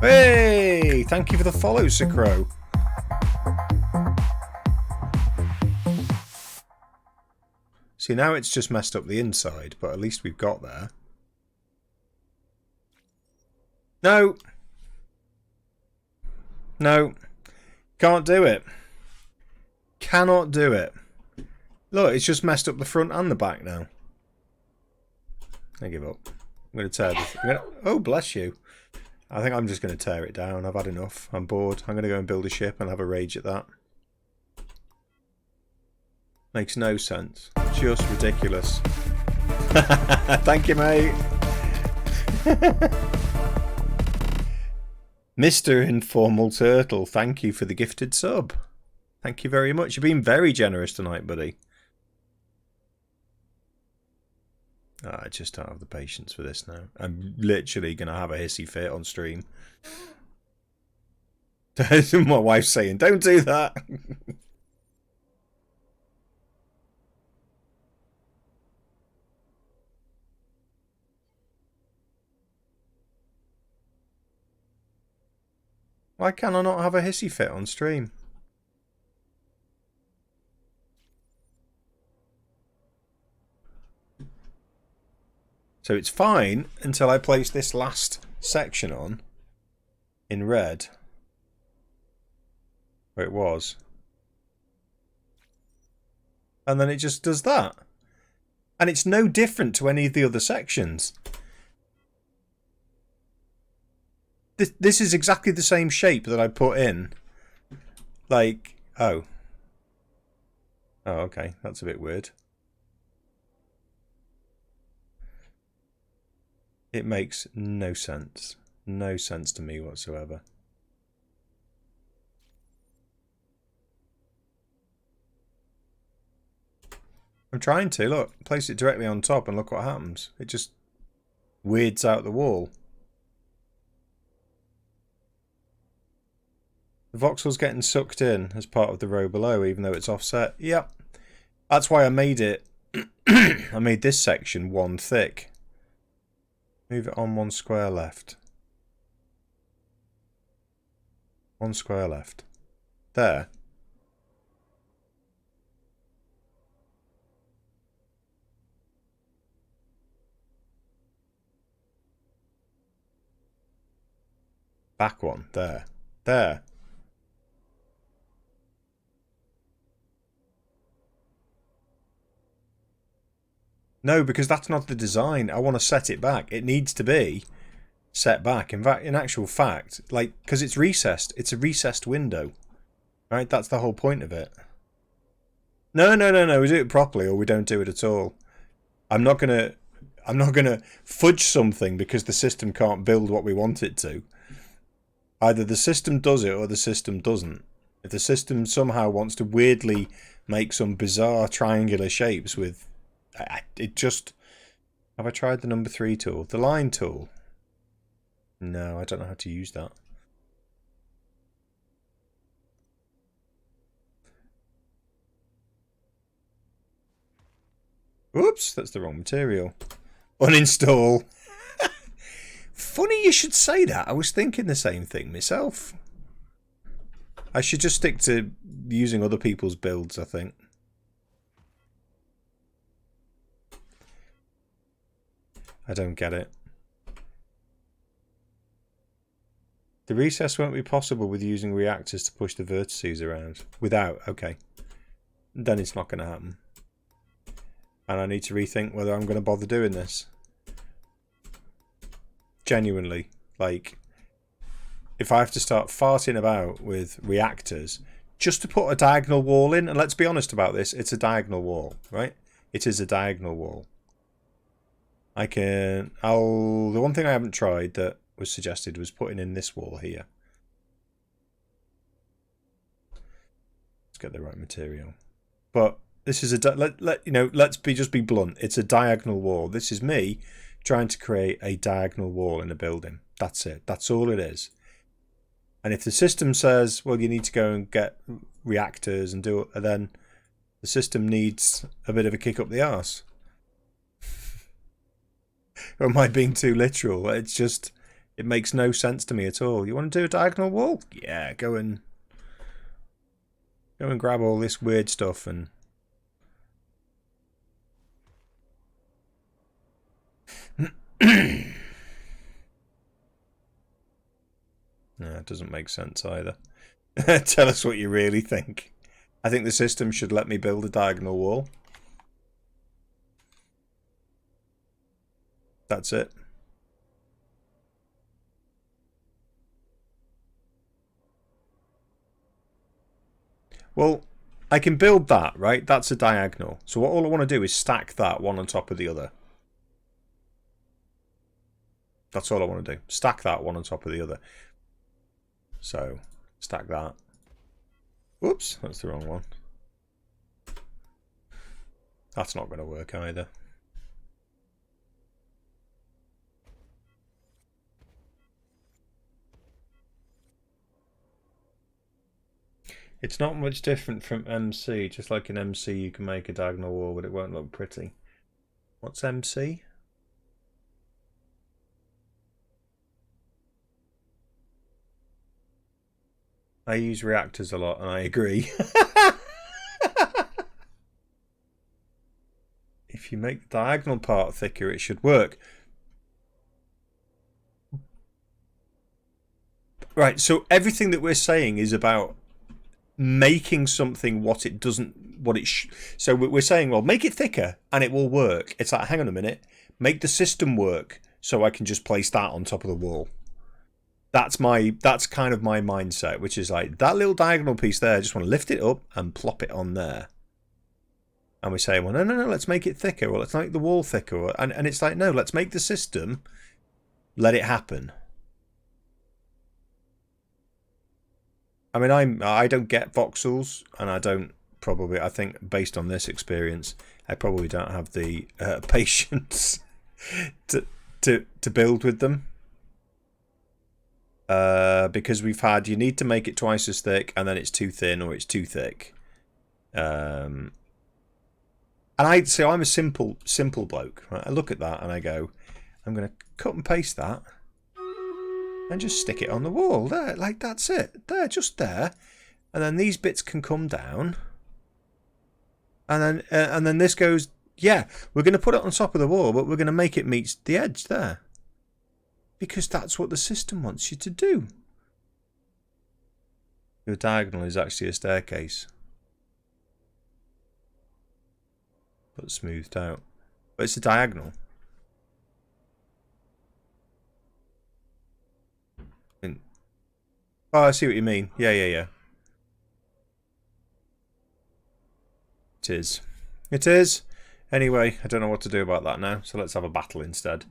Hey! Thank you for the follow, Sacro. See, now it's just messed up the inside, but at least we've got there. No! No. Can't do it. Cannot do it. Look, it's just messed up the front and the back now. I give up. I'm going to tear this. Oh, bless you. I think I'm just going to tear it down. I've had enough. I'm bored. I'm going to go and build a ship and have a rage at that. Makes no sense. Just ridiculous. Thank you, mate. Mr. Informal Turtle, thank you for the gifted sub. Thank you very much. You've been very generous tonight, buddy. Oh, I just don't have the patience for this now. I'm literally going to have a hissy fit on stream. My wife's saying, don't do that. Why can I not have a hissy fit on stream? So it's fine until I place this last section on in red. Where it was. And then it just does that. And it's no different to any of the other sections. This is exactly the same shape that I put in. Like, oh. Oh, okay. That's a bit weird. It makes no sense. No sense to me whatsoever. I'm trying to, look. Place it directly on top and look what happens. It just weirds out the wall. The voxel's getting sucked in as part of the row below, even though it's offset. Yep. That's why I made it... I made this section 1 thick. Move it on 1 square left. 1 square left. There. Back 1. There. There. No, because that's not the design. I want to set it back. It needs to be set back. In fact, in actual fact, like, because it's recessed. It's a recessed window. Right? That's the whole point of it. No. We do it properly or we don't do it at all. I'm not gonna fudge something because the system can't build what we want it to. Either the system does it or the system doesn't. If the system somehow wants to weirdly make some bizarre triangular shapes with... it just... Have I tried the number 3 tool? The line tool? No, I don't know how to use that. Oops, that's the wrong material. Uninstall. Funny you should say that. I was thinking the same thing myself. I should just stick to using other people's builds, I think. I don't get it. The recess won't be possible with using reactors to push the vertices around. Without, okay. Then it's not going to happen. And I need to rethink whether I'm going to bother doing this. Genuinely. Like, if I have to start farting about with reactors just to put a diagonal wall in, and let's be honest about this, it's a diagonal wall, right? It is a diagonal wall. The one thing I haven't tried that was suggested was putting in this wall here. Let's get the right material. But this is let's be blunt. It's a diagonal wall. This is me trying to create a diagonal wall in a building. That's it. That's all it is. And if the system says, well, you need to go and get reactors and do it, then the system needs a bit of a kick up the arse. Or am I being too literal? It's just, it makes no sense to me at all. You want to do a diagonal wall? Yeah, go and grab all this weird stuff and... No, it doesn't make sense either. Tell us what you really think. I think the system should let me build a diagonal wall. That's it. Well, I can build that, right? That's a diagonal. So all I want to do is stack that one on top of the other. That's all I want to do. Stack that one on top of the other. So, stack that. Whoops, that's the wrong one. That's not going to work either. It's not much different from MC. Just like in MC you can make a diagonal wall, but it won't look pretty. What's MC? I use reactors a lot, and I agree. If you make the diagonal part thicker, it should work. Right, so everything that we're saying is about making something what it doesn't, so we're saying, well, make it thicker and it will work. It's like, hang on a minute, make the system work so I can just place that on top of the wall. That's kind of my mindset, which is like, that little diagonal piece there, I just want to lift it up and plop it on there. And we say, well, no, let's make it thicker. Well, let's make the wall thicker. And it's like, no, let's make the system let it happen. I mean, I don't get voxels, and I think based on this experience, I probably don't have the patience to build with them. Because we've had, you need to make it twice as thick, and then it's too thin or it's too thick. And I'd say I'm a simple bloke. Right? I look at that and I go, I'm going to cut and paste that and just stick it on the wall there. Like, that's it. There, just there. And then these bits can come down. And then this goes, yeah, we're going to put it on top of the wall, but we're going to make it meet the edge there. Because that's what the system wants you to do. Your diagonal is actually a staircase. But smoothed out. But it's a diagonal. Oh, I see what you mean. Yeah. It is. It is. Anyway, I don't know what to do about that now, so let's have a battle instead.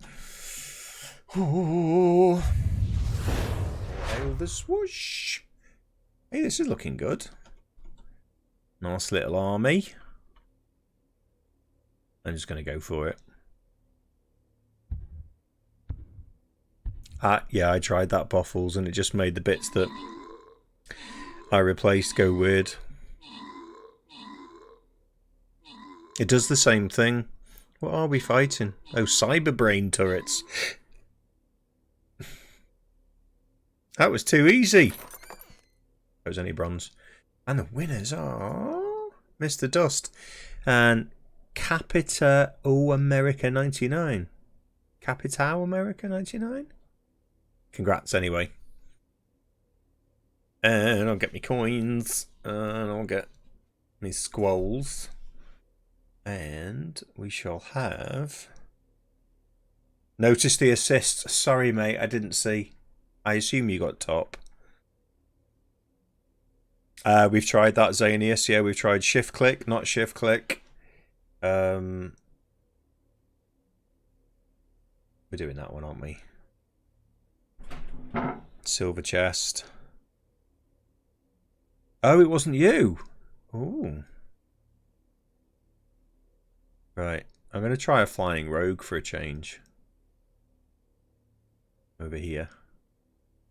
Ooh. Hail the swoosh. Hey, this is looking good. Nice little army. I'm just going to go for it. Yeah, I tried that Boffles and it just made the bits that I replaced go weird. It does the same thing. What are we fighting? Oh, cyber brain turrets. That was too easy. There was any bronze. And the winners are Mr. Dust and Capita America 99. Capita America 99? Congrats anyway. And I'll get me coins. And I'll get me squalls. And we shall have... Notice the assists. Sorry, mate, I didn't see. I assume you got top. We've tried that, Zanius. Yeah, we've tried shift click, not shift click. We're doing that one, aren't we? Silver chest. Oh, it wasn't you. Ooh. Right. I'm going to try a flying rogue for a change. Over here.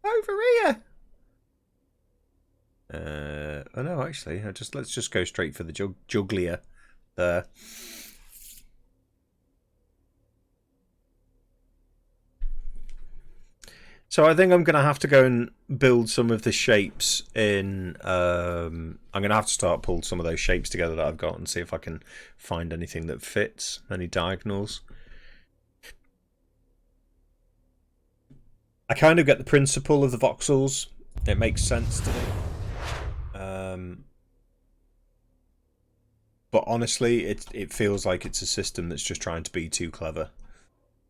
Over here! Oh no, actually, let's just go straight for the juggler there. So I think I'm going to have to go and build some of the shapes in... I'm going to have to start pull some of those shapes together that I've got and see if I can find anything that fits, any diagonals. I kind of get the principle of the voxels. It makes sense to me. But honestly, it feels like it's a system that's just trying to be too clever.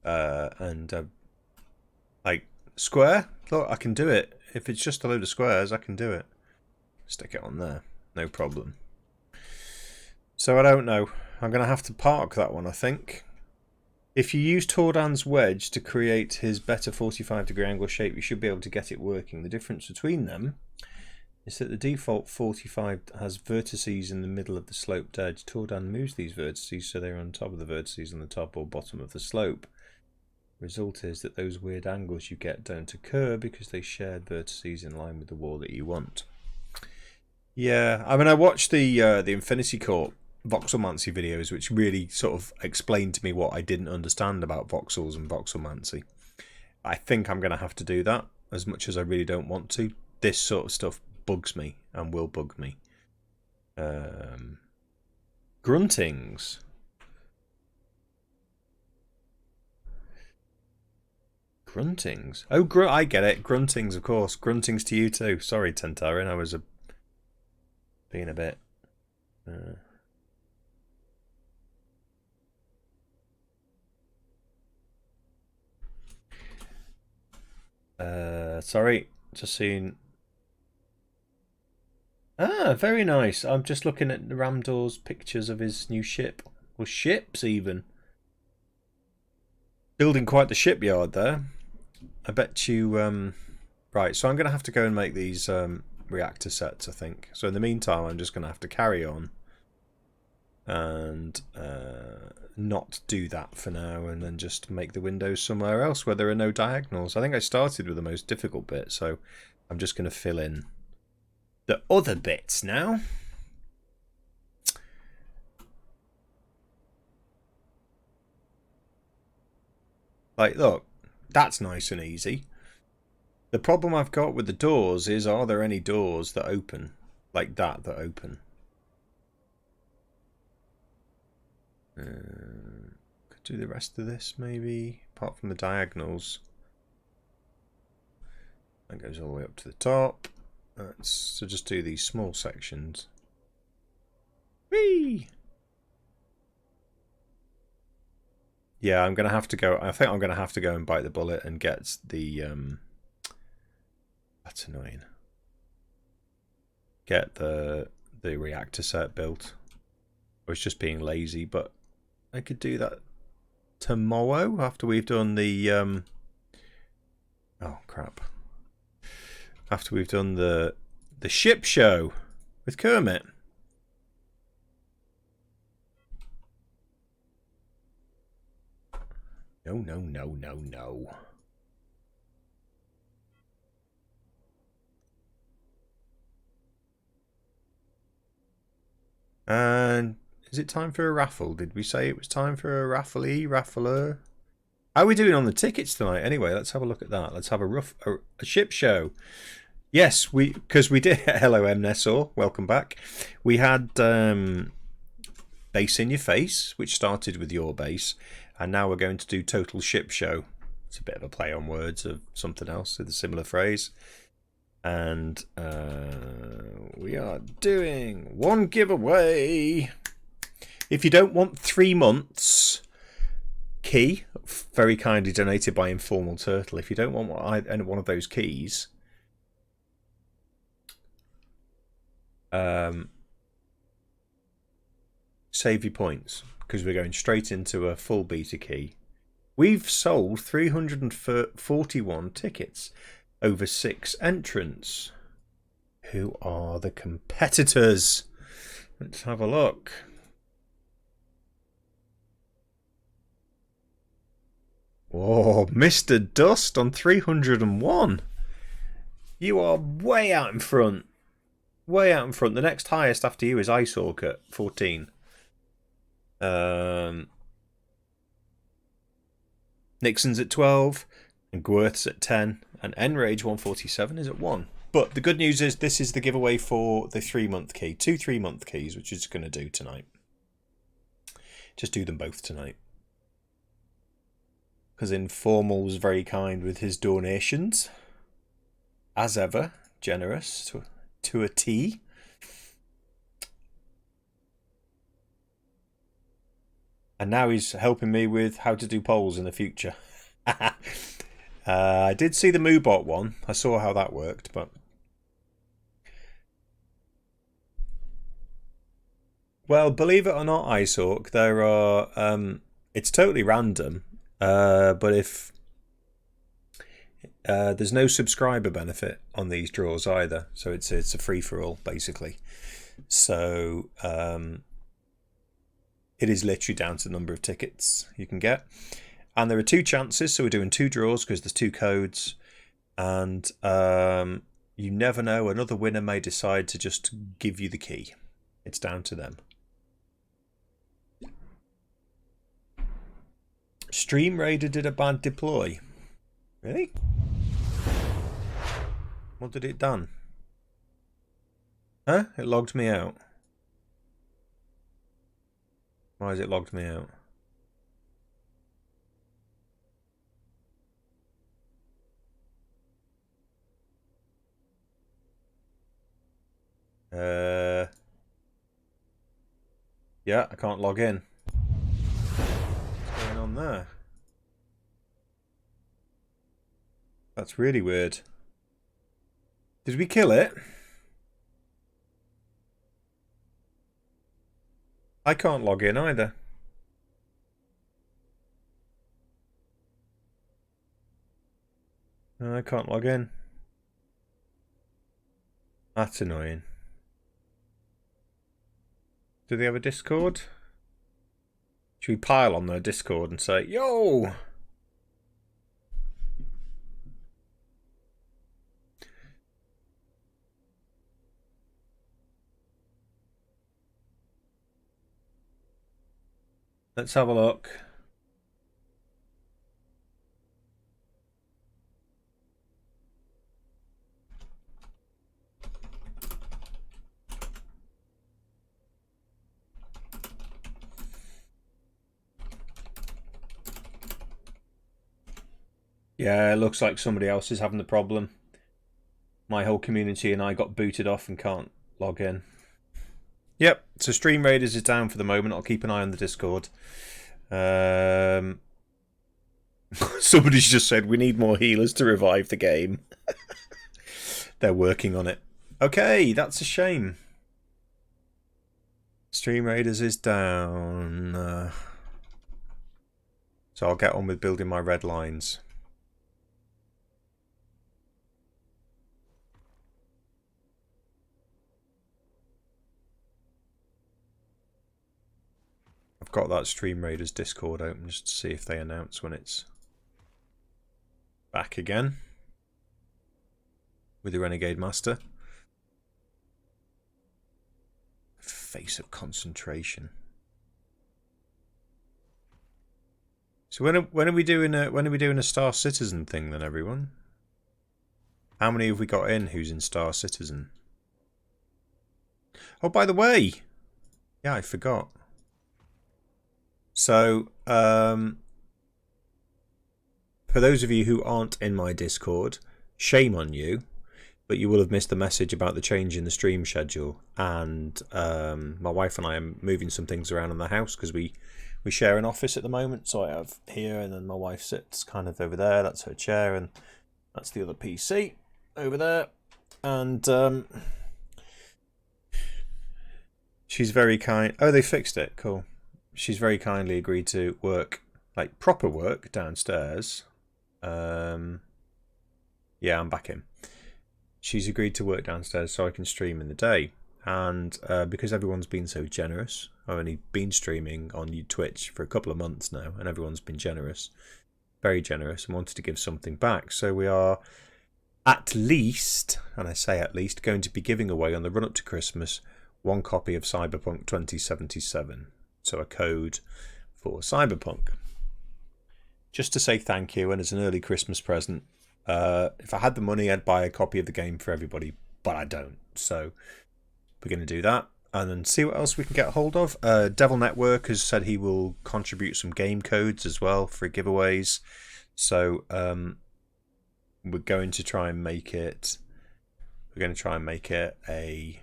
Like, square? Look, I can do it. If it's just a load of squares, I can do it. Stick it on there. No problem. So I don't know. I'm going to have to park that one, I think. If you use Tordan's wedge to create his better 45-degree angle shape, you should be able to get it working. The difference between them is that the default 45 has vertices in the middle of the sloped edge. Tordan moves these vertices so they're on top of the vertices on the top or bottom of the slope. Result is that those weird angles you get don't occur because they shared vertices in line with the wall that you want. Yeah, I mean, I watched the Infinity Court voxelmancy videos, which really sort of explained to me what I didn't understand about voxels and voxelmancy. I think I'm going to have to do that, as much as I really don't want to. This sort of stuff bugs me and will bug me. Gruntings. Gruntings? Oh, I get it. Gruntings, of course. Gruntings to you too. Sorry, Tentarin. I was being a bit... sorry. Just seen... Ah, very nice. I'm just looking at Ramdor's pictures of his new ship. Or ships, even. Building quite the shipyard there. I bet you... Right, so I'm going to have to go and make these reactor sets, I think. So in the meantime, I'm just going to have to carry on. And not do that for now. And then just make the windows somewhere else where there are no diagonals. I think I started with the most difficult bit. So I'm just going to fill in the other bits now. Like, look, that's nice and easy. The problem I've got with the doors is, are there any doors that open? Like that open? Could do the rest of this, maybe, apart from the diagonals. That goes all the way up to the top. So just do these small sections. Whee! Yeah, I'm gonna have to go. I think I'm gonna have to go and bite the bullet and get the. That's annoying. Get the reactor set built. I was just being lazy, but I could do that tomorrow after we've done the. Oh crap! After we've done the ship show with Kermit. No, no, no, no, no. And is it time for a raffle? Did we say it was time for a raffler? How are we doing on the tickets tonight? Anyway, let's have a look at that. Let's have a ship show. Yes, because we did. Hello, M. Nessor. Welcome back. We had Base in Your Face, which started with your base, and now we're going to do Total Ship Show. It's a bit of a play on words of something else with a similar phrase. And we are doing one giveaway. If you don't want 3 months, key, very kindly donated by Informal Turtle. If you don't want one of those keys, save your points. because we're going straight into a full beta key. We've sold 341 tickets over 6 entrants. Who are the competitors? Let's have a look. Oh, Mr. Dust on 301. You are way out in front. Way out in front. The next highest after you is Icehawk at 14. Nixon's at 12. And Gwerth's at 10. And Enrage 147 is at 1. But the good news is this is the giveaway for the 3-month key. 2 3-month keys, which is going to do tonight. Just do them both tonight. Because Informal was very kind with his donations. As ever, generous to a T. And now he's helping me with how to do polls in the future. I did see the Moobot one. I saw how that worked, but... Well, believe it or not, Icehawk, there are... it's totally random, but if... there's no subscriber benefit on these draws either, so it's a free-for-all, basically. So, it is literally down to the number of tickets you can get. And there are 2 chances, so we're doing 2 draws because there's 2 codes. And you never know, another winner may decide to just give you the key. It's down to them. Stream Raider did a bad deploy. Really? What did it done? Huh? It logged me out. Why has it logged me out? Yeah, I can't log in. What's going on there? That's really weird. Did we kill it? I can't log in either. No, I can't log in. That's annoying. Do they have a Discord? Should we pile on their Discord and say, yo! Let's have a look. Yeah, it looks like somebody else is having the problem. My whole community and I got booted off and can't log in. Yep, so Stream Raiders is down for the moment. I'll keep an eye on the Discord. Somebody's just said we need more healers to revive the game. They're working on it. Okay, that's a shame. Stream Raiders is down. So I'll get on with building my red lines. I've got that Stream Raiders Discord open just to see if they announce when it's back again with the Renegade Master. Face of concentration. So when are we doing a Star Citizen thing then, everyone? How many have we got in who's in Star Citizen? Oh, by the way, yeah, I forgot. So, for those of you who aren't in my Discord, shame on you, but you will have missed the message about the change in the stream schedule. And my wife and I are moving some things around in the house because we share an office at the moment. So I have here, and then my wife sits kind of over there. That's her chair, and that's the other PC over there. And she's very kind. Oh, they fixed it. Cool. she's very kindly agreed to work, like proper work, downstairs. Yeah, I'm back in. She's agreed to work downstairs so I can stream in the day. And because everyone's been so generous, I've only been streaming on Twitch for a couple of months now, and everyone's been generous, very generous, and wanted to give something back. So we are at least, and I say at least, going to be giving away on the run up to Christmas 1 copy of Cyberpunk 2077. So a code for Cyberpunk. Just to say thank you, and as an early Christmas present. If I had the money, I'd buy a copy of the game for everybody, but I don't. So we're going to do that and then see what else we can get hold of. Devil Network has said he will contribute some game codes as well for giveaways. So we're going to try and make it. We're going to try and make it an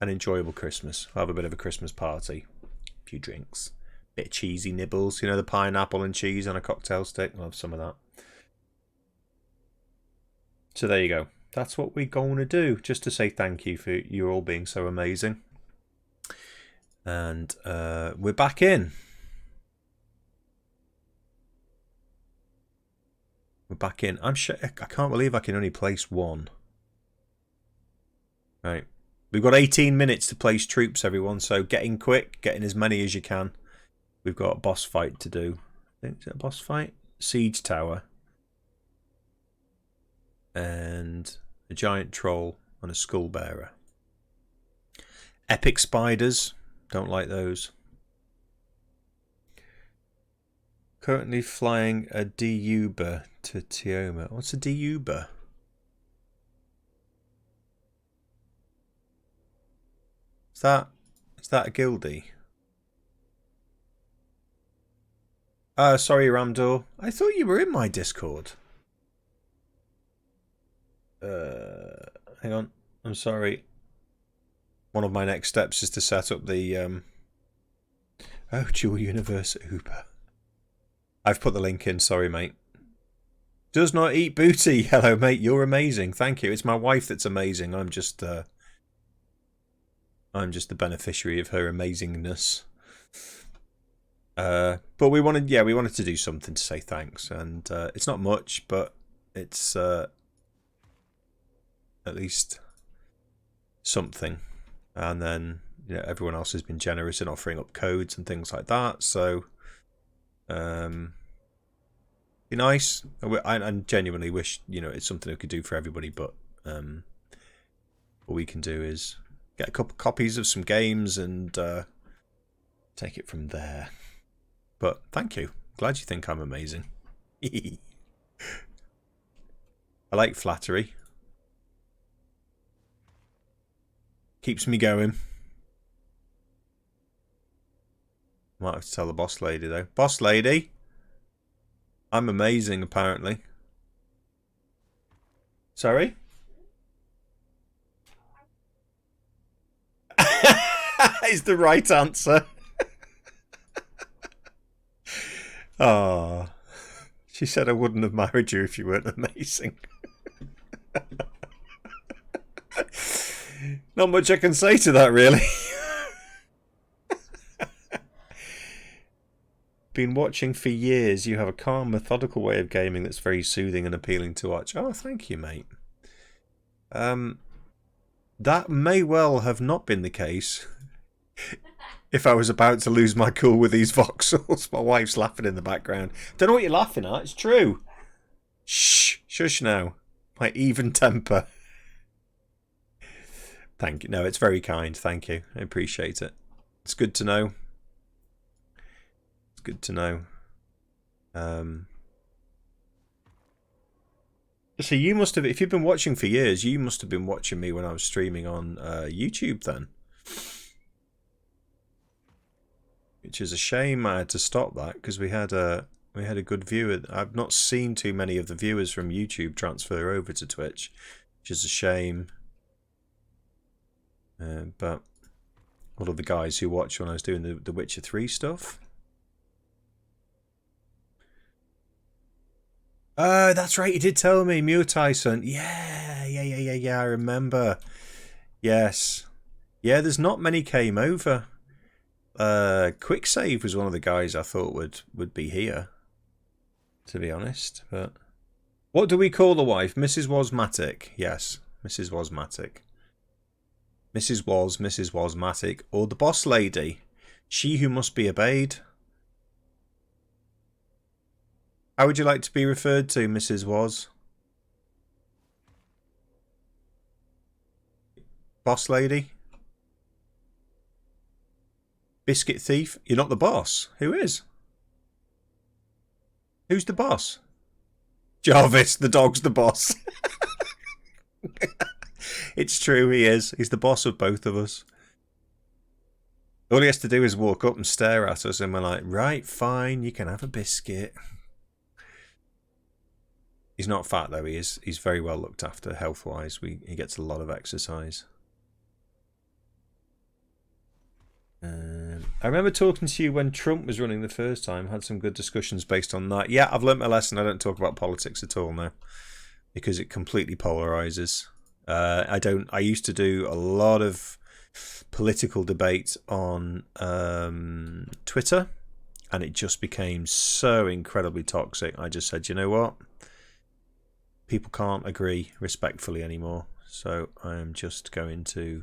enjoyable Christmas. We'll have a bit of a Christmas party, a few drinks, a bit of cheesy nibbles. You know, the pineapple and cheese on a cocktail stick. I'll have some of that. So there you go. That's what we're going to do, just to say thank you for you all being so amazing. And we're back in. We're back in. I'm sure I can't believe I can only place 1. Right. We've got 18 minutes to place troops, everyone. So get in quick, get in as many as you can. We've got a boss fight to do. I think, is it a boss fight? Siege tower. And a giant troll and a skull bearer. Epic spiders. Don't like those. Currently flying a D-Uber to Tioma. What's a D-Uber? Is that a guildie? Sorry, Ramdor. I thought you were in my Discord. Hang on. I'm sorry. One of my next steps is to set up the Dual Universe Uber. I've put the link in, sorry mate. Does not eat booty. Hello mate, you're amazing. Thank you. It's my wife that's amazing. I'm just the beneficiary of her amazingness. But we wanted to do something to say thanks, and it's not much, but it's at least something. And then everyone else has been generous in offering up codes and things like that, so be nice. I genuinely wish it's something we could do for everybody, but what we can do is get a couple copies of some games and take it from there. But thank you. Glad you think I'm amazing. I like flattery. Keeps me going. Might have to tell the boss lady though. Boss lady, I'm amazing apparently. Sorry? Is the right answer. Oh, she said I wouldn't have married you if you weren't amazing. Not much I can say to that, really. Been watching for years. You have a calm, methodical way of gaming that's very soothing and appealing to watch. Oh, thank you, mate. That may well have not been the case if I was about to lose my cool with these voxels. My wife's laughing in the background. Don't know what you're laughing at. It's true. Shh. Shush now. My even temper. Thank you. No, it's very kind. Thank you. I appreciate it. It's good to know. It's good to know. So you must have, if you've been watching for years, you must have been watching me when I was streaming on YouTube then. Which is a shame I had to stop that because we had a good viewer. I've not seen too many of the viewers from YouTube transfer over to Twitch, which is a shame. But all of the guys who watched when I was doing the Witcher 3 stuff. That's right, you did tell me, Muir Tyson. Yeah, I remember. Yes. Yeah, there's not many came over. Quick Save was one of the guys I thought would be here, to be honest. But what do we call the wife? Mrs. Wasmatic. Yes, Mrs. Wasmatic. Mrs. Wasmatic, or the boss lady, she who must be obeyed. How would you like to be referred to, Mrs. Was? Boss lady? Biscuit thief? You're not the boss. Who is? Who's the boss? Jarvis, the dog's the boss. It's true, he is. He's the boss of both of us. All he has to do is walk up and stare at us and we're like, right, fine, you can have a biscuit. He's not fat though, he is. He's very well looked after health-wise. He gets a lot of exercise. I remember talking to you when Trump was running the first time. Had some good discussions based on that. Yeah, I've learnt my lesson. I don't talk about politics at all now because it completely polarizes. I used to do a lot of political debate on Twitter, and it just became so incredibly toxic. I just said, you know what? People can't agree respectfully anymore, so I am just going to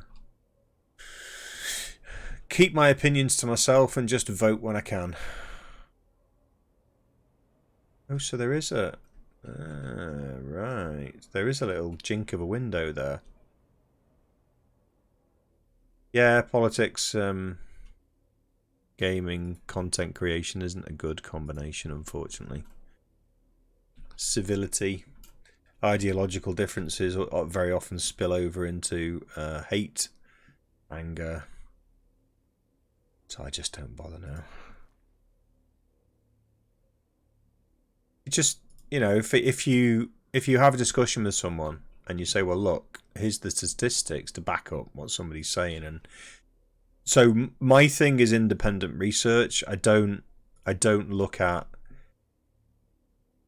keep my opinions to myself and just vote when I can. Oh, so there is a... right. There is a little jink of a window there. Yeah, politics, gaming, content creation isn't a good combination, unfortunately. Civility, ideological differences very often spill over into hate, anger. So I just don't bother now. It just, you know, if you have a discussion with someone and you say, well, look, here's the statistics to back up what somebody's saying, and so my thing is independent research. I don't look at,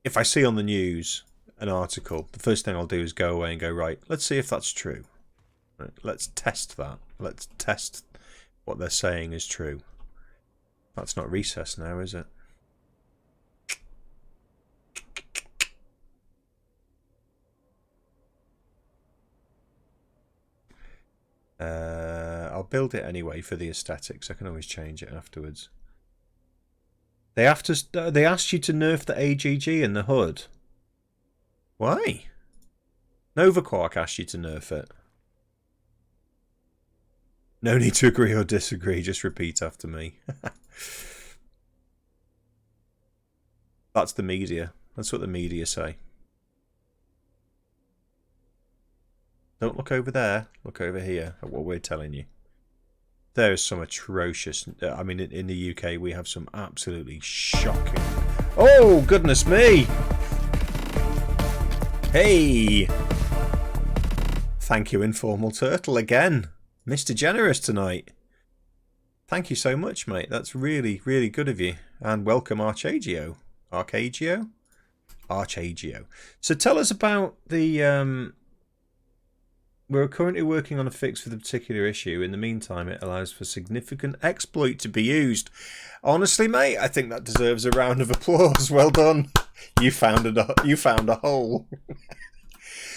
if I see on the news an article, the first thing I'll do is go away and go, right, let's see if that's true. Right, let's test that. Let's test what they're saying is true. That's not recess now, is it? I'll build it anyway for the aesthetics. I can always change it afterwards. They asked you to nerf the AGG in the hood. Why? Novaquark asked you to nerf it. No need to agree or disagree, just repeat after me. That's the media. That's what the media say. Don't look over there. Look over here at what we're telling you. There is some atrocious... I mean, in the UK, we have some absolutely shocking... Oh, goodness me! Hey! Thank you, Informal Turtle, again. Mr. Generous tonight. Thank you so much, mate. That's really, really good of you. And welcome, Archagio. Archagio? Archagio. So tell us about the... We're currently working on a fix for the particular issue. In the meantime, it allows for significant exploit to be used. Honestly, mate, I think that deserves a round of applause. Well done. You found a hole.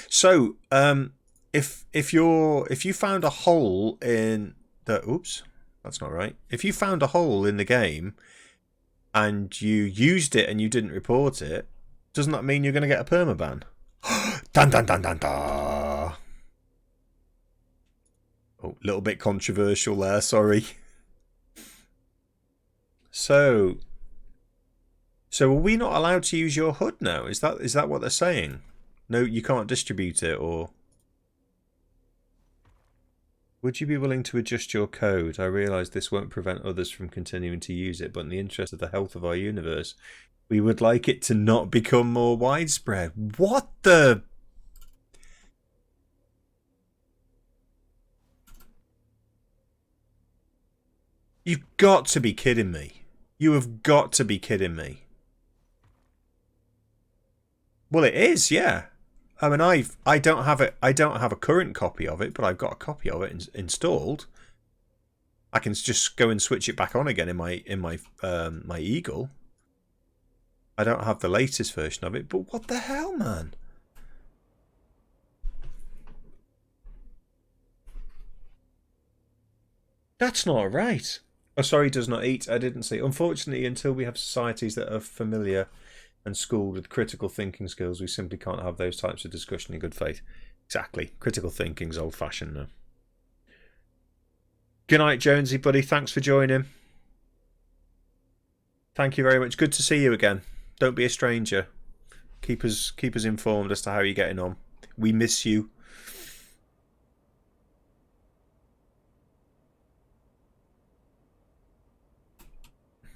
So, if you found a hole in the... Oops, that's not right. If you found a hole in the game and you used it and you didn't report it, doesn't that mean you're going to get a permaban? Dun dun dun dun dun. Oh, a little bit controversial there, sorry. So are we not allowed to use your HUD now? Is that what they're saying? No, you can't distribute it, or... Would you be willing to adjust your code? I realise this won't prevent others from continuing to use it, but in the interest of the health of our universe, we would like it to not become more widespread. What the... You've got to be kidding me. You have got to be kidding me. Well, it is, yeah. I mean, I don't have a current copy of it, but I've got a copy of it installed. I can just go and switch it back on again in my Eagle. I don't have the latest version of it, but what the hell, man? That's not right. Oh, sorry, does not eat. I didn't see. Unfortunately, until we have societies that are familiar and schooled with critical thinking skills, we simply can't have those types of discussion in good faith. Exactly. Critical thinking's old-fashioned now. Good night, Jonesy, buddy. Thanks for joining. Thank you very much. Good to see you again. Don't be a stranger. Keep us informed as to how you're getting on. We miss you.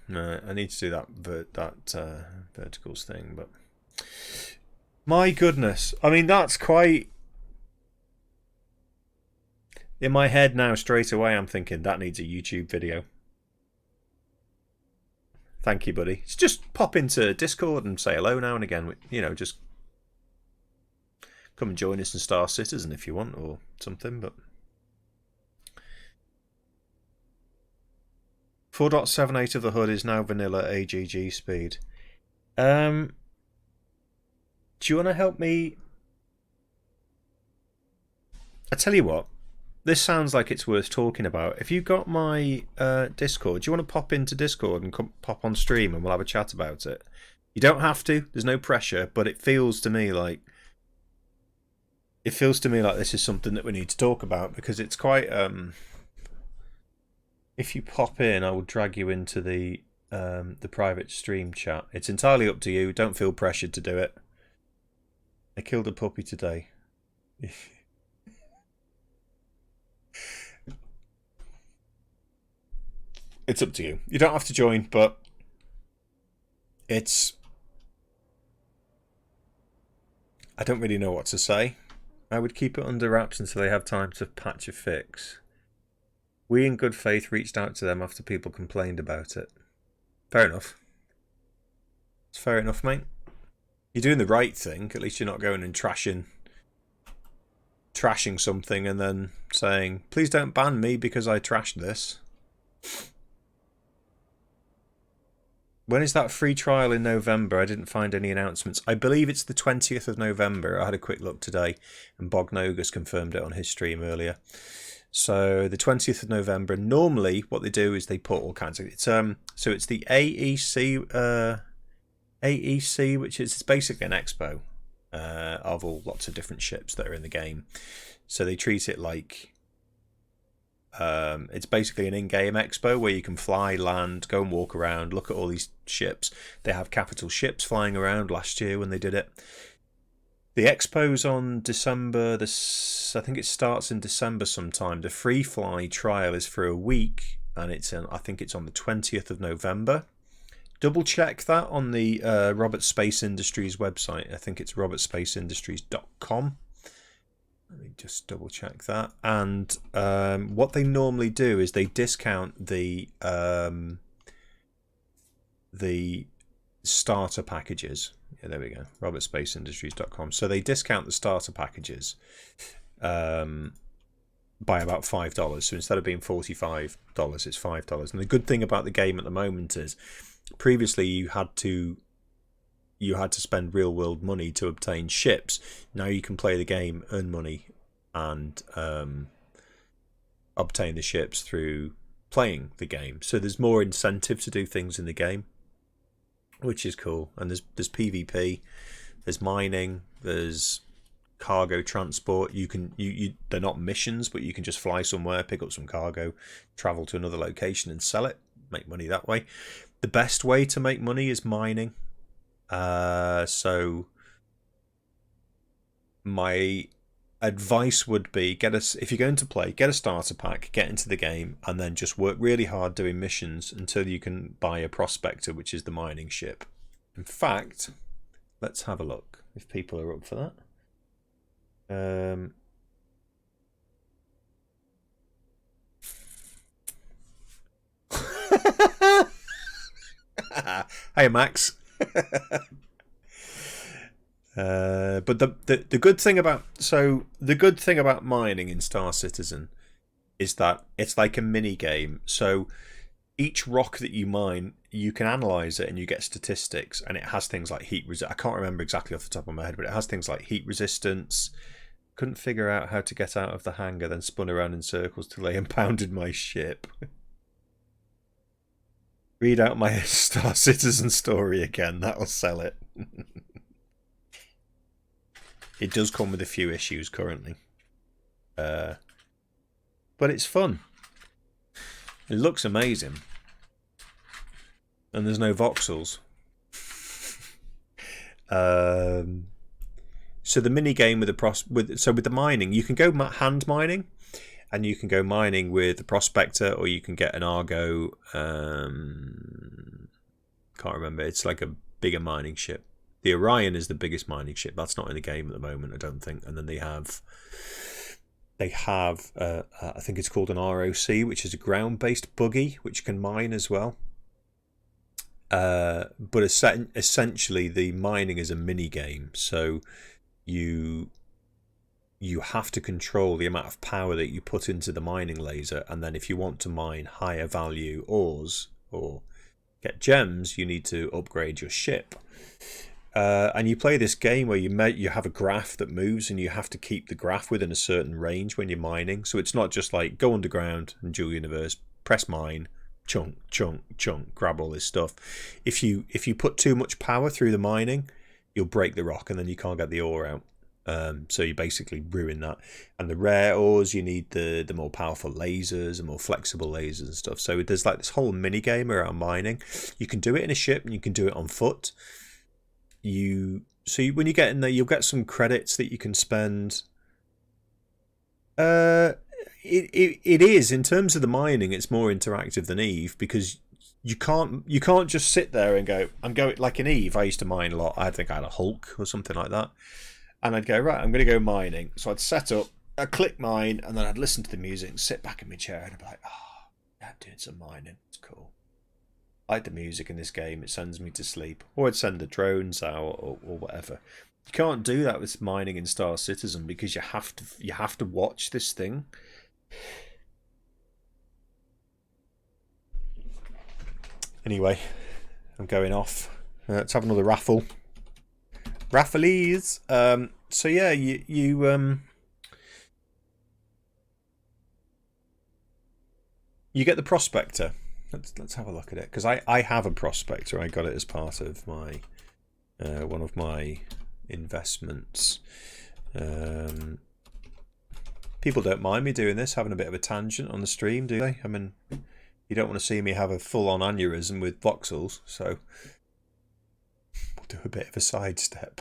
No, I need to do that verticals thing, but my goodness, I mean that's quite. In my head now, straight away, I'm thinking that needs a YouTube video. Thank you, buddy. Just pop into Discord and say hello now and again. You know, just come and join us in Star Citizen if you want or something. But 4.78 of the HUD is now vanilla AGG speed. Do you want to help me? I tell you what. This sounds like it's worth talking about. If you got my Discord, do you want to pop into Discord and pop on stream and we'll have a chat about it? You don't have to. There's no pressure, but it feels to me like this is something that we need to talk about because it's quite. If you pop in, I will drag you into the private stream chat. It's entirely up to you. Don't feel pressured to do it. I killed a puppy today. It's up to you. You don't have to join, but it's. I don't really know what to say. I would keep it under wraps until they have time to patch a fix. We in good faith reached out to them after people complained about it. Fair enough. It's fair enough, mate. You're doing the right thing. At least you're not going and trashing something and then saying, please don't ban me because I trashed this. When is that free trial in November? I didn't find any announcements. I believe it's the 20th of November. I had a quick look today and Bognogus confirmed it on his stream earlier. So the 20th of November. Normally what they do is they put all kinds of so it's the AEC, which is basically an expo of lots of different ships that are in the game. So they treat it like it's basically an in-game expo where you can fly, land, go and walk around, look at all these ships. They have capital ships flying around last year when they did it. The expo's on December. I think it starts in December sometime. The free fly trial is for a week, and I think it's on the 20th of November. Double check that on the Robert Space Industries website. I think it's robertspaceindustries.com. Let me just double check that. And what they normally do is they discount the starter packages. Yeah, there we go. robertspaceindustries.com. So they discount the starter packages by about $5. So instead of being $45, it's $5. And the good thing about the game at the moment is previously you had to spend real world money to obtain ships. Now you can play the game, earn money, and obtain the ships through playing the game. So there's more incentive to do things in the game, which is cool. And there's PvP, there's mining, there's cargo transport. They're not missions, but you can just fly somewhere, pick up some cargo, travel to another location and sell it, make money that way. The best way to make money is mining. So my advice would be if you're going to play, get a starter pack, get into the game, and then just work really hard doing missions until you can buy a prospector, which is the mining ship. In fact, let's have a look if people are up for that. Hey Max. But the good thing about mining in Star Citizen is that it's like a mini game. So each rock that you mine, you can analyze it and you get statistics, and it has things like heat resist. I can't remember exactly off the top of my head, but it has things like heat resistance. Couldn't figure out how to get out of the hangar, then spun around in circles till they impounded my ship. Read out my Star Citizen story again. That'll sell it. It does come with a few issues currently. But it's fun. It looks amazing. And there's no voxels. So the mini game with the mining, you can go hand mining, and you can go mining with the Prospector, or you can get an Argo. Can't remember. It's like a bigger mining ship. The Orion is the biggest mining ship. That's not in the game at the moment, I don't think. And then they have I think it's called an ROC, which is a ground-based buggy, which can mine as well. But essentially, the mining is a mini game, so you have to control the amount of power that you put into the mining laser, and then if you want to mine higher value ores or get gems, you need to upgrade your ship. And you play this game where you have a graph that moves, and you have to keep the graph within a certain range when you're mining. So it's not just like go underground and dual universe, press mine, chunk, chunk, chunk, grab all this stuff. If you put too much power through the mining, you'll break the rock, and then you can't get the ore out. So you basically ruin that. And the rare ores, you need the more powerful lasers and more flexible lasers and stuff. So there's like this whole mini game around mining. You can do it in a ship, and you can do it on foot. When you get in there, you'll get some credits that you can spend. It is, in terms of the mining, it's more interactive than Eve, because you can't just sit there and go, I'm going, like in Eve I used to mine a lot. I think I had a Hulk or something like that, and I'd go, right, I'm going to go mining. So I'd set up, I'd click mine, and then I'd listen to the music and sit back in my chair, and I'd be like, oh, I'm doing some mining, it's cool. I like the music in this game, it sends me to sleep. Or I'd send the drones out, or whatever. You can't do that with mining in Star Citizen, because you have to watch this thing. Anyway, I'm going off. Let's have another raffle. Rafflees. So yeah, you get the Prospector. Let's have a look at it, because I have a Prospector. I got it as part of my one of my investments. People don't mind me doing this, having a bit of a tangent on the stream, do they? I mean, you don't want to see me have a full-on aneurysm with voxels, so we'll do a bit of a sidestep.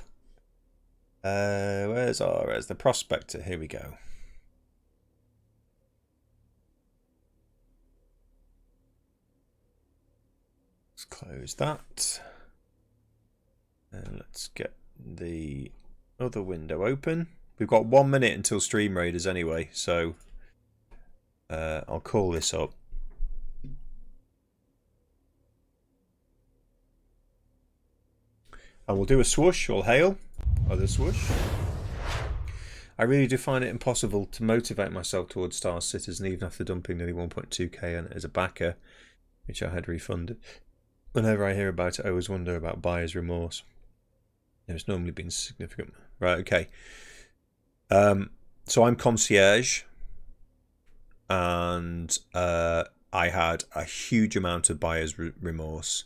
Where's the Prospector? Here we go. Let's close that. And let's get the other window open. We've got 1 minute until Stream Raiders anyway, so I'll call this up. And we'll do a swoosh or hail. Other swoosh. I really do find it impossible to motivate myself towards Star Citizen, even after dumping nearly 1.2k on it as a backer, which I had refunded. Whenever I hear about it, I always wonder about buyer's remorse. It's normally been significant. Right, okay. So I'm concierge, and I had a huge amount of buyer's remorse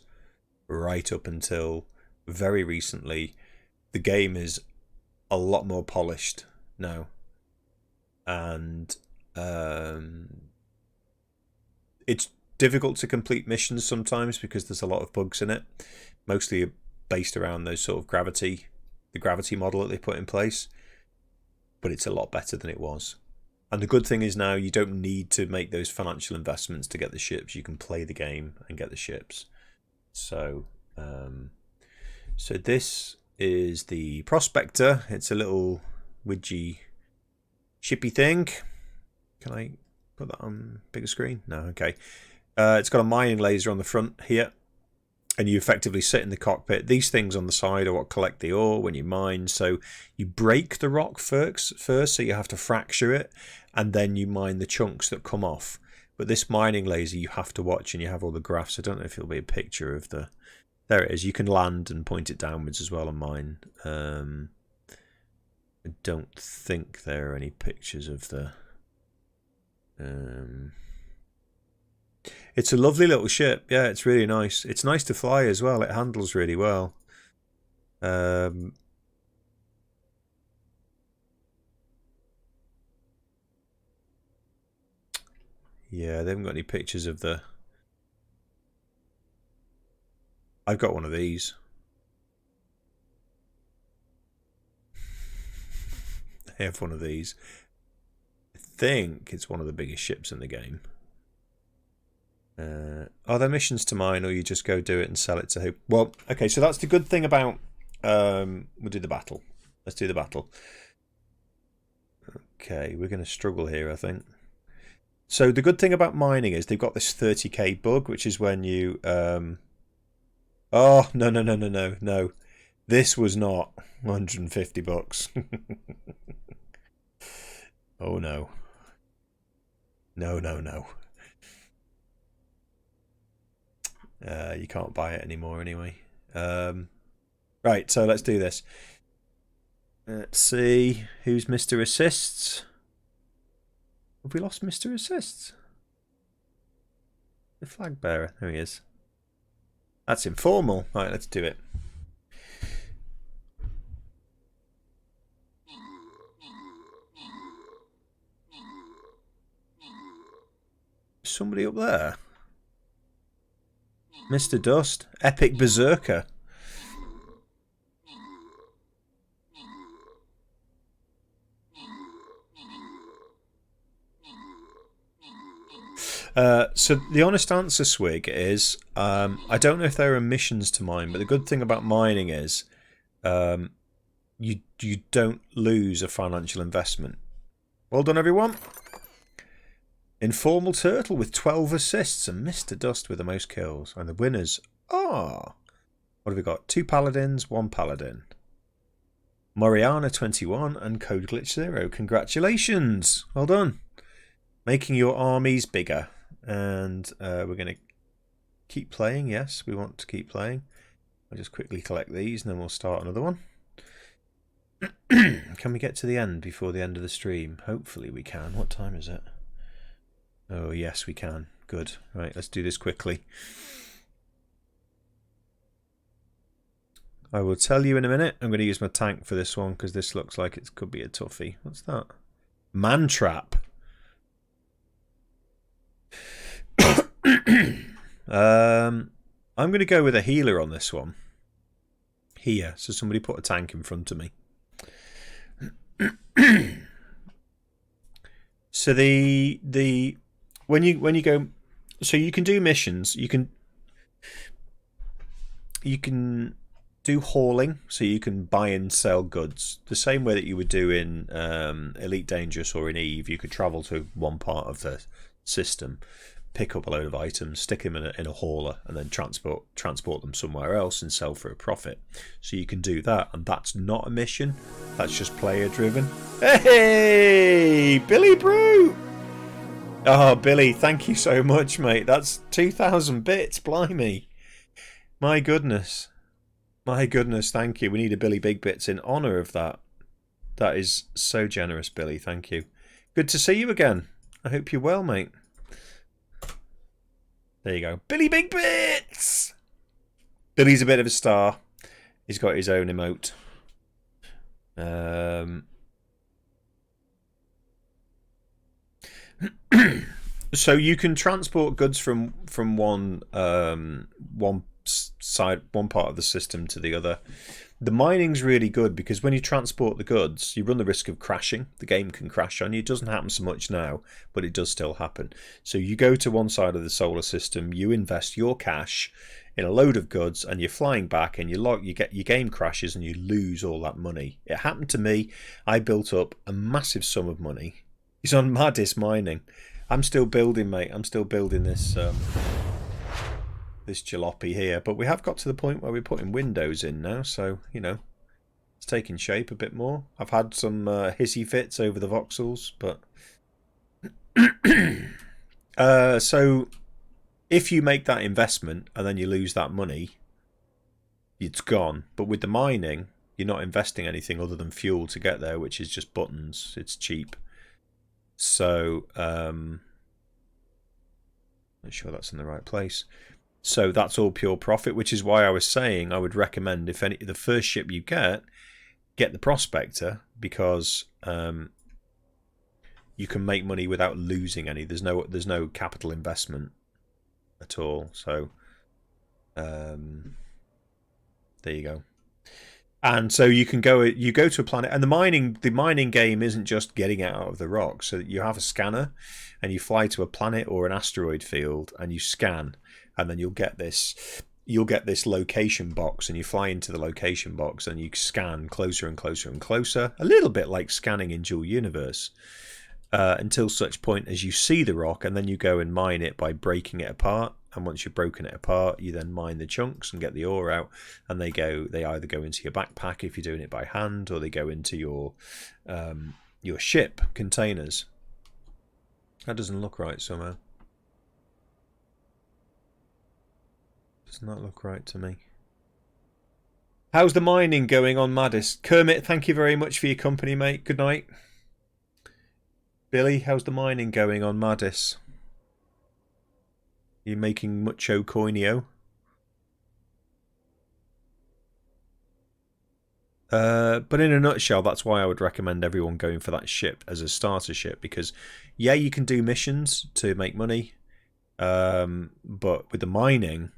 right up until very recently. The game is a lot more polished now, and it's difficult to complete missions sometimes because there's a lot of bugs in it, mostly based around those sort of the gravity model that they put in place. But it's a lot better than it was. And the good thing is now you don't need to make those financial investments to get the ships. You can play the game and get the ships. So so this is the Prospector. It's a little widgy shippy thing. Can I put that on bigger screen? No, okay. It's got a mining laser on the front here. and you effectively sit in the cockpit. These things on the side are what collect the ore when you mine. So you break the rock first, so you have to fracture it, and then you mine the chunks that come off. But this mining laser you have to watch, and you have all the graphs. I don't know if it'll be a picture of the... There it is. You can land and point it downwards as well on mine. I don't think there are any pictures of the... It's a lovely little ship. Yeah, it's really nice. It's nice to fly as well. It handles really well. Yeah, they haven't got any pictures of the... I've got one of these. I have one of these. I think it's one of the biggest ships in the game. Are there missions to mine, or you just go do it and sell it to who? Well, okay, so that's the good thing about... we'll do the battle. Let's do the battle. Okay, we're going to struggle here, I think. So the good thing about mining is they've got this 30k bug, which is when you... Oh, no. This was not 150 bucks. Oh, no. No. You can't buy it anymore anyway. Right, so let's do this. Let's see. Who's Mr. Assists? Have we lost Mr. Assists? The flag bearer. There he is. That's informal. Right, let's do it. Somebody up there. Mr. Dust. Epic Berserker. So the honest answer, Swig, is I don't know if there are missions to mine, but the good thing about mining is you don't lose a financial investment. Well done, everyone. Informal Turtle with 12 assists and Mr. Dust with the most kills. And the winners are... What have we got? 2 Paladins, 1 Paladin. Moriana 21 and Code Glitch 0. Congratulations. Well done. Making your armies bigger. And we're going to keep playing. Yes, we want to keep playing. I'll just quickly collect these and then we'll start another one. Can we get to the end before the end of the stream? Hopefully we can. What time is it? Oh, yes, we can. Good. Right, let's do this quickly. I will tell you in a minute. I'm going to use my tank for this one because this looks like it could be a toughie. What's that? Man Trap. I'm going to go with a healer on this one. Here. So somebody put a tank in front of me. So when you go, so you can do missions. You can do hauling, so you can buy and sell goods the same way that you would do in Elite Dangerous or in Eve. You could travel to one part of the system, pick up a load of items, stick them in a hauler, and then transport them somewhere else and sell for a profit. So you can do that, and that's not a mission. That's just player driven. Hey, Billy Brew! Oh, Billy, thank you so much, mate. That's 2,000 bits, blimey. My goodness. My goodness, thank you. We need a Billy Big Bits in honour of that. That is so generous, Billy. Thank you. Good to see you again. I hope you're well, mate. There you go. Billy Big Bits! Billy's a bit of a star. He's got his own emote. So you can transport goods from one side, one part of the system to the other. The mining's really good because when you transport the goods, you run the risk of crashing. The game can crash on you. It doesn't happen so much now, but it does still happen. So you go to one side of the solar system, you invest your cash in a load of goods, and you're flying back, and you get your game crashes, and you lose all that money. It happened to me. I built up a massive sum of money. He's on Maddis mining. I'm still building, mate. I'm still building this. this jalopy here, but we have got to the point where we're putting windows in now, so you know it's taking shape a bit more. I've had some hissy fits over the voxels, but so if you make that investment and then you lose that money, it's gone. But with the mining, you're not investing anything other than fuel to get there, which is just buttons. It's cheap. So make sure that's in the right place. So that's all pure profit, which is why I was saying I would recommend, if any, the first ship you get the Prospector, because you can make money without losing any. There's no capital investment at all. So there you go. And so you go to a planet, and the mining game isn't just getting it out of the rock. So you have a scanner, and you fly to a planet or an asteroid field, and you scan, and then you'll get this location box, and you fly into the location box, and you scan closer and closer and closer, a little bit like scanning in Dual Universe, until such point as you see the rock, and then you go and mine it by breaking it apart. And once you've broken it apart, you then mine the chunks and get the ore out, and they either go into your backpack if you're doing it by hand, or they go into your ship containers. That doesn't look right somehow. Does not look right to me. How's the mining going on Madis? Kermit, thank you very much for your company, mate. Good night. Billy, how's the mining going on Madis? You making mucho coinio? But in a nutshell, that's why I would recommend everyone going for that ship as a starter ship, because yeah, you can do missions to make money, but with the mining,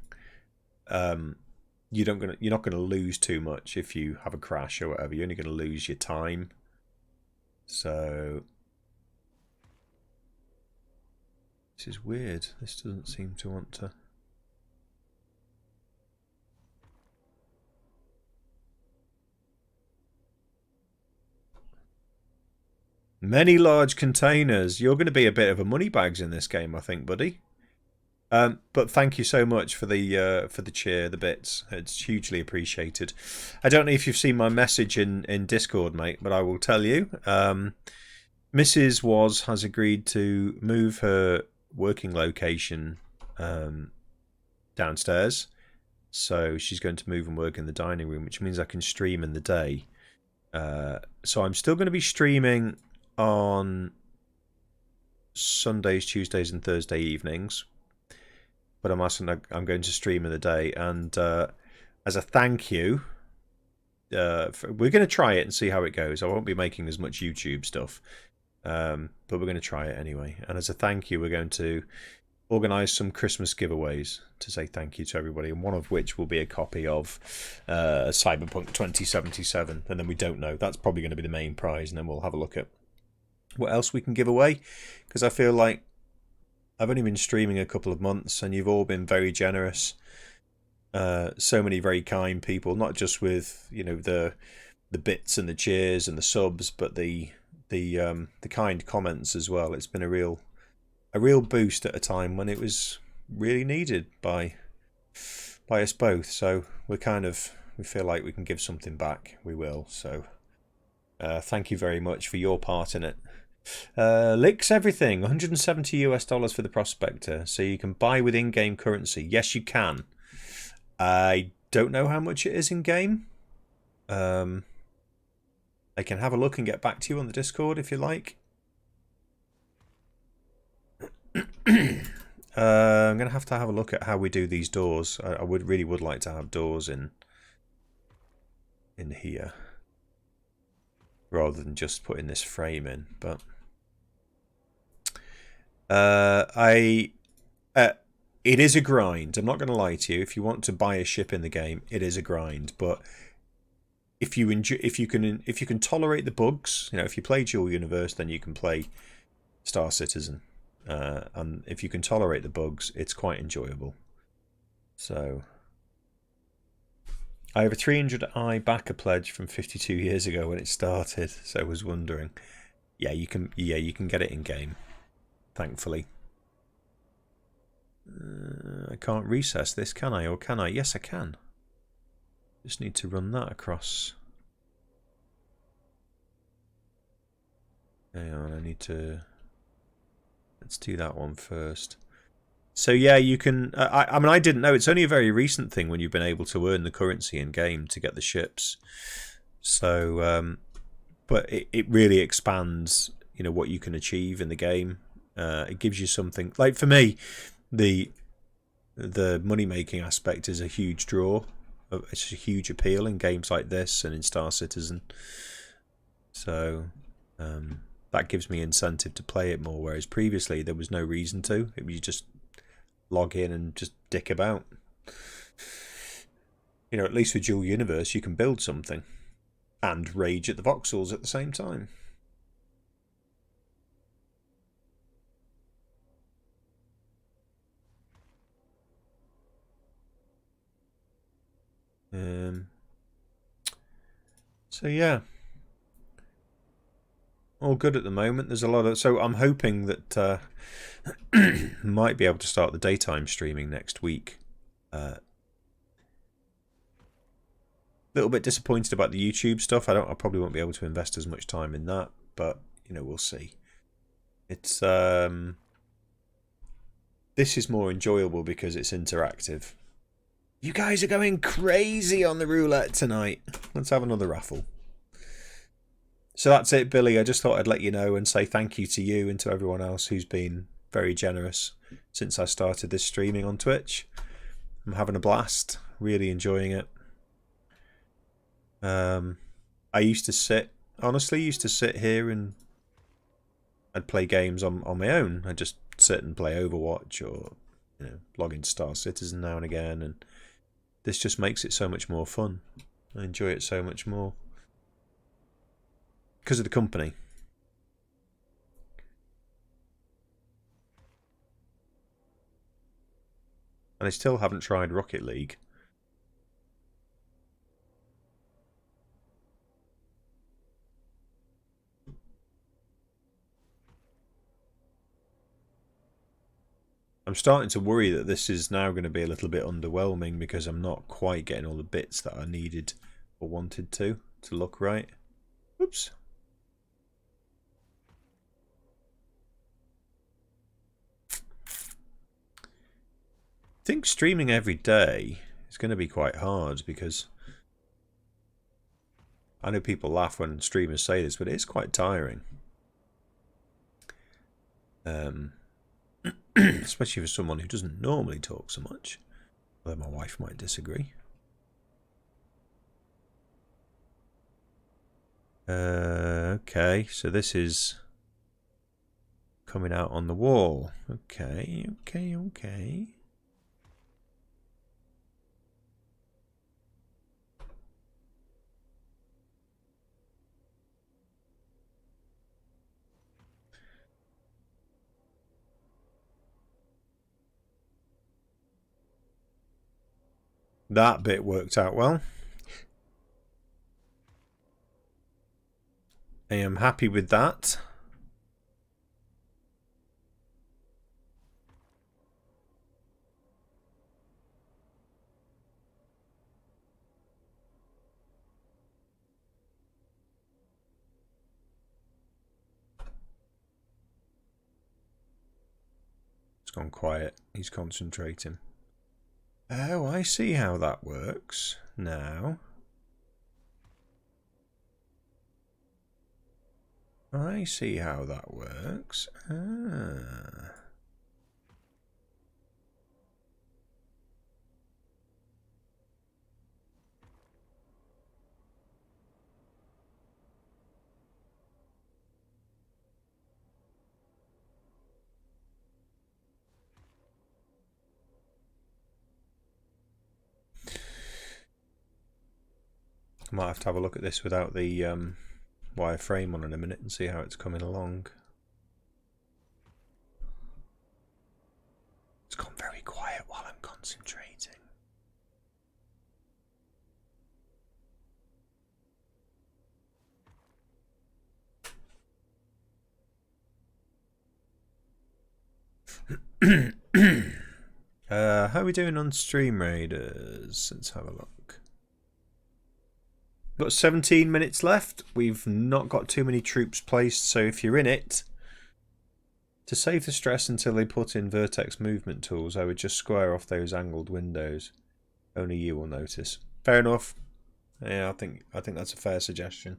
you're not gonna lose too much if you have a crash or whatever. You're only gonna lose your time. So this is weird. This doesn't seem to want to. Many large containers. You're going to be a bit of a money bags in this game, I think, buddy. But thank you so much for the cheer, the bits. It's hugely appreciated. I don't know if you've seen my message in Discord, mate, but I will tell you. Mrs. has agreed to move her working location downstairs, so she's going to move and work in the dining room, which means I can stream in the day. So I'm still going to be streaming on Sundays, Tuesdays and Thursday evenings, but I'm going to stream in the day, and as a thank you, we're going to try it and see how it goes. I won't be making as much YouTube stuff, but we're going to try it anyway, and as a thank you, we're going to organise some Christmas giveaways to say thank you to everybody, and one of which will be a copy of Cyberpunk 2077, and then we don't know. That's probably going to be the main prize, and then we'll have a look at what else we can give away, because I feel like I've only been streaming a couple of months, and you've all been very generous. So many very kind people, not just with the bits and the cheers and the subs, but the kind comments as well. It's been a real boost at a time when it was really needed by us both. So we feel like we can give something back. We will. So thank you very much for your part in it. Licks everything. $170 for the Prospector, so you can buy with in-game currency. Yes, you can. I don't know how much it is in game. I can have a look and get back to you on the Discord if you like. I'm gonna have to have a look at how we do these doors. I really would like to have doors in here rather than just putting this frame in, but it is a grind. I'm not going to lie to you. If you want to buy a ship in the game, it is a grind. But if you can tolerate the bugs, if you play Dual Universe, then you can play Star Citizen. And if you can tolerate the bugs, it's quite enjoyable. So I have a 300i backer pledge from 52 years ago when it started, so I was wondering. Yeah, you can get it in game, thankfully. I can't recess this, can I? Or can I? Yes, I can. Just need to run that across. Hang on, I need to... Let's do that one first. So yeah, you can... I mean, I didn't know. It's only a very recent thing when you've been able to earn the currency in-game to get the ships. So, but it really expands, you know, what you can achieve in the game. It gives you something... Like, for me, the money-making aspect is a huge draw. It's a huge appeal in games like this and in Star Citizen. So... that gives me incentive to play it more, whereas previously there was no reason to. It was just log in and just dick about. You know, at least with Dual Universe you can build something and rage at the voxels at the same time. So yeah, all good at the moment. There's a lot of... So I'm hoping that might be able to start the daytime streaming next week. Little bit disappointed about the YouTube stuff. I probably won't be able to invest as much time in that, but you know, we'll see. It's this is more enjoyable because it's interactive. You guys are going crazy on the roulette tonight. Let's have another raffle. So that's it, Billy. I just thought I'd let you know and say thank you to you and to everyone else who's been very generous since I started this streaming on Twitch. I'm having a blast, really enjoying it. I used to sit here and I'd play games on my own. I'd just sit and play Overwatch or, you know, log into Star Citizen now and again, and this just makes it so much more fun. I enjoy it so much more because of the company. And I still haven't tried Rocket League. I'm starting to worry that this is now going to be a little bit underwhelming because I'm not quite getting all the bits that I needed or wanted to look right. Oops. I think streaming every day is going to be quite hard because I know people laugh when streamers say this, but it is quite tiring. Especially for someone who doesn't normally talk so much. Although my wife might disagree. Okay, so this is coming out on the wall. Okay. That bit worked out well. I am happy with that. It's gone quiet. He's concentrating. Oh, I see how that works now. I see how that works. Ah. I might have to have a look at this without the wireframe on in a minute and see how it's coming along. It's gone very quiet while I'm concentrating. How are we doing on Stream Raiders? Let's have a look. Got 17 minutes left. We've not got too many troops placed, so if you're in it, to save the stress until they put in vertex movement tools, I would just square off those angled windows. Only you will notice. Fair enough. Yeah, I think that's a fair suggestion.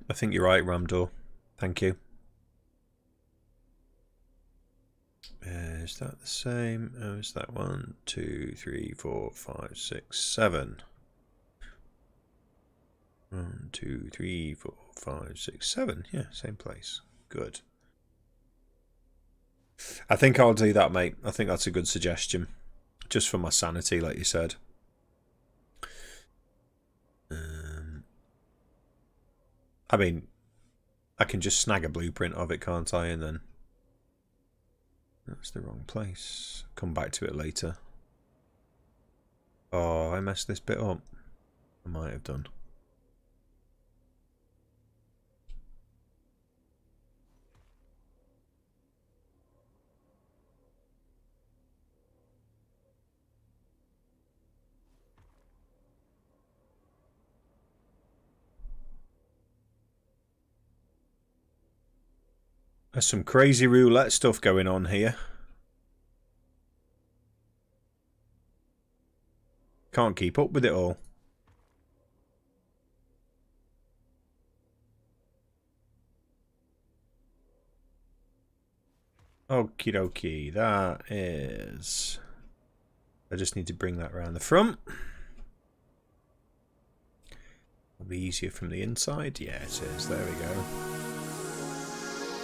I think you're right, Ramdor. Thank you. Is that the same? Oh, is that 1, 2, 3, 4, 5, 6, 7? 1, 2, 3, 4, 5, 6, 7. Yeah, same place. Good. I think I'll do that, mate. I think that's a good suggestion. Just for my sanity, like you said. I mean, I can just snag a blueprint of it, can't I? And then... That's the wrong place. Come back to it later. Oh, I messed this bit up. I might have done. There's some crazy roulette stuff going on here. Can't keep up with it all. Okie dokie, that is... I just need to bring that around the front. It'll be easier from the inside. Yeah, it is. There we go.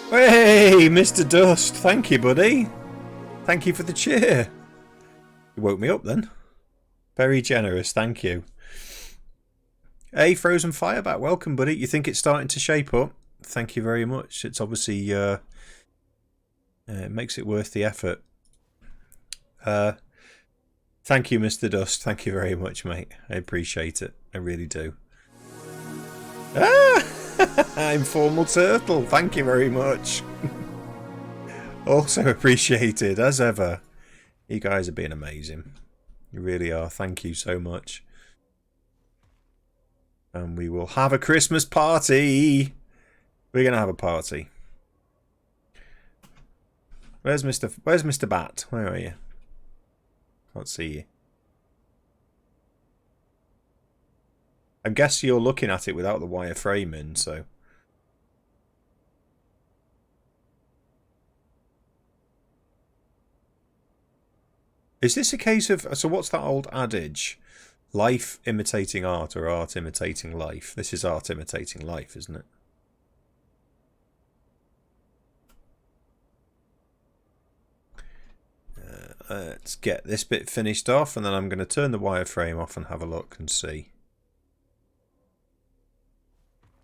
Hey, Mr. Dust. Thank you, buddy. Thank you for the cheer. You woke me up then. Very generous. Thank you. Hey, Frozen Fireback. Welcome, buddy. You think it's starting to shape up? Thank you very much. It's obviously... it makes it worth the effort. Thank you, Mr. Dust. Thank you very much, mate. I appreciate it. I really do. Ah! Informal Turtle. Thank you very much. Also appreciated, as ever. You guys are being amazing. You really are. Thank you so much. And we will have a Christmas party. We're going to have a party. Where's Mr. Bat? Where are you? Can't see you. I guess you're looking at it without the wireframe in, so... Is this a case of... So what's that old adage? Life imitating art or art imitating life? This is art imitating life, isn't it? Let's get this bit finished off, and then I'm going to turn the wireframe off and have a look and see.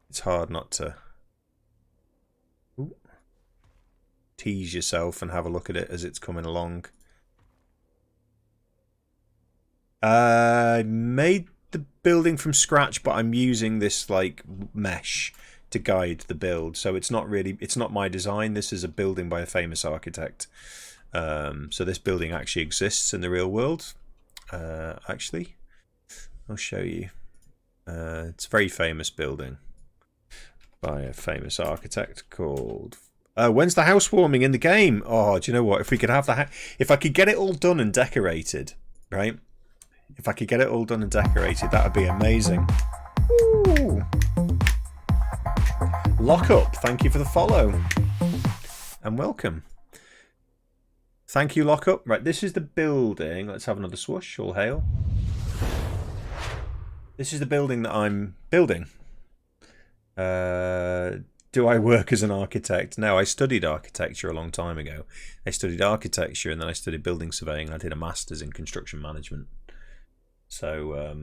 It's hard not to tease yourself and have a look at it as it's coming along. I made the building from scratch, but I'm using this like mesh to guide the build. So it's not my design. This is a building by a famous architect. So this building actually exists in the real world. Actually, I'll show you. It's a very famous building by a famous architect called... when's the housewarming in the game? Oh, do you know what? If we could have if I could get it all done and decorated, right? If I could get it all done and decorated, that would be amazing. Ooh. Lock Up, thank you for the follow. And welcome. Thank you, Lock Up. Right, this is the building. Let's have another swoosh. All hail. This is the building that I'm building. Do I work as an architect? No, I studied architecture a long time ago. I studied architecture and then I studied building surveying. I did a master's in construction management. So,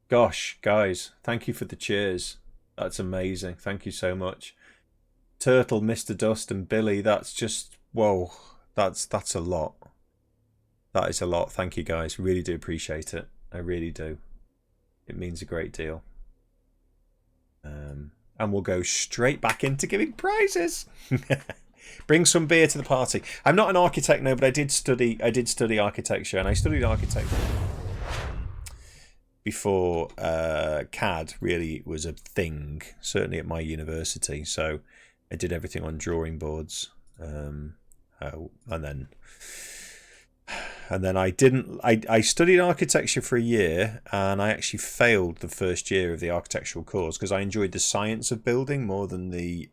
gosh, guys, thank you for the cheers. That's amazing. Thank you so much. Turtle, Mr. Dust and Billy, that's just, whoa, that's a lot. That is a lot. Thank you, guys. Really do appreciate it. I really do. It means a great deal. and we'll go straight back into giving prizes. Bring some beer to the party. I'm not an architect, no, but I did study architecture, and I studied architecture before CAD really was a thing, certainly at my university. So I did everything on drawing boards, and then I studied architecture for a year, and I actually failed the first year of the architectural course because I enjoyed the science of building more than the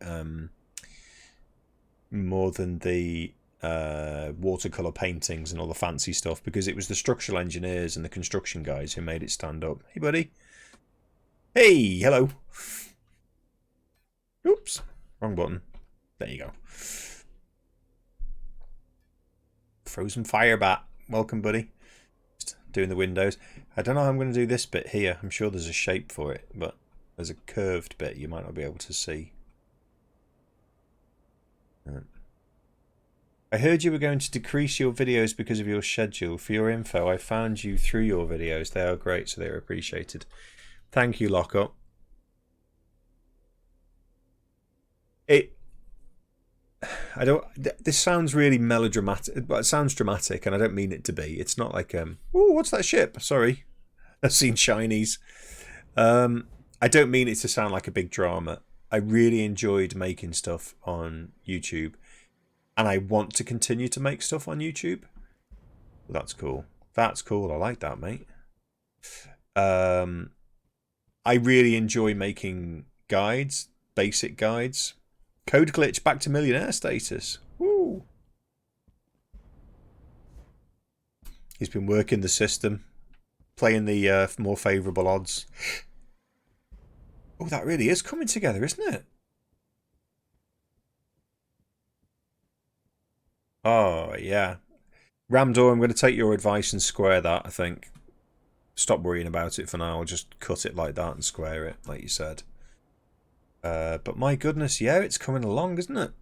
watercolor paintings and all the fancy stuff, because it was the structural engineers and the construction guys who made it stand up. Hey, buddy. Hey, hello. Oops, wrong button. There you go. Frozen Fire Bat. Welcome, buddy. Just doing the windows. I don't know how I'm going to do this bit here. I'm sure there's a shape for it, but there's a curved bit you might not be able to see. I heard you were going to decrease your videos because of your schedule. For your info, I found you through your videos. They are great, so they're appreciated. Thank you, Lockup. This sounds really melodramatic, but it sounds dramatic, and I don't mean it to be. It's not like, oh, what's that ship? Sorry, I've seen shinies. I don't mean it to sound like a big drama. I really enjoyed making stuff on YouTube, and I want to continue to make stuff on YouTube. Well, that's cool. That's cool. I like that, mate. I really enjoy making guides, basic guides. Code glitch back to millionaire status. Woo! He's been working the system, playing the more favourable odds. Oh, that really is coming together, isn't it? Oh, yeah. Ramdor, I'm going to take your advice and square that, I think. Stop worrying about it for now. I'll just cut it like that and square it, like you said. But my goodness, yeah, it's coming along, isn't it?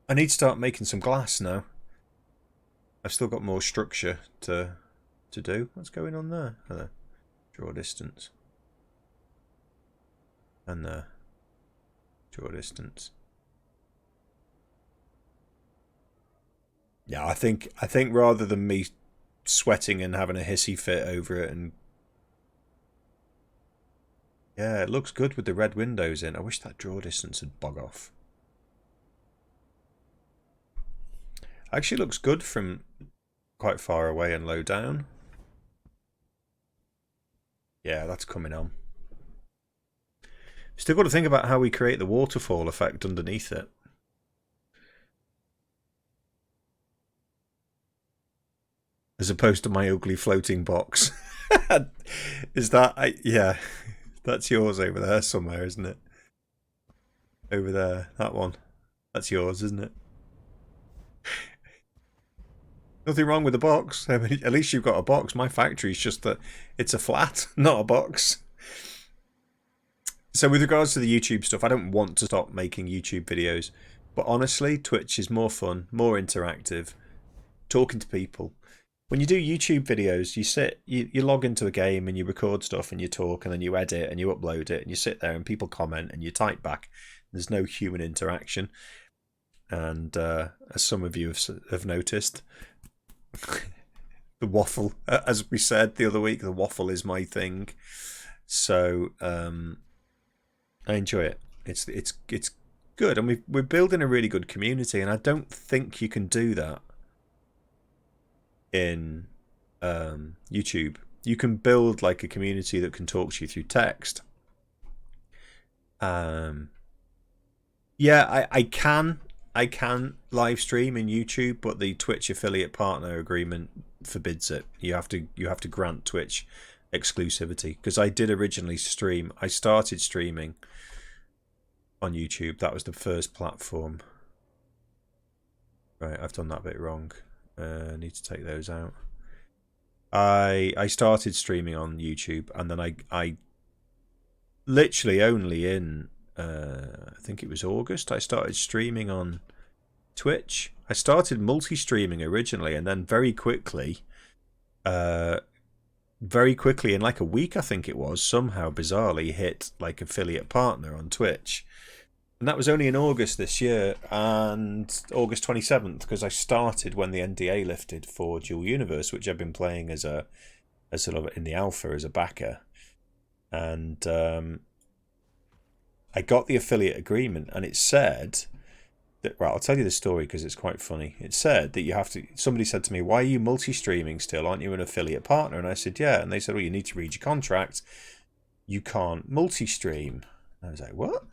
I need to start making some glass now. I've still got more structure to do. What's going on there? Hello. Draw distance. And there. Draw distance. Yeah, I think rather than me sweating and having a hissy fit over it, and yeah, it looks good with the red windows in. I wish that draw distance would bog off. Actually looks good from quite far away and low down. Yeah, that's coming on. Still got to think about how we create the waterfall effect underneath it. As opposed to my ugly floating box. Is that... yeah, that's yours over there somewhere, isn't it? Over there, that one. That's yours, isn't it? Nothing wrong with the box. I mean, at least you've got a box. My factory's just that it's a flat, not a box. So with regards to the YouTube stuff, I don't want to stop making YouTube videos. But honestly, Twitch is more fun, more interactive, talking to people. When you do YouTube videos, you log into a game and you record stuff and you talk and then you edit and you upload it and you sit there and people comment and you type back. There's no human interaction. And as some of you have noticed, the waffle, as we said the other week, the waffle is my thing. So I enjoy it. It's good, and we're building a really good community, and I don't think you can do that in YouTube. You can build like a community that can talk to you through text. Yeah, I can live stream in YouTube, but the Twitch affiliate partner agreement forbids it. You have to grant Twitch exclusivity, because I did originally stream. I started streaming on YouTube. That was the first platform. Right, I've done that bit wrong. I need to take those out. I started streaming on YouTube, and then I literally only in I think it was August, I started streaming on Twitch. I started multi-streaming originally, and then very quickly very quickly, in like a week I think it was, somehow bizarrely hit like affiliate partner on Twitch. And that was only in August this year, and August 27th, because I started when the NDA lifted for Dual Universe, which I've been playing as sort of in the alpha as a backer. And I got the affiliate agreement, and it said that, right, I'll tell you the story because it's quite funny. It said that you have to, somebody said to me, why are you multi-streaming still? Aren't you an affiliate partner? And I said, yeah. And they said, well, you need to read your contract. You can't multi-stream. And I was like, what?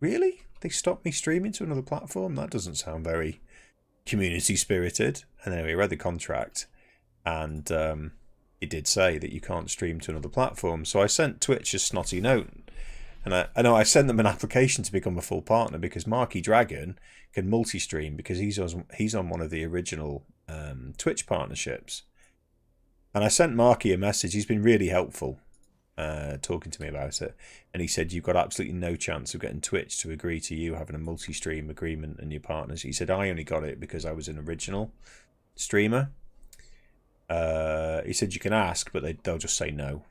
Really? They stopped me streaming to another platform? That doesn't sound very community spirited. And anyway, I read the contract, and it did say that you can't stream to another platform. So I sent Twitch a snotty note. And I know I sent them an application to become a full partner because Marky Dragon can multi-stream because he's on one of the original Twitch partnerships. And I sent Marky a message. He's been really helpful talking to me about it. And he said, you've got absolutely no chance of getting Twitch to agree to you having a multi-stream agreement and your partners. He said, I only got it because I was an original streamer. He said, you can ask, but they'll just say no.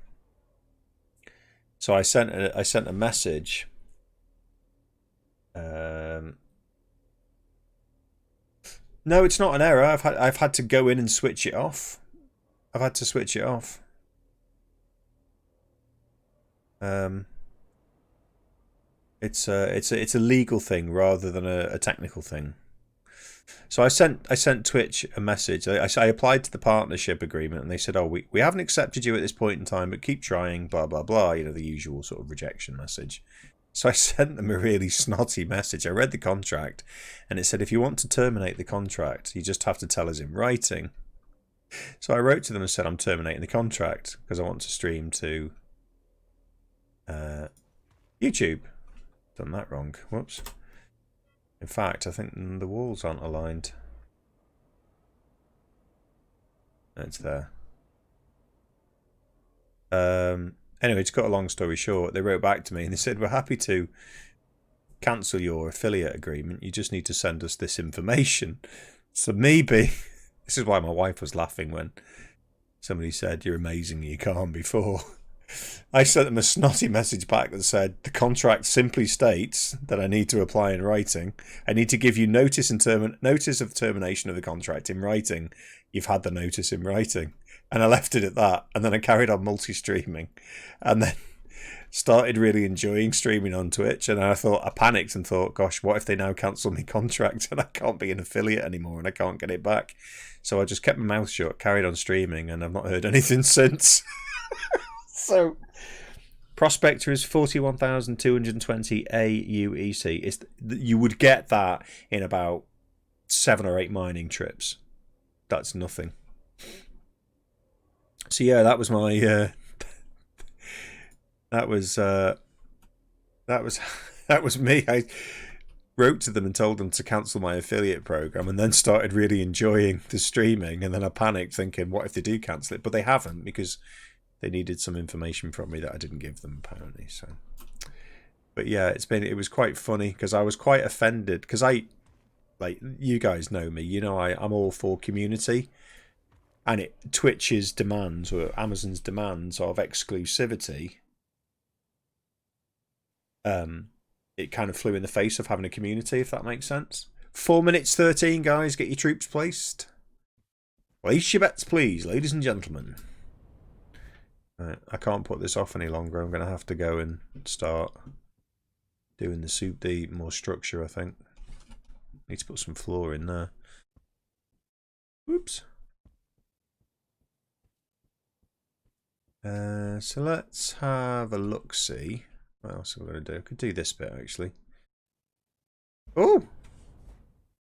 So I sent a message. No, it's not an error. I've had to go in and switch it off. I've had to switch it off. It's a legal thing rather than a technical thing. So I sent Twitch a message. I applied to the partnership agreement, and they said, oh, we haven't accepted you at this point in time, but keep trying, blah, blah, blah, you know, the usual sort of rejection message. So I sent them a really snotty message. I read the contract, and it said, if you want to terminate the contract, you just have to tell us in writing. So I wrote to them and said, I'm terminating the contract because I want to stream to YouTube. Done that wrong. Whoops. In fact, I think the walls aren't aligned. It's there. Anyway, to cut a long story short, they wrote back to me and they said, we're happy to cancel your affiliate agreement. You just need to send us this information. So maybe, this is why my wife was laughing when somebody said, you're amazing, you can't before. I sent them a snotty message back that said, the contract simply states that I need to apply in writing. I need to give you notice of termination of the contract in writing. You've had the notice in writing. And I left it at that. And then I carried on multi-streaming. And then started really enjoying streaming on Twitch. And I panicked and thought, gosh, what if they now cancel my contract and I can't be an affiliate anymore and I can't get it back? So I just kept my mouth shut, carried on streaming, and I've not heard anything since. So, Prospector is 41,220 AUEC. You would get that in about 7 or 8 mining trips. That's nothing. So yeah, that was my that was me. I wrote to them and told them to cancel my affiliate program, and then started really enjoying the streaming. And then I panicked, thinking, what if they do cancel it? But they haven't, because they needed some information from me that I didn't give them, apparently. So, but yeah, it was quite funny because I was quite offended because you guys know me, you know, I'm all for community, and Twitch's demands or Amazon's demands of exclusivity, it kind of flew in the face of having a community, if that makes sense. 4 minutes 13, guys, get your troops placed. Place your bets, please, ladies and gentlemen. I can't put this off any longer. I'm going to have to go and start doing the soup D more structure, I think. Need to put some floor in there. Whoops. So let's have a look-see. What else am I going to do? I could do this bit, actually. Oh!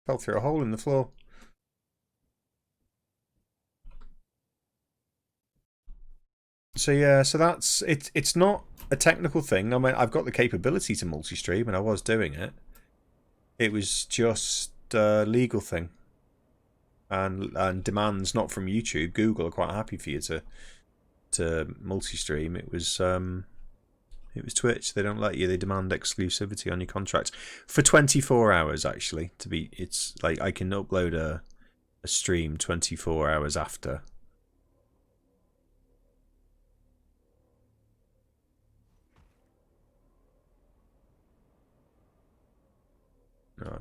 Fell through a hole in the floor. So yeah, so that's it. It's not a technical thing. I mean, I've got the capability to multi-stream, and I was doing it. It was just a legal thing, and demands not from YouTube. Google are quite happy for you to multi-stream. It was Twitch. They don't let you. They demand exclusivity on your contracts for 24 hours. Actually, it's like I can upload a stream 24 hours after.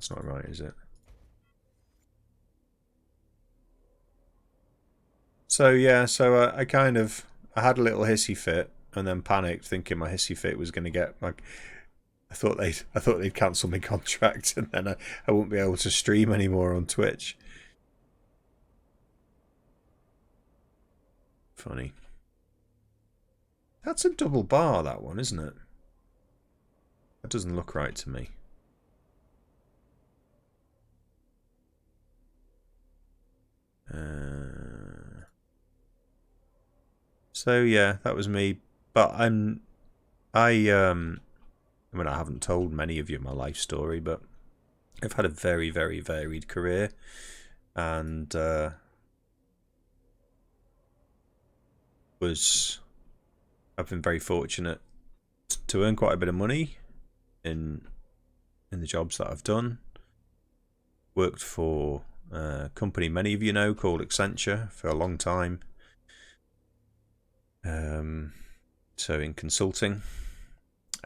That's not right, is it? So yeah, I kind of had a little hissy fit and then panicked, thinking my hissy fit was going to get like. I thought they'd cancel my contract and then I wouldn't be able to stream anymore on Twitch. Funny. That's a double bar, that one, isn't it? That doesn't look right to me. So yeah, that was me. But I mean, I haven't told many of you my life story, but I've had a very, very varied career, and I've been very fortunate to earn quite a bit of money in the jobs that I've done. Worked for a company many of you know called Accenture for a long time. So in consulting,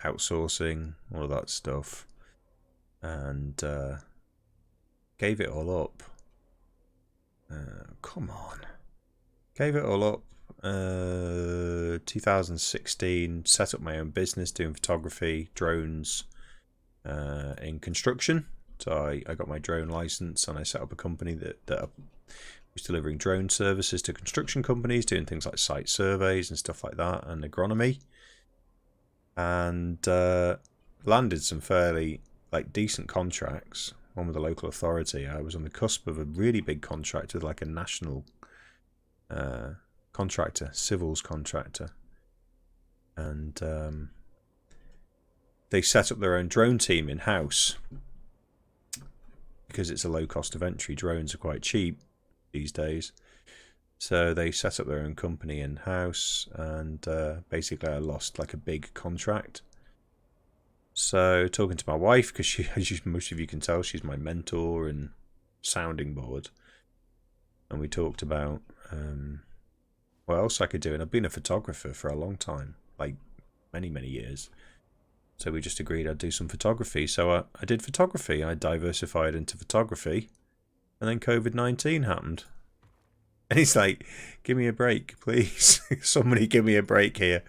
outsourcing, all of that stuff, and gave it all up. Come on, gave it all up. 2016, set up my own business doing photography, drones, in construction. So I got my drone license and I set up a company that was delivering drone services to construction companies, doing things like site surveys and stuff like that, and agronomy. And landed some fairly decent contracts. One with a local authority. I was on the cusp of a really big contract with like a national contractor, civils contractor, and they set up their own drone team in house because it's a low cost of entry. Drones are quite cheap these days, so they set up their own company in house, and basically I lost like a big contract. So talking to my wife, because she, as most of you can tell, she's my mentor and sounding board, and we talked about what else I could do. And I've been a photographer for a long time, like many years. So we just agreed I'd do some photography. So I did photography. I diversified into photography. And then COVID-19 happened. And he's like, give me a break, please. Somebody give me a break here.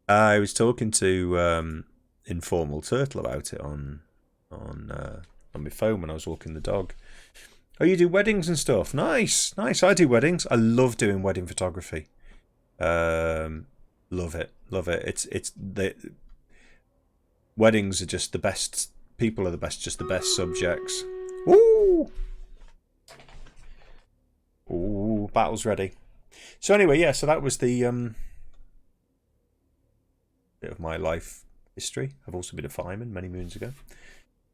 I was talking to Informal Turtle about it on my phone when I was walking the dog. Oh, you do weddings and stuff? Nice. I do weddings. I love doing wedding photography. Love it. It's the weddings are just the best. People are the best, just the best subjects. Ooh, battle's ready. So anyway, yeah. So that was the bit of my life history. I've also been a fireman many moons ago.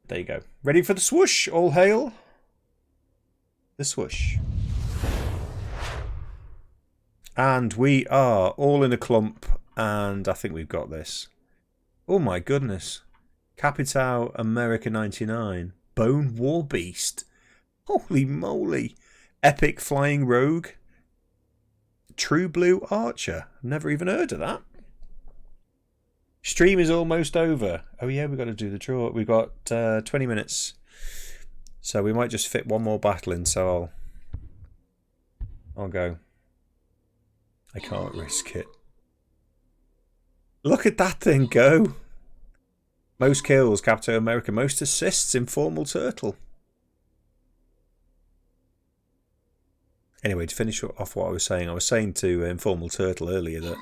There you go. Ready for the swoosh? All hail the swoosh. And we are all in a clump, and I think we've got this. Oh my goodness. Capitao America 99. Bone War Beast. Holy moly. Epic Flying Rogue. True Blue Archer. Never even heard of that. Stream is almost over. Oh yeah, we've got to do the draw. We've got 20 minutes. So we might just fit one more battle in, so I'll go. I can't risk it. Look at that thing go. Most kills, Captain America. Most assists, Informal Turtle. Anyway, to finish off what I was saying to Informal Turtle earlier that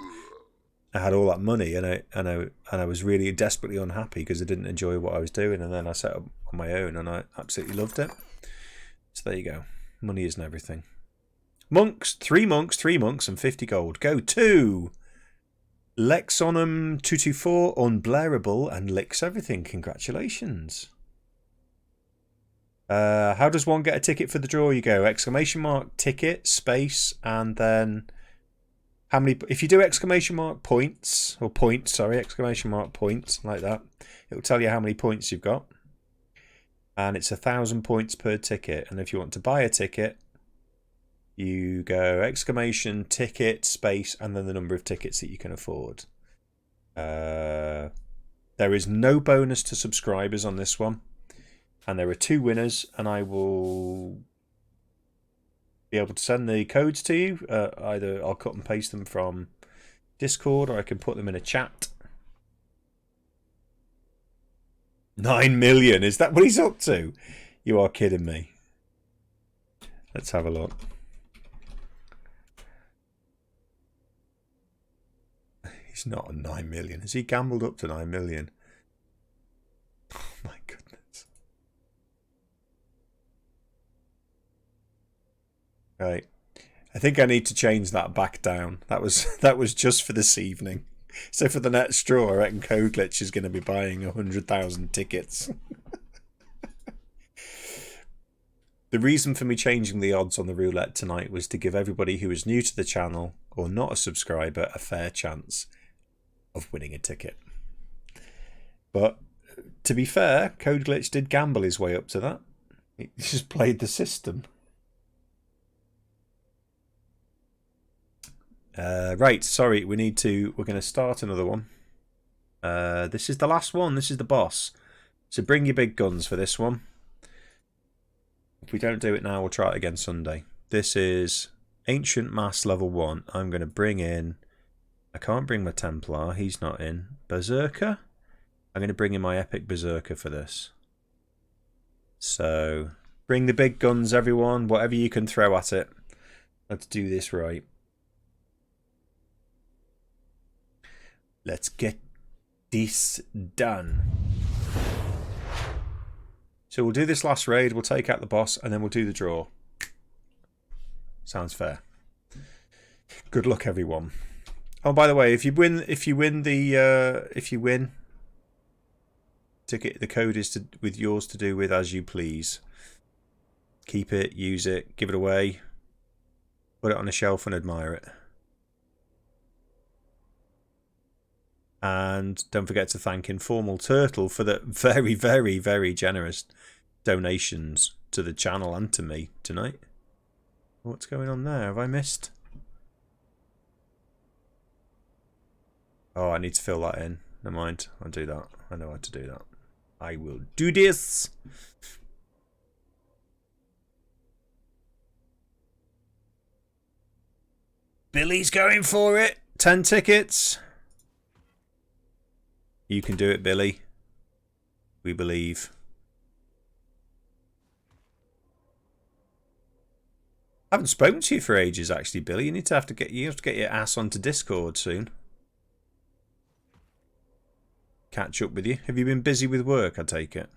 I had all that money and I was really desperately unhappy because I didn't enjoy what I was doing, and then I set up on my own and I absolutely loved it. So there you go. Money isn't everything. Monks, 3 monks, and 50 gold. Go to Lexonum 224, Unblareable, and licks everything. Congratulations. How does one get a ticket for the draw? You go exclamation mark ticket space and then how many. If you do exclamation mark points or points, sorry, exclamation mark points like that, it will tell you how many points you've got, and it's 1,000 points per ticket. And if you want to buy a ticket, you go exclamation ticket space and then the number of tickets that you can afford. There is no bonus to subscribers on this one. And there are 2 winners, and I will be able to send the codes to you. Either I'll cut and paste them from Discord, or I can put them in a chat. 9 million, is that what he's up to? You are kidding me. Let's have a look. He's not on 9 million. Has he gambled up to 9 million? Oh my goodness. Right. I think I need to change that back down. That was just for this evening. So for the next draw, I reckon Code Glitch is going to be buying 100,000 tickets. The reason for me changing the odds on the roulette tonight was to give everybody who is new to the channel or not a subscriber a fair chance of winning a ticket. But to be fair, Code Glitch did gamble his way up to that. He just played the system. Right, sorry, we're going to start another one. This is the last one. This is the boss. So bring your big guns for this one. If we don't do it now, we'll try it again Sunday. This is Ancient Mass level 1. I'm going to bring in... I can't bring my Templar. He's not in. Berserker? I'm going to bring in my Epic Berserker for this. So, bring the big guns, everyone. Whatever you can throw at it. Let's do this right. Let's get this done. So we'll do this last raid, we'll take out the boss, and then we'll do the draw. Sounds fair. Good luck, everyone. Oh, by the way, if you win ticket, the code is with yours to do with as you please. Keep it, use it, give it away, put it on a shelf and admire it. And don't forget to thank Informal Turtle for the very, very, very generous donations to the channel and to me tonight. What's going on there? Have I missed? Oh, I need to fill that in. Never mind. I'll do that. I know how to do that. I will do this. Billy's going for it. 10 tickets. You can do it, Billy. We believe. I haven't spoken to you for ages, actually, Billy. You have to get your ass onto Discord soon. Catch up with you. Have you been busy with work? I take it.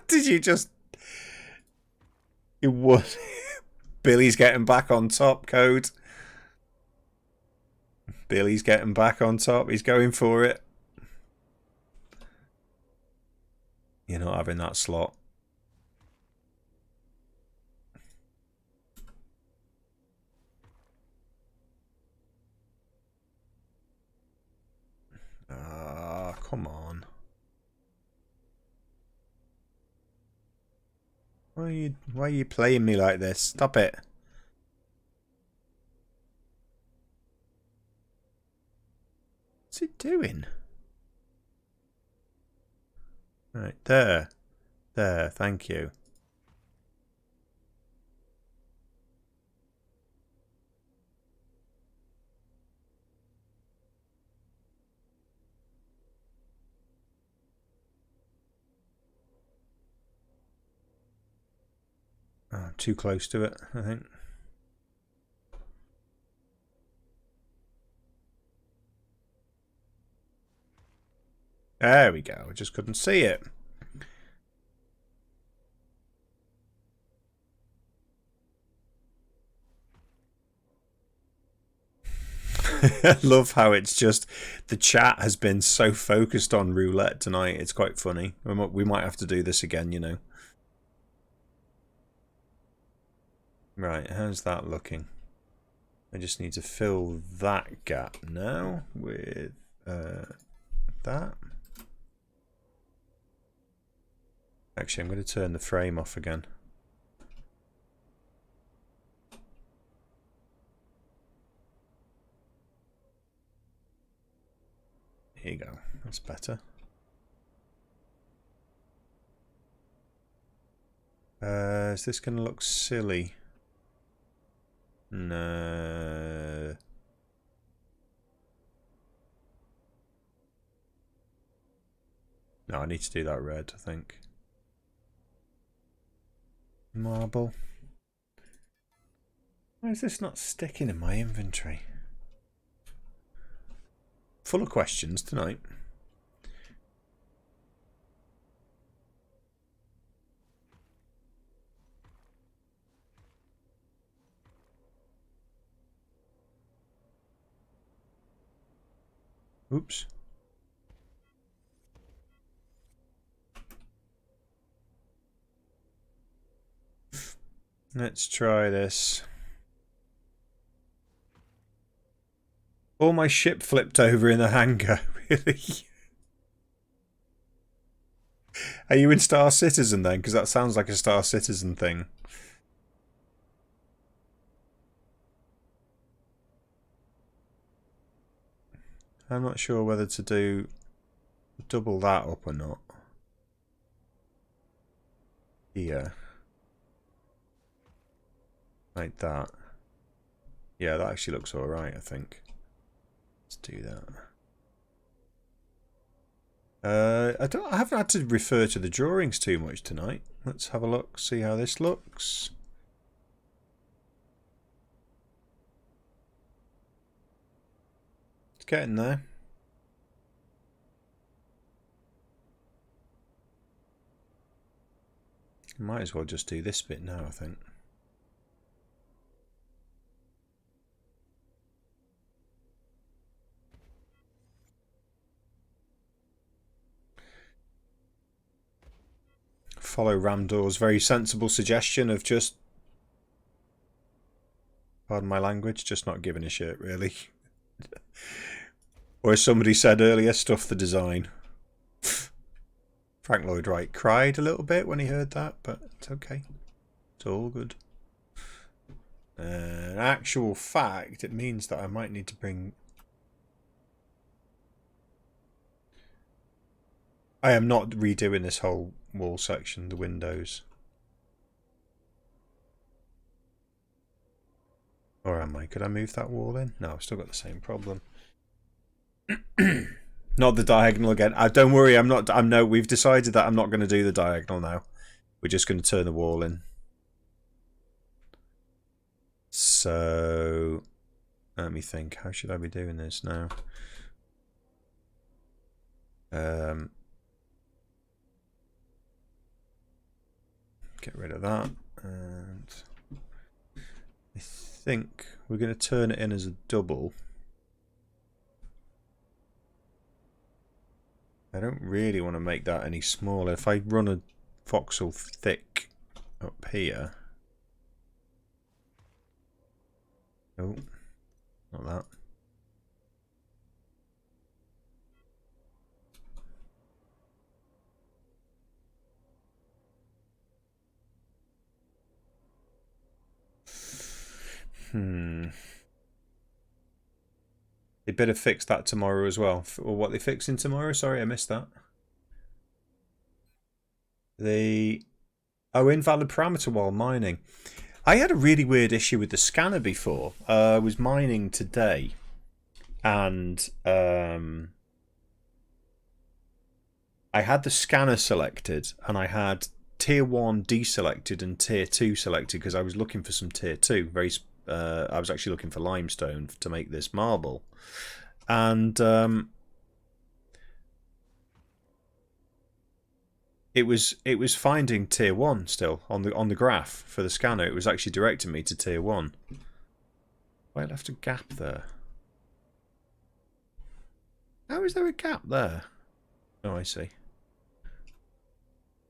Did you just? You would. Billy's getting back on top. Code. Billy's getting back on top. He's going for it. You're not having that slot. Ah, come on. Why are you playing me like this? Stop it. What's it doing? Right, there. There, thank you. Oh, too close to it, I think. There we go. I just couldn't see it. I love how it's just the chat has been so focused on roulette tonight. It's quite funny. We might have to do this again, you know. Right, how's that looking? I just need to fill that gap now with that. Actually, I'm going to turn the frame off again. Here you go. That's better. Is this going to look silly? No. No, I need to do that red, I think. Marble. Why is this not sticking in my inventory? Full of questions tonight. Oops. Let's try this. Oh, my ship flipped over in the hangar. Really? Are you in Star Citizen then? Because that sounds like a Star Citizen thing. I'm not sure whether to do double that up or not. Here. Like that. Yeah, that actually looks alright, I think. Let's do that. I haven't had to refer to the drawings too much tonight. Let's have a look, see how this looks. It's getting there. Might as well just do this bit now, I think. Follow Ramdor's very sensible suggestion of just, pardon my language, just not giving a shit, really. Or as somebody said earlier, stuff the design. Frank Lloyd Wright cried a little bit when he heard that, but it's okay. It's all good. In actual fact, it means that I might need to bring... I am not redoing this whole wall section, the windows. Or am I? Could I move that wall in? No, I've still got the same problem. Not the diagonal again. Don't worry, no, we've decided that I'm not going to do the diagonal now. We're just going to turn the wall in. So, let me think. How should I be doing this now? Get rid of that. And I think we're going to turn it in as a double. I don't really want to make that any smaller. If I run a voxel thick up here. Oh, not that. They better fix that tomorrow as well. Or what they fixing tomorrow? Sorry, I missed that. Invalid parameter while mining. I had a really weird issue with the scanner before. I was mining today, and I had the scanner selected, and I had tier 1 deselected and tier 2 selected because I was looking for some tier 2. I was actually looking for limestone to make this marble, and it was finding tier 1 still on the graph for the scanner. It was actually directing me to tier 1. I left a gap there. How is there a gap there? Oh, I see.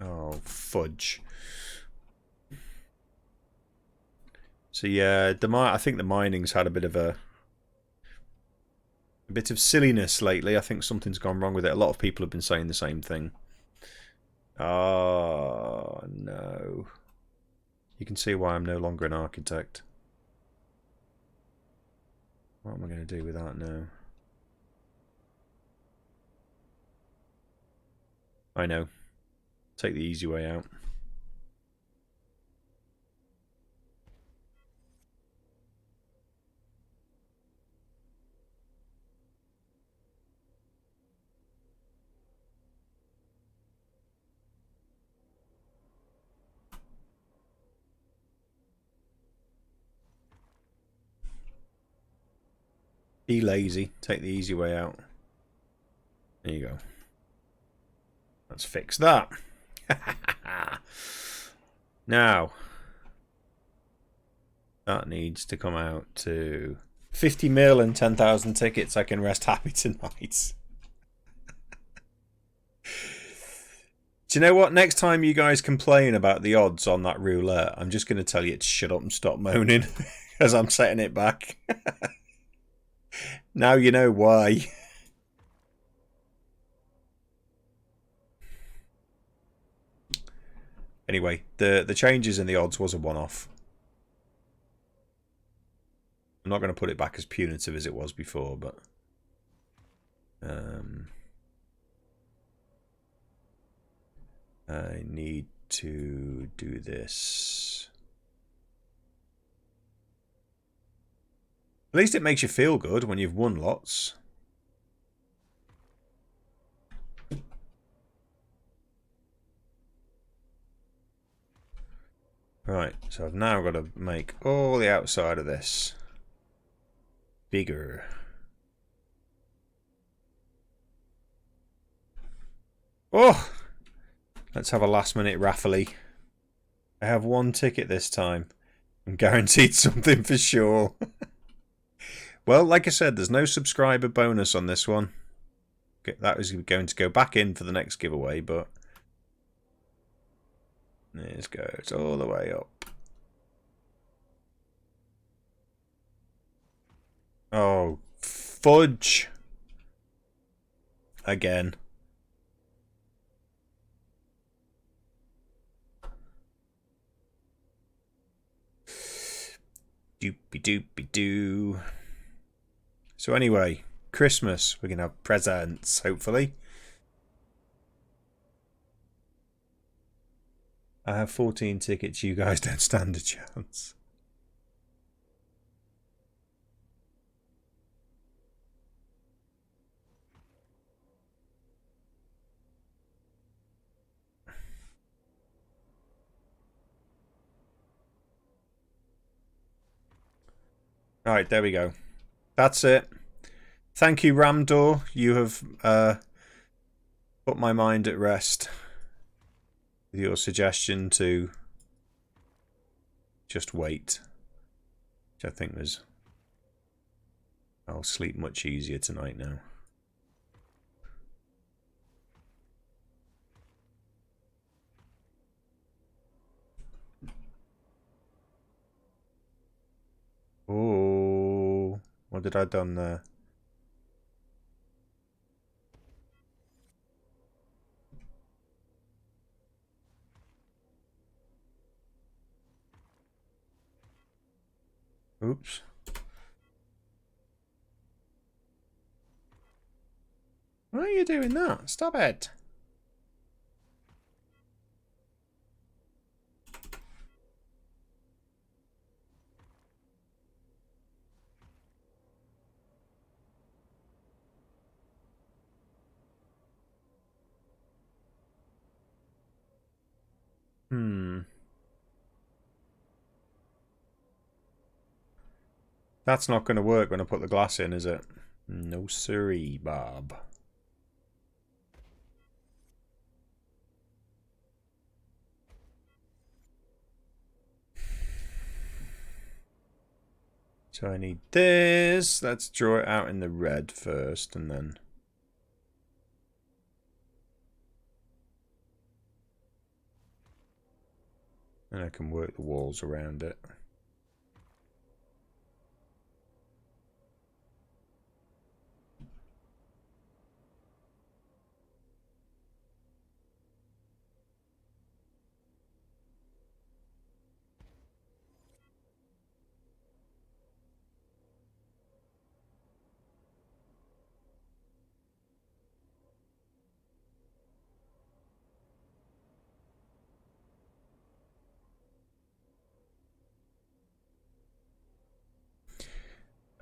Oh, fudge. So yeah, I think the mining's had a bit of silliness lately. I think something's gone wrong with it. A lot of people have been saying the same thing. Oh no. You can see why I'm no longer an architect. What am I going to do with that now? I know. Take the easy way out. Be lazy. Take the easy way out. There you go. Let's fix that. Now, that needs to come out to 50 mil and 10,000 tickets. I can rest happy tonight. Do you know what? Next time you guys complain about the odds on that roulette, I'm just going to tell you to shut up and stop moaning as I'm setting it back. Now you know why. Anyway, the changes in the odds was a one-off. I'm not going to put it back as punitive as it was before, but I need to do this. At least it makes you feel good when you've won lots. Right, so I've now got to make all the outside of this bigger. Oh! Let's have a last minute raffle-y. I have one ticket this time. I'm guaranteed something for sure. Well, like I said, there's no subscriber bonus on this one. That is going to go back in for the next giveaway, but let's go. It's all the way up. Oh, fudge. Again. Doopy doopy doo. So anyway, Christmas. We're going to have presents, hopefully. I have 14 tickets. You guys don't stand a chance. Alright, there we go. That's it. Thank you, Ramdor. You have put my mind at rest with your suggestion to just wait. Which I think was... I'll sleep much easier tonight now. Oh, what did I done there? Oops. Why are you doing that? Stop it. That's not going to work when I put the glass in, is it? No siree, Bob. So I need this. Let's draw it out in the red first, and then... and I can work the walls around it.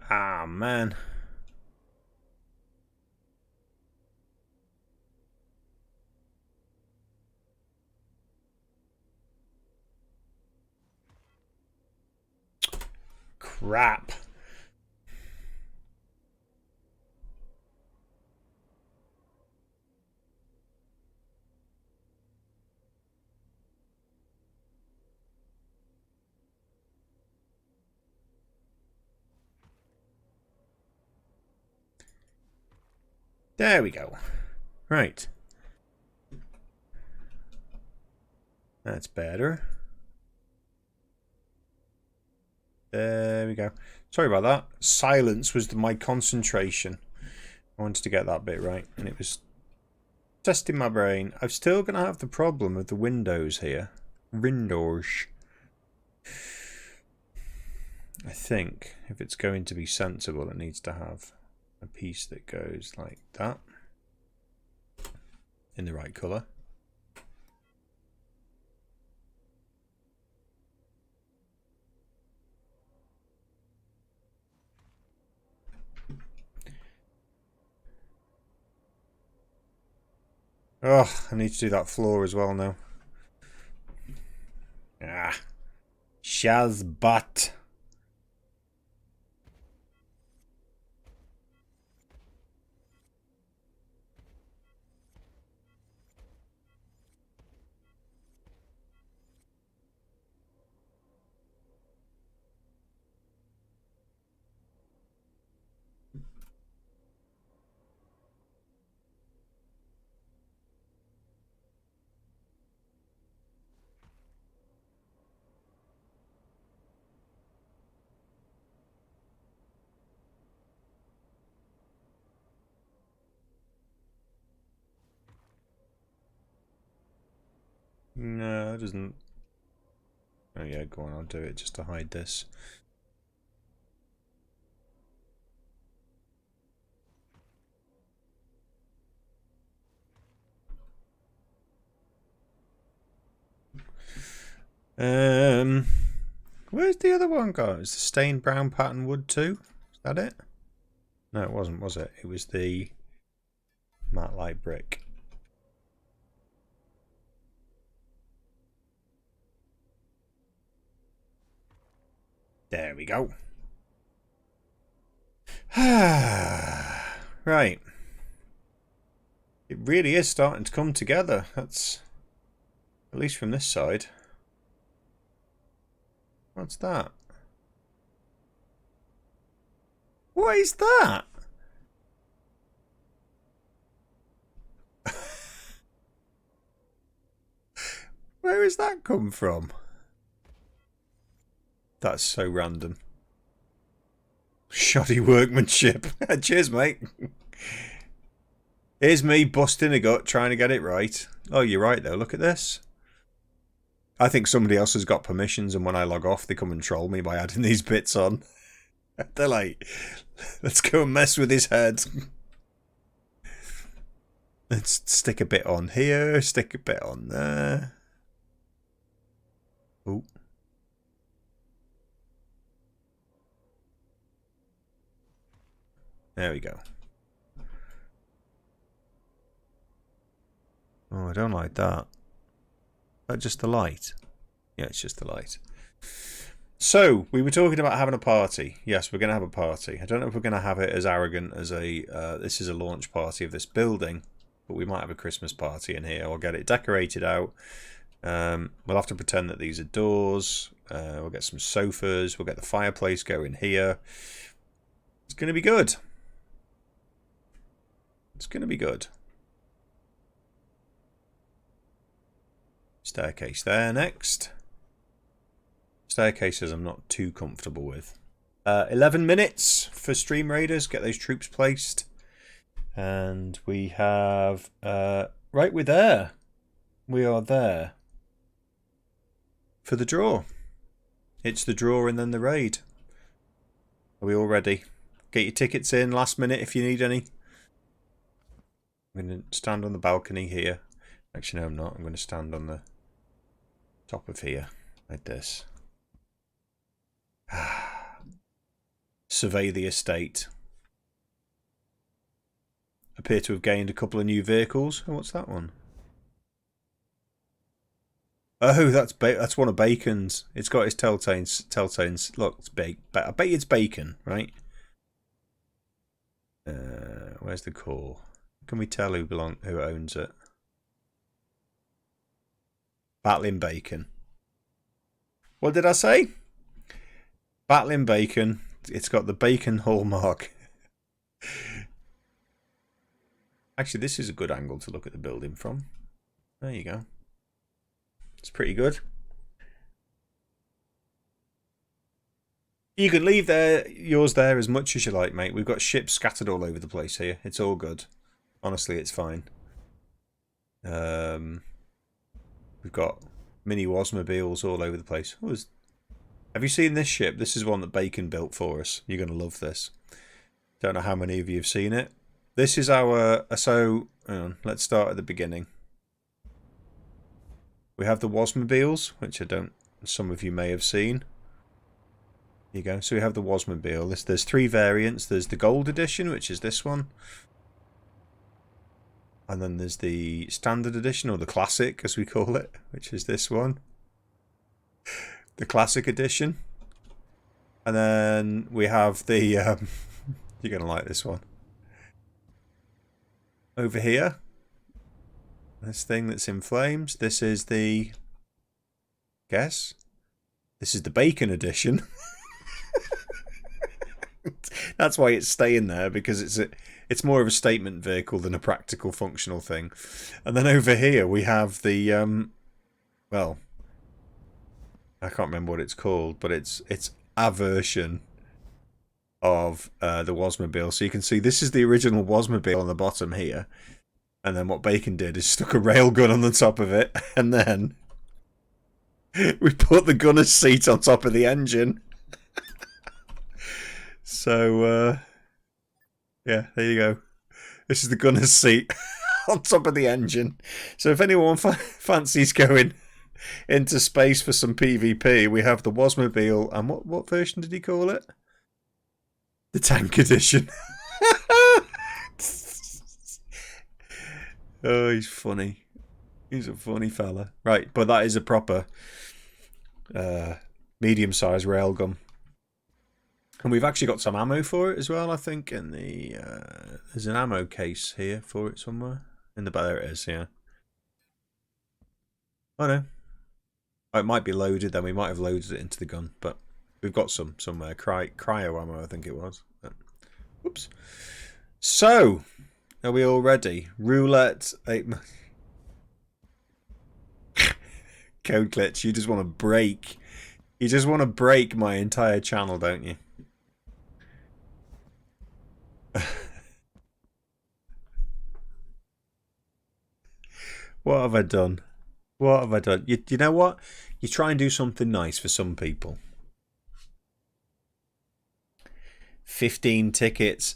Ah, man. Crap. There we go. Right. That's better. There we go. Sorry about that. Silence was my concentration. I wanted to get that bit right, and it was testing my brain. I'm still going to have the problem of the windows here. Windows. I think if it's going to be sensible, it needs to have a piece that goes like that in the right colour. Oh, I need to do that floor as well now. Ah, Shazbot. No, it doesn't. Oh yeah, go on, I'll do it just to hide this. Where's the other one gone? Is the stained brown pattern wood too? Is that it? No, it wasn't, was it? It was the matte light brick. There we go. Right. It really is starting to come together. That's at least from this side. What's that? What is that? Where has that come from? That's so random. Shoddy workmanship. Cheers, mate. Here's me busting a gut trying to get it right. Oh, you're right though. Look at this. I think somebody else has got permissions, and when I log off, they come and troll me by adding these bits on. They're like, let's go and mess with his head. Let's stick a bit on here, stick a bit on there. Oh. There we go. Oh, I don't like that. Is that just the light? Yeah, it's just the light. So, we were talking about having a party. Yes, we're going to have a party. I don't know if we're going to have it as arrogant as a, this is a launch party of this building, but we might have a Christmas party in here. We'll get it decorated out. We'll have to pretend that these are doors. We'll get some sofas. We'll get the fireplace going here. It's going to be good. It's going to be good. Staircase there next. Staircases I'm not too comfortable with. 11 minutes for Stream Raiders. Get those troops placed. And we have... right, we're there. We are there. For the draw. It's the draw and then the raid. Are we all ready? Get your tickets in last minute if you need any. I'm going to stand on the balcony here. Actually, no, I'm not. I'm going to stand on the top of here. Like this. survey the estate. Appear to have gained a couple of new vehicles. Oh, what's that one? Oh, that's one of Bacon's. It's got his telltanes. Look, it's I bet it's Bacon, right? Where's the core? Can we tell who owns it? Battling Bacon. What did I say? Battling Bacon. It's got the Bacon hallmark. Actually, this is a good angle to look at the building from. There you go. It's pretty good. You can leave yours there as much as you like, mate. We've got ships scattered all over the place here. It's all good. Honestly, it's fine. We've got mini Wasmobiles all over the place. Have you seen this ship? This is one that Bacon built for us. You're going to love this. Don't know how many of you have seen it. This is our... So, hang on, let's start at the beginning. We have the Wasmobiles, which some of you may have seen. Here you go. So we have the Wasmobile. There's 3 variants. There's the Gold Edition, which is this one. And then there's the Standard Edition, or the Classic, as we call it, which is this one. The Classic Edition. And then we have the... you're going to like this one. Over here. This thing that's in flames. This is the... Guess? This is the Bacon Edition. That's why it's staying there, because it's more of a statement vehicle than a practical functional thing. And then over here we have the well, I can't remember what it's called, but it's a version of the Wasmobile. So you can see this is the original Wasmobile on the bottom here, and then what Bacon did is stuck a railgun on the top of it, and then we put the gunner's seat on top of the engine. So, yeah, there you go. This is the gunner's seat on top of the engine. So if anyone fancies going into space for some PvP, we have the Wasmobile, and what version did he call it? The Tank Edition. Oh, he's funny. He's a funny fella. Right, but that is a proper medium-sized railgun. And we've actually got some ammo for it as well, I think. In the there's an ammo case here for it somewhere. In the back, there it is, yeah. Oh no. Oh, it might be loaded then. We might have loaded it into the gun. But we've got some somewhere. Cryo ammo, I think it was. Whoops. So, are we all ready? Roulette. Code Glitch, you just want to break. You just want to break my entire channel, don't you? What have I done? What have I done? You know what? You try and do something nice for some people. 15 tickets.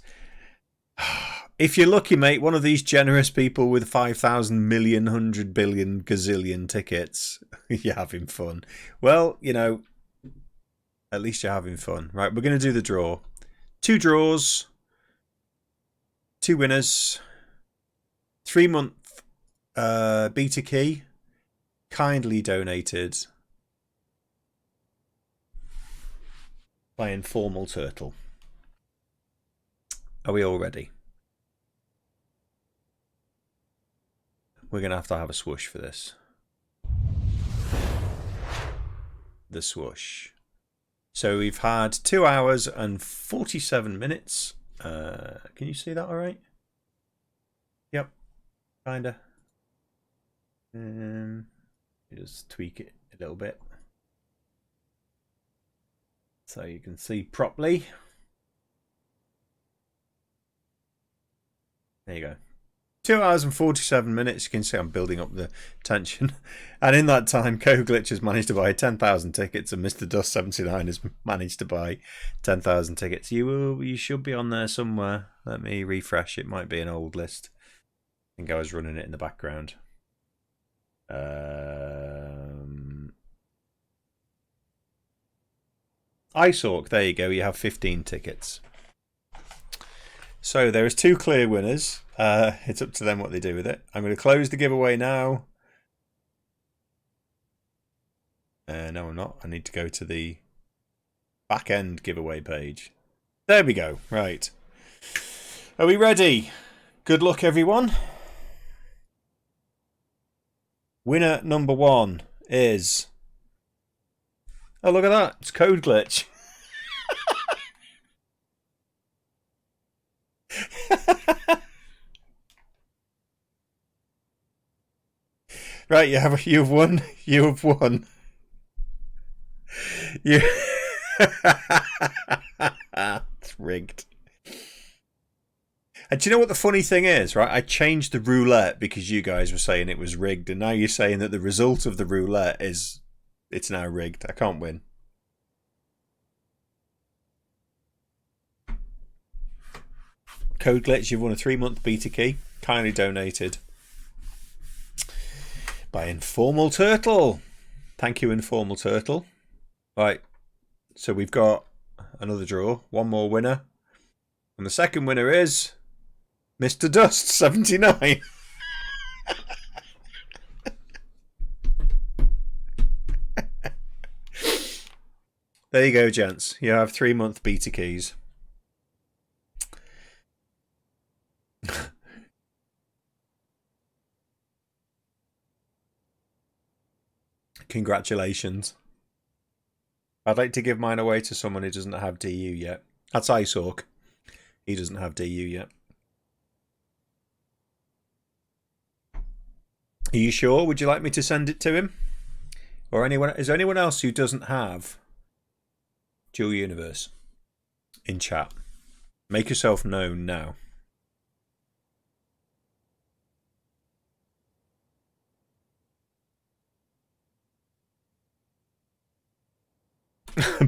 If you're lucky, mate, one of these generous people with 5,000 million, 100 billion, gazillion tickets, you're having fun. Well, you know, at least you're having fun. Right, we're going to do the draw. 2 draws. 2 winners. 3-month beta key. Kindly donated by Informal Turtle. Are we all ready? We're going to have a swoosh for this. The swoosh. So we've had 2 hours and 47 minutes. Can you see that all right? Yep. Kinda. Just tweak it a little bit so you can see properly. There you go. 2 hours and 47 minutes. You can see I'm building up the tension. And in that time, Code Glitch has managed to buy 10,000 tickets, and Mr. Dust 79 has managed to buy 10,000 tickets. You should be on there somewhere. Let me refresh. It might be an old list. I think I was running it in the background. IceOrc, there you go. You have 15 tickets. So there is 2 clear winners. It's up to them what they do with it. I'm going to close the giveaway now. No, I'm not. I need to go to the back end giveaway page. There we go. Right. Are we ready? Good luck, everyone. Winner number 1 is... Oh, look at that. It's Code Glitch. Right, you've won. You've won. You. It's rigged. And do you know what the funny thing is, right? I changed the roulette because you guys were saying it was rigged, and now you're saying that the result of the roulette is it's now rigged. I can't win. Code Glitch, you've won a 3-month beta key, kindly donated by Informal Turtle. Thank you, Informal Turtle. Right, so we've got another draw, one more winner, and the second winner is Mr. Dust 79. There you go, gents. You have 3-month beta keys. Congratulations. I'd like to give mine away to someone who doesn't have DU yet. That's IceOrc. He doesn't have DU yet. Are you sure? Would you like me to send it to him? Or anyone? Is there anyone else who doesn't have Dual Universe in chat? Make yourself known now.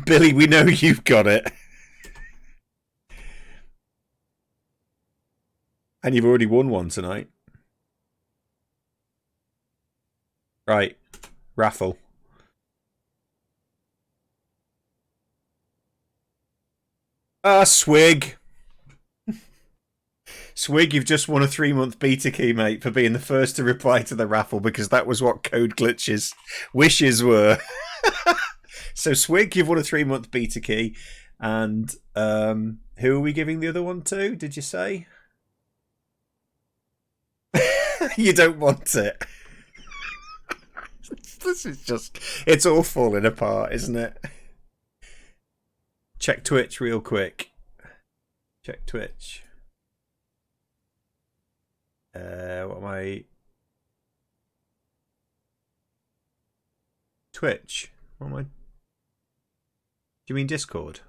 Billy, we know you've got it. And you've already won one tonight. Right. Raffle. Swig. Swig, you've just won a 3-month beta key, mate, for being the first to reply to the raffle, because that was what Code Glitch's wishes were. So, Swig, you've won a 3-month beta key. And who are we giving the other one to, did you say? You don't want it. This is just... It's all falling apart, isn't it? Check Twitch real quick. Check Twitch. What am I... Twitch? What am I... Do you mean Discord?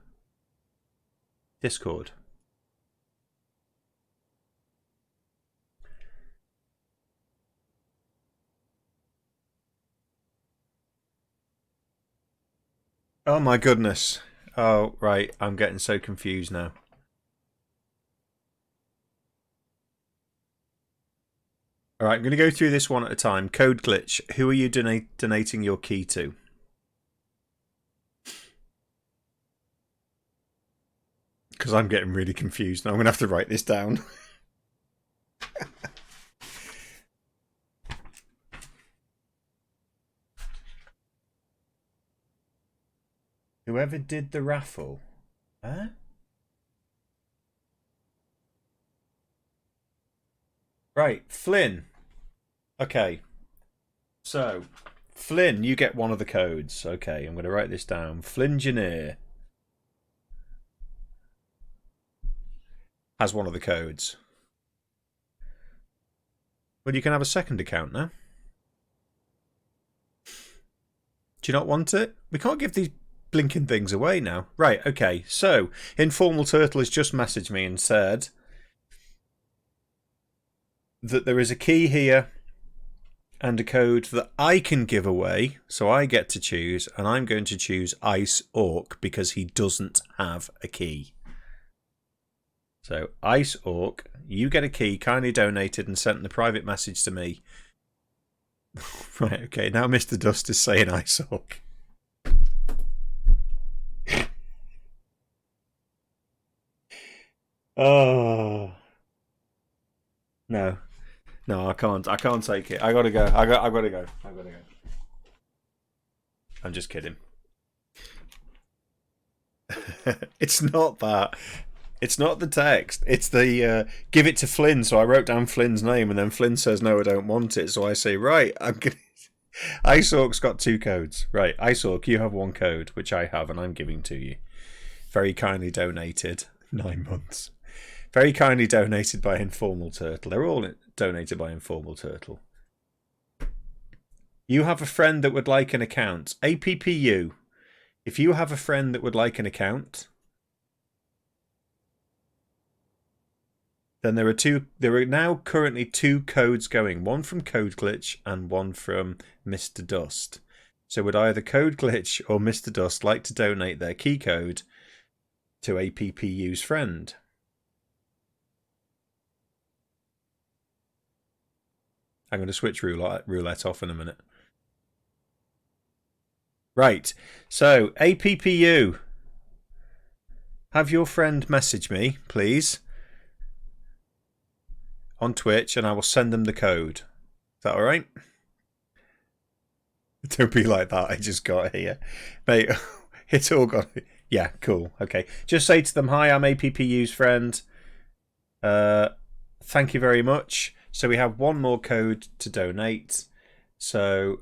Discord. Oh my goodness. Oh, right. I'm getting so confused now. All right, I'm going to go through this one at a time. Code Glitch, who are you donating your key to? Because I'm getting really confused now. I'm going to have to write this down. Whoever did the raffle. Huh? Right, Flynn. Okay. So, Flynn, you get one of the codes. Okay, I'm going to write this down. Flingineer has one of the codes. Well, you can have a second account now. Do you not want it? We can't give these blinking things away now. Right, okay. So, Informal Turtle has just messaged me and said that there is a key here and a code that I can give away, so I get to choose, and I'm going to choose IceOrc because he doesn't have a key. So, IceOrc, you get a key, kindly donated and sent in a private message to me. Right, okay, now Mr. Dust is saying IceOrc. Oh no, no, I can't. I can't take it. I gotta go. I gotta go. I gotta go. I'm just kidding. It's not that. It's not the text. It's the give it to Flynn. So I wrote down Flynn's name, and then Flynn says no, I don't want it. So I say right, I'm gonna. Isork's got 2 codes. Right, Isork, you have 1 code, which I have, and I'm giving to you. Very kindly donated. 9 months. Very kindly donated by Informal Turtle. They're all donated by Informal Turtle. You have a friend that would like an account. APPU. If you have a friend that would like an account, then there are now currently 2 codes going. One from Code Glitch and one from Mr. Dust. So would either Code Glitch or Mr. Dust like to donate their key code to APPU's friend? I'm going to switch roulette off in a minute. Right, so APPU, have your friend message me, please, on Twitch, and I will send them the code. Is that all right? Don't be like that. I just got here, mate. It's all gone. Yeah, cool. Okay, just say to them, "Hi, I'm APPU's friend. Thank you very much." So we have 1 more code to donate. So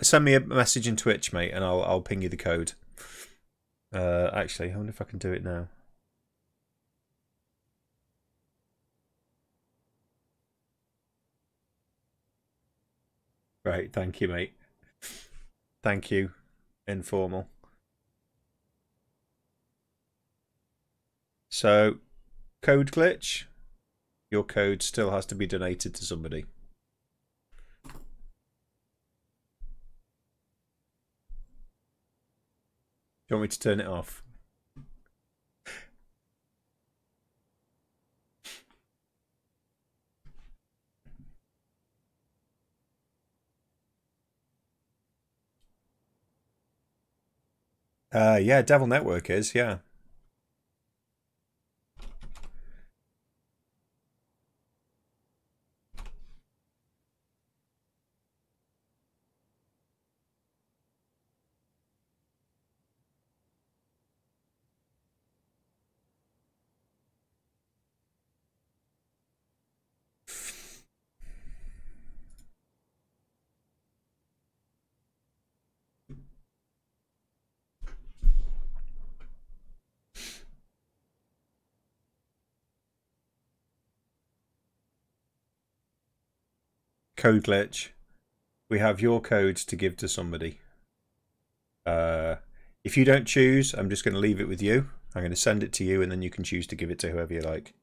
send me a message in Twitch, mate, and I'll ping you the code. Actually, I wonder if I can do it now. Right, thank you, mate. Thank you, Informal. So, Code Glitch, your code still has to be donated to somebody. Do you want me to turn it off? Yeah, Devil Network is, yeah. Code Glitch, we have your code to give to somebody. If you don't choose, I'm just going to leave it with you. I'm going to send it to you, and then you can choose to give it to whoever you like.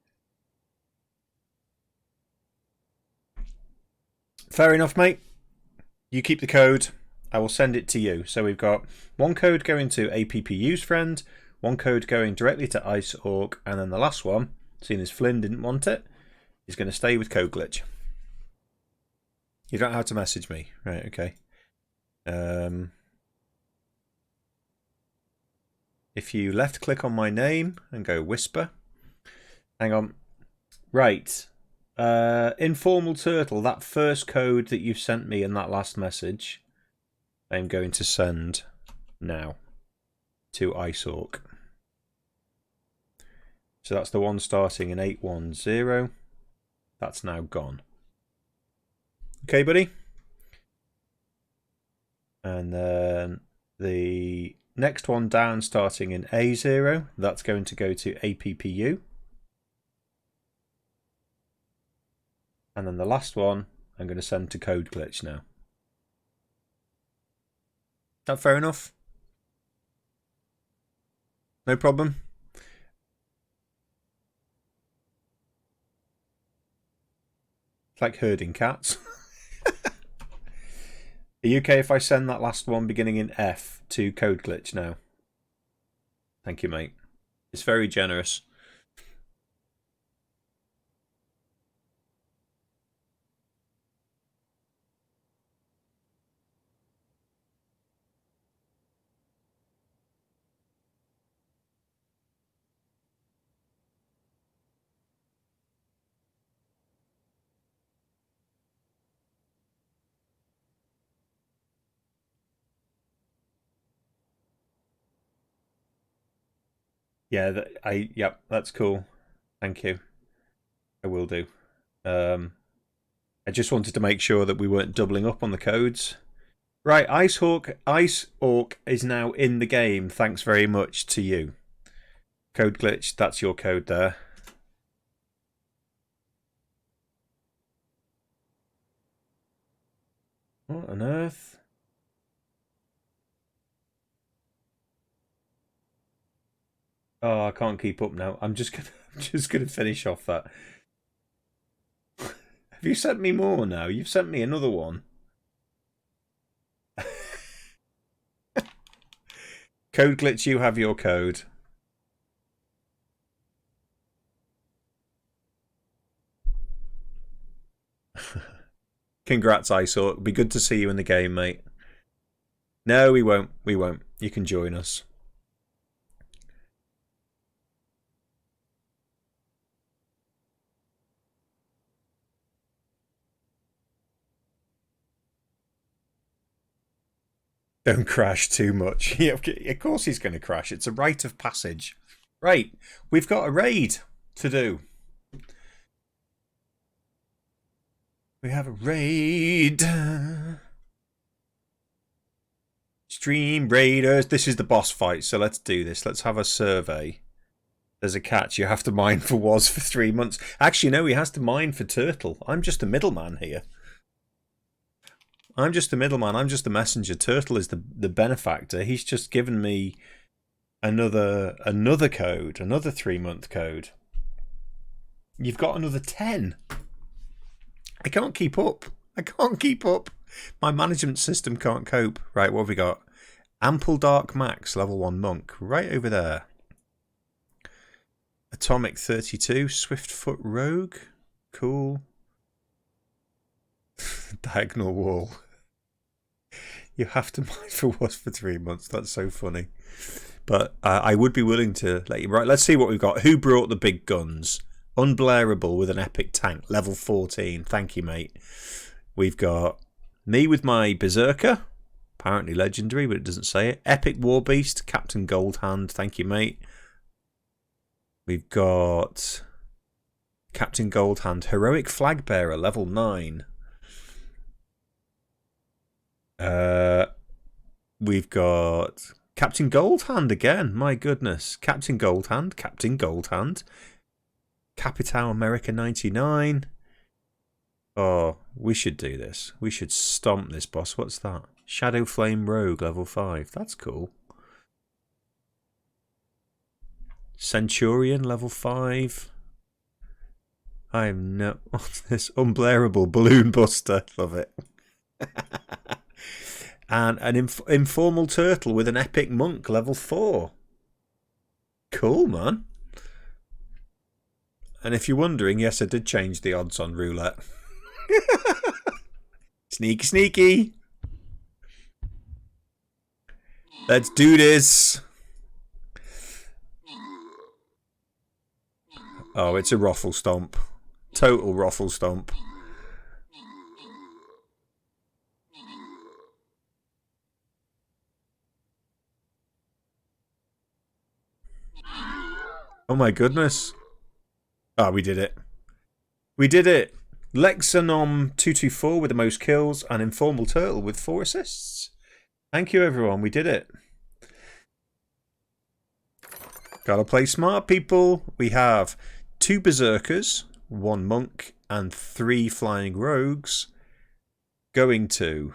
Fair enough, mate. You keep the code. I will send it to you. So we've got 1 code going to APPU's friend, 1 code going directly to Isork, and then the last one, seeing as Flynn didn't want it, is going to stay with Code Glitch. You don't have to message me. Right, okay. If you left click on my name and go whisper. Hang on. Right. Informal Turtle, that first code that you sent me in that last message, I'm going to send now to Isork. So that's the one starting in 810. That's now gone. Okay, buddy? And then the next one down starting in A0, that's going to go to APPU. And then the last one I'm going to send to Code Glitch now. That fair enough? No problem? It's like herding cats. Are you okay if I send that last one beginning in F to Code Glitch now? Thank you, mate. It's very generous. Yeah, yep, that's cool. Thank you. I will do. I just wanted to make sure that we weren't doubling up on the codes. Right, Ice Orc is now in the game. Thanks very much to you. Code glitch, that's your code there. What on earth? Oh, I can't keep up now. I'm just gonna finish off that. Have you sent me more now? You've sent me another one. Code glitch, you have your code. Congrats, Isork. It'll be good to see you in the game, mate. No, we won't. We won't. You can join us. Don't crash too much. Yeah, of course he's going to crash. It's a rite of passage. Right, we've got a raid to do. We have a raid. Stream Raiders. This is the boss fight, so let's do this. Let's have a survey. There's a catch. You have to mine for Woz for 3 months. Actually, no, he has to mine for Turtle. I'm just a middleman here. I'm just the middleman. I'm just the messenger. Turtle is the benefactor. He's just given me another code, another 3-month code. You've got another 10. I can't keep up. I can't keep up. My management system can't cope. Right, what have we got? Ample Dark Max, level 1 monk, right over there. Atomic 32, Swiftfoot Rogue, cool. Diagonal Wall. You have to mine for Woz for 3 months. That's so funny. But I would be willing to let you. Right, let's see what we've got. Who brought the big guns? Unblareable with an epic tank, level 14. Thank you, mate. We've got me with my Berserker, apparently legendary, but it doesn't say it. Epic War Beast, Captain Goldhand. Thank you, mate. We've got Captain Goldhand, Heroic Flag Bearer, level 9. We've got Captain Goldhand again. My goodness, Captain Goldhand, Capitao America 99. Oh, we should do this. We should stomp this boss. What's that? Shadow Flame Rogue, level 5. That's cool. Centurion, level 5. I'm no. What's this? Unblareable Balloon Buster. Love it. And an informal turtle with an epic monk, level 4. Cool, man. And if you're wondering, yes, I did change the odds on roulette. Sneaky, sneaky. Let's do this. Oh, it's a Ruffle Stomp. Total Ruffle Stomp. Oh my goodness. Ah, we did it. We did it. Lexanom 224 with the most kills and Informal Turtle with 4 assists. Thank you, everyone. We did it. Gotta play smart, people. We have 2 Berserkers, 1 Monk, and 3 Flying Rogues going to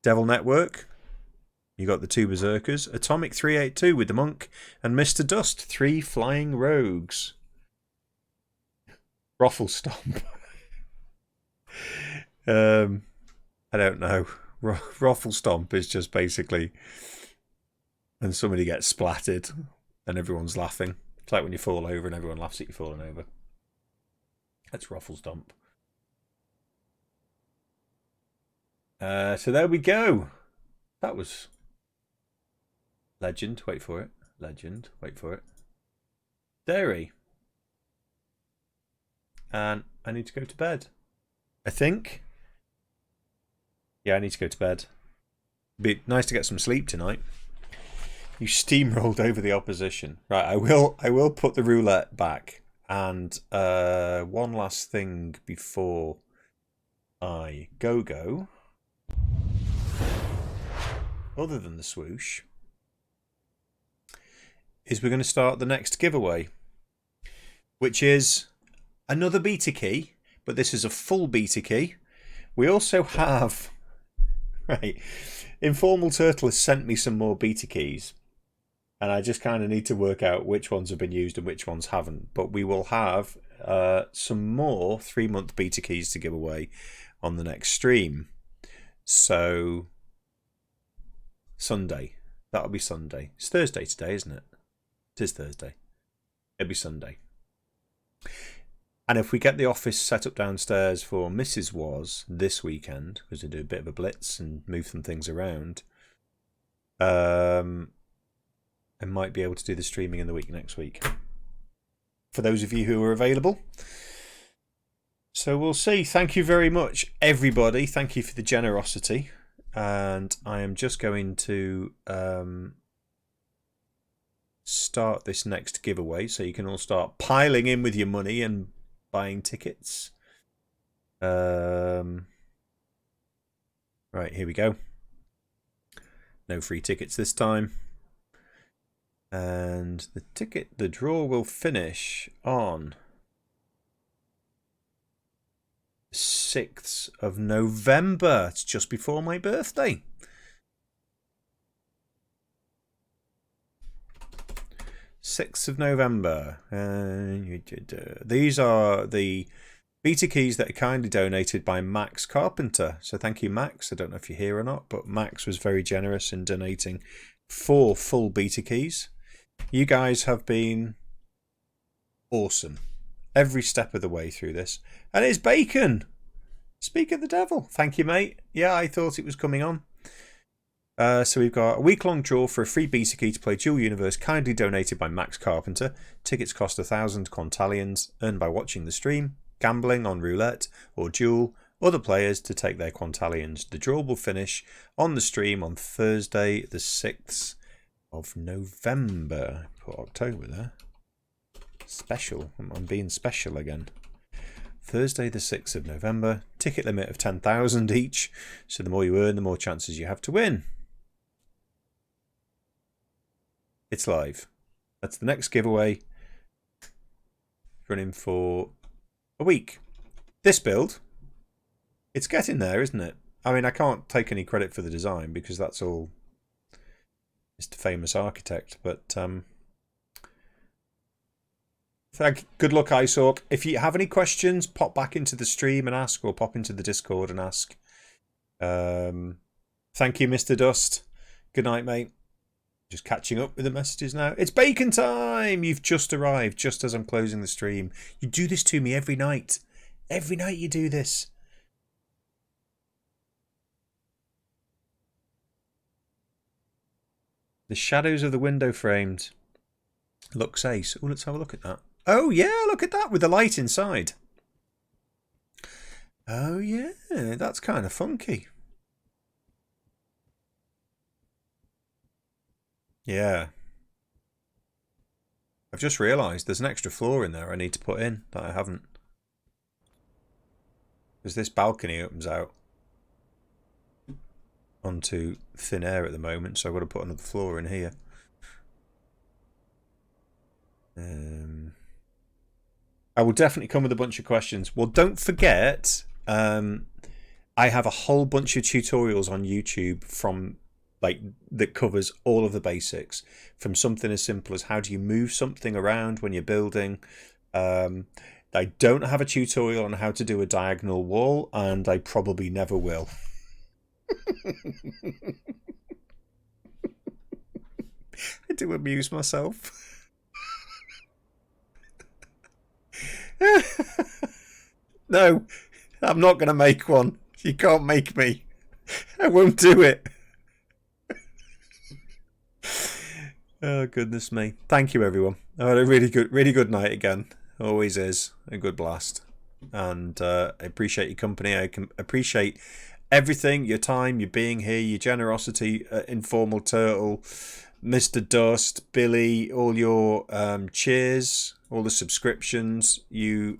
Devil Network. You got the 2 Berserkers, Atomic 382 with the Monk, and Mr. Dust, 3 Flying Rogues. Ruffle Stomp. I don't know. Ruffle Stomp is just basically when somebody gets splatted and everyone's laughing. It's like when you fall over and everyone laughs at you falling over. That's Ruffle Stomp. So there we go. That was legend. Wait for it. Legend. Wait for it. Dairy. And I need to go to bed. I think. Yeah, I need to go to bed. Be nice to get some sleep tonight. You steamrolled over the opposition. Right, I will put the roulette back. And one last thing before I go. Other than the swoosh, is we're going to start the next giveaway, which is another beta key, but this is a full beta key. We also have, right, Informal Turtle has sent me some more beta keys, and I just kind of need to work out which ones have been used and which ones haven't. But we will have some more 3-month beta keys to give away on the next stream. So Sunday, that'll be Sunday. It's Thursday today, isn't it? It is Thursday. It'll be Sunday. And if we get the office set up downstairs for Mrs. Was this weekend, because they do a bit of a blitz and move some things around, I might be able to do the streaming in the week next week. For those of you who are available. So we'll see. Thank you very much, everybody. Thank you for the generosity. And I am just going to start this next giveaway so you can all start piling in with your money and buying tickets. Right, here we go. No free tickets this time. And the draw will finish on 6th of November. It's just before my birthday. November. These are the beta keys that are kindly donated by Max Carpenter. So thank you, Max. I don't know if you're here or not, but Max was very generous in donating 4 full beta keys. You guys have been awesome every step of the way through this. And it's Bacon. Speak of the devil. Thank you, mate. Yeah, I thought it was coming on. So we've got a week-long draw for a free beta key to play Duel Universe, kindly donated by Max Carpenter. Tickets cost 1,000 Quantalions, earned by watching the stream, gambling on roulette or Duel, other players to take their Quantalions. The draw will finish on the stream on Thursday, the 6th of November. Put October there. Special. I'm being special again. Thursday, the 6th of November. Ticket limit of 10,000 each. So the more you earn, the more chances you have to win. It's live. That's the next giveaway. Running for a week. This build, it's getting there, isn't it? I mean, I can't take any credit for the design because that's all Mr. Famous Architect. But good luck, Isork. If you have any questions, pop back into the stream and ask, or pop into the Discord and ask. Thank you, Mr. Dust. Good night, mate. Just catching up with the messages now. It's bacon time! You've just arrived, just as I'm closing the stream. You do this to me every night. Every night you do this. The shadows of the window frames. Looks ace. Oh, let's have a look at that. Oh, yeah, look at that with the light inside. Oh, yeah, that's kind of funky. Yeah. I've just realised there's an extra floor in there I need to put in that I haven't. Because this balcony opens out onto thin air at the moment, so I've got to put another floor in here. I will definitely come with a bunch of questions. Well, don't forget, I have a whole bunch of tutorials on YouTube from that covers all of the basics, from something as simple as how do you move something around when you're building. I don't have a tutorial on how to do a diagonal wall, and I probably never will. I do amuse myself. No, I'm not going to make one. You can't make me. I won't do it. Oh, goodness me. Thank you, everyone. I had a really good night again. Always is a good blast. And I appreciate your company. I can appreciate everything, your time, your being here, your generosity, Informal Turtle, Mr. Dust, Billy, all your cheers, all the subscriptions. You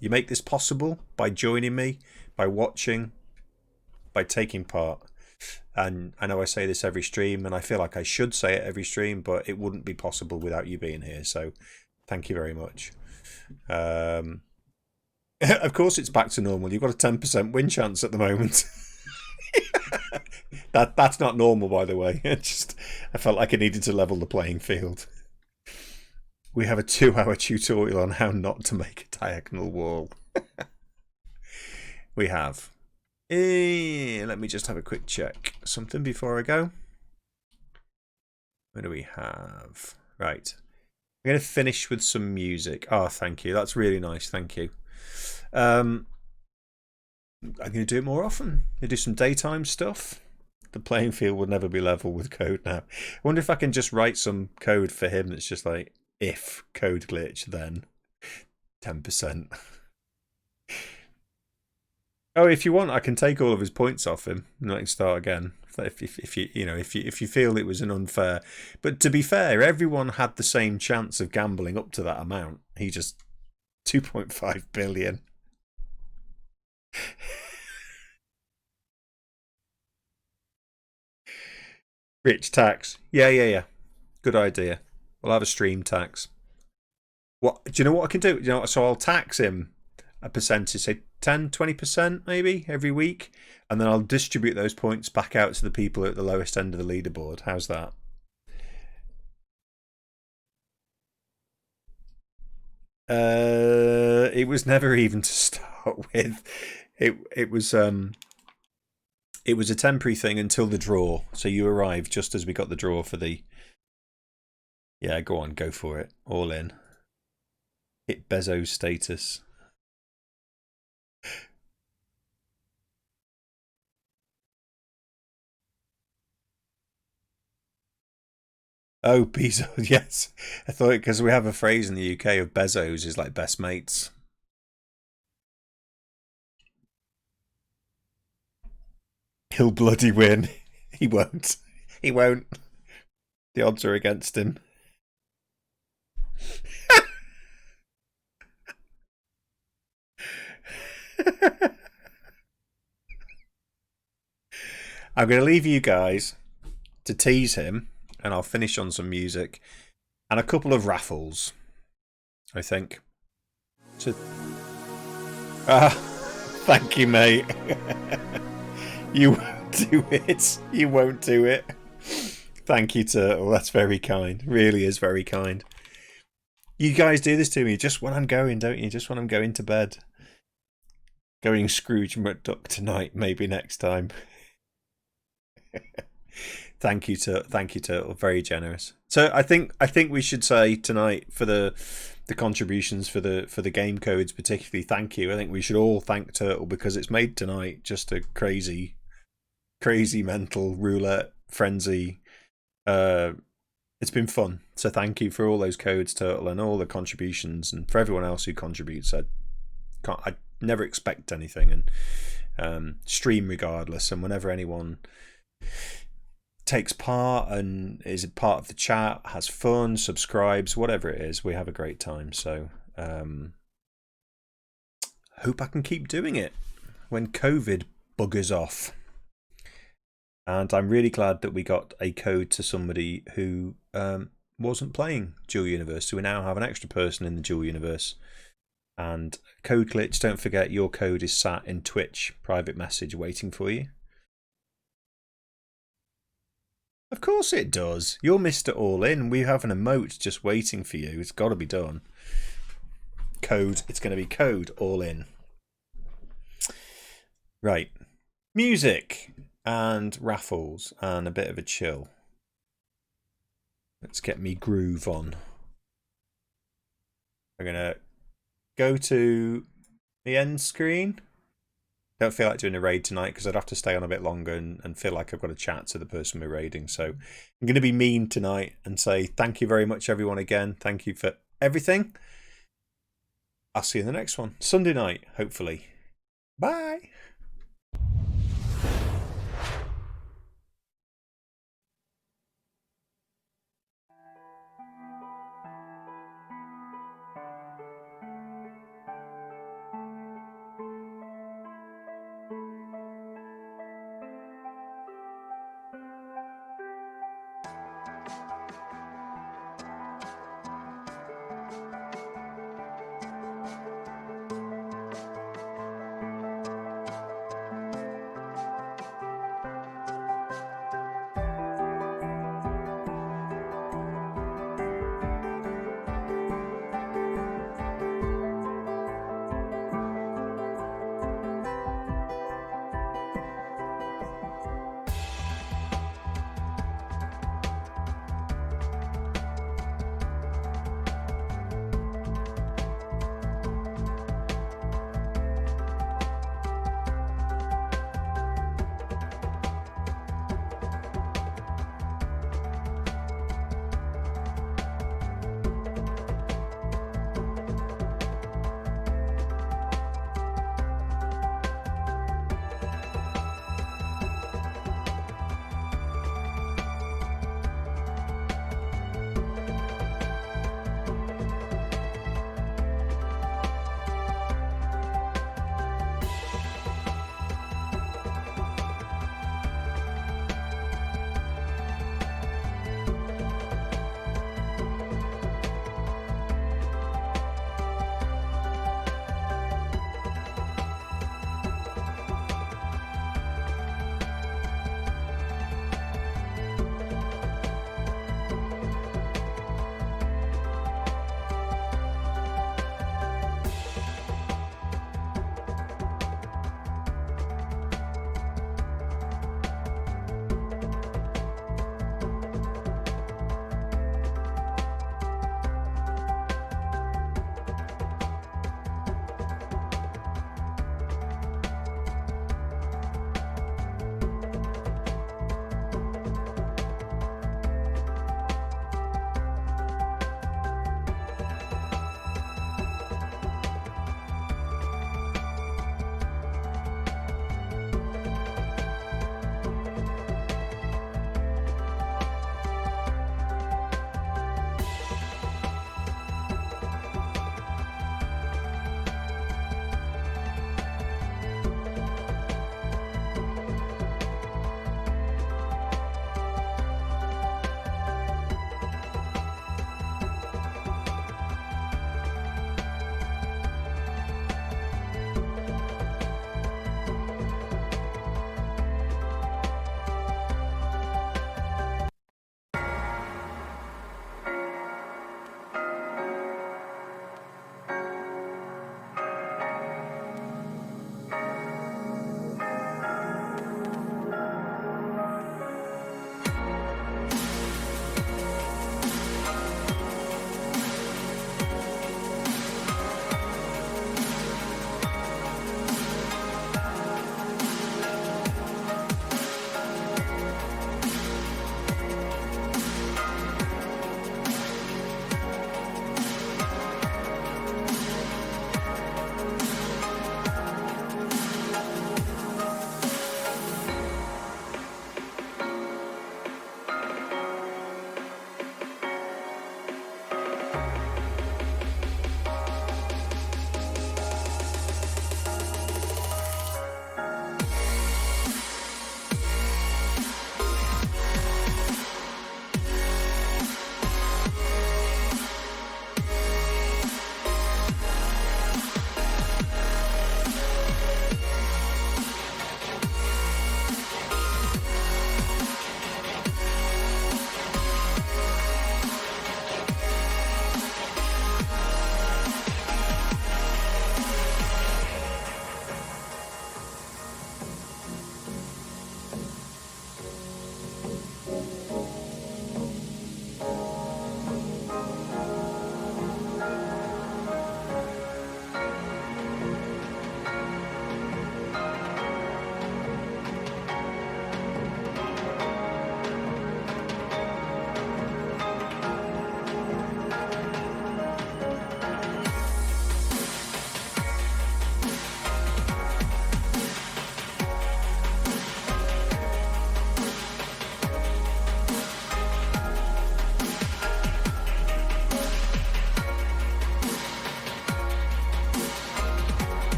make this possible by joining me, by watching, by taking part. And I know I say this every stream, and I feel like I should say it every stream, but it wouldn't be possible without you being here. So thank you very much. Of course, it's back to normal. You've got a 10% win chance at the moment. That's not normal, by the way. I felt like I needed to level the playing field. We have a 2-hour tutorial on how not to make a diagonal wall. We have. Let me just have a quick check. Something before I go. What do we have? Right. I'm going to finish with some music. Oh, thank you. That's really nice. Thank you. I'm going to do it more often. I'm going to do some daytime stuff. The playing field will never be level with code now. I wonder if I can just write some code for him that's just like, if code glitch, then 10%. Oh, if you want, I can take all of his points off him and let him start again. If you feel it was an unfair, but to be fair, everyone had the same chance of gambling up to that amount. He just 2.5 billion. Rich tax. Yeah. Good idea. We'll have a stream tax. What do you know what I can do? So I'll tax him a percentage, say 10, 20% maybe every week, and then I'll distribute those points back out to the people at the lowest end of the leaderboard. How's that? It was never even to start with. It was a temporary thing until the draw. So you arrived just as we got the draw for the. Yeah, go on, go for it. All in. Hit Bezos status. Oh, Bezos, yes. I thought because we have a phrase in the UK of Bezos is like best mates. He'll bloody win. He won't. He won't. The odds are against him. I'm going to leave you guys to tease him, and I'll finish on some music and a couple of raffles, I think. So, thank you, mate. You won't do it. You won't do it. Thank you, Turtle. That's very kind. Really is very kind. You guys do this to me just when I'm going, don't you? Just when I'm going to bed. Going Scrooge McDuck tonight, maybe next time. Thank you, Turtle. Very generous. So I think we should say tonight for the contributions for the game codes, particularly. Thank you. I think we should all thank Turtle because it's made tonight just a crazy mental roulette frenzy. It's been fun. So thank you for all those codes, Turtle, and all the contributions, and for everyone else who contributes. I never expect anything, and stream regardless. And whenever anyone takes part and is a part of the chat, has fun, subscribes, whatever it is, we have a great time. So hope I can keep doing it when COVID buggers off. And I'm really glad that we got a code to somebody who wasn't playing Dual Universe. So we now have an extra person in the Dual Universe. And Code Glitch, don't forget your code is sat in Twitch private message waiting for you. Of course it does. You're Mr. All In. We have an emote just waiting for you. It's got to be done. Code. It's going to be Code All In. Right. Music and raffles and a bit of a chill. Let's get me groove on. I'm going to go to the end screen. Don't feel like doing a raid tonight because I'd have to stay on a bit longer and feel like I've got to chat to the person we're raiding. So I'm going to be mean tonight and say thank you very much, everyone, again. Thank you for everything. I'll see you in the next one. Sunday night, hopefully. Bye.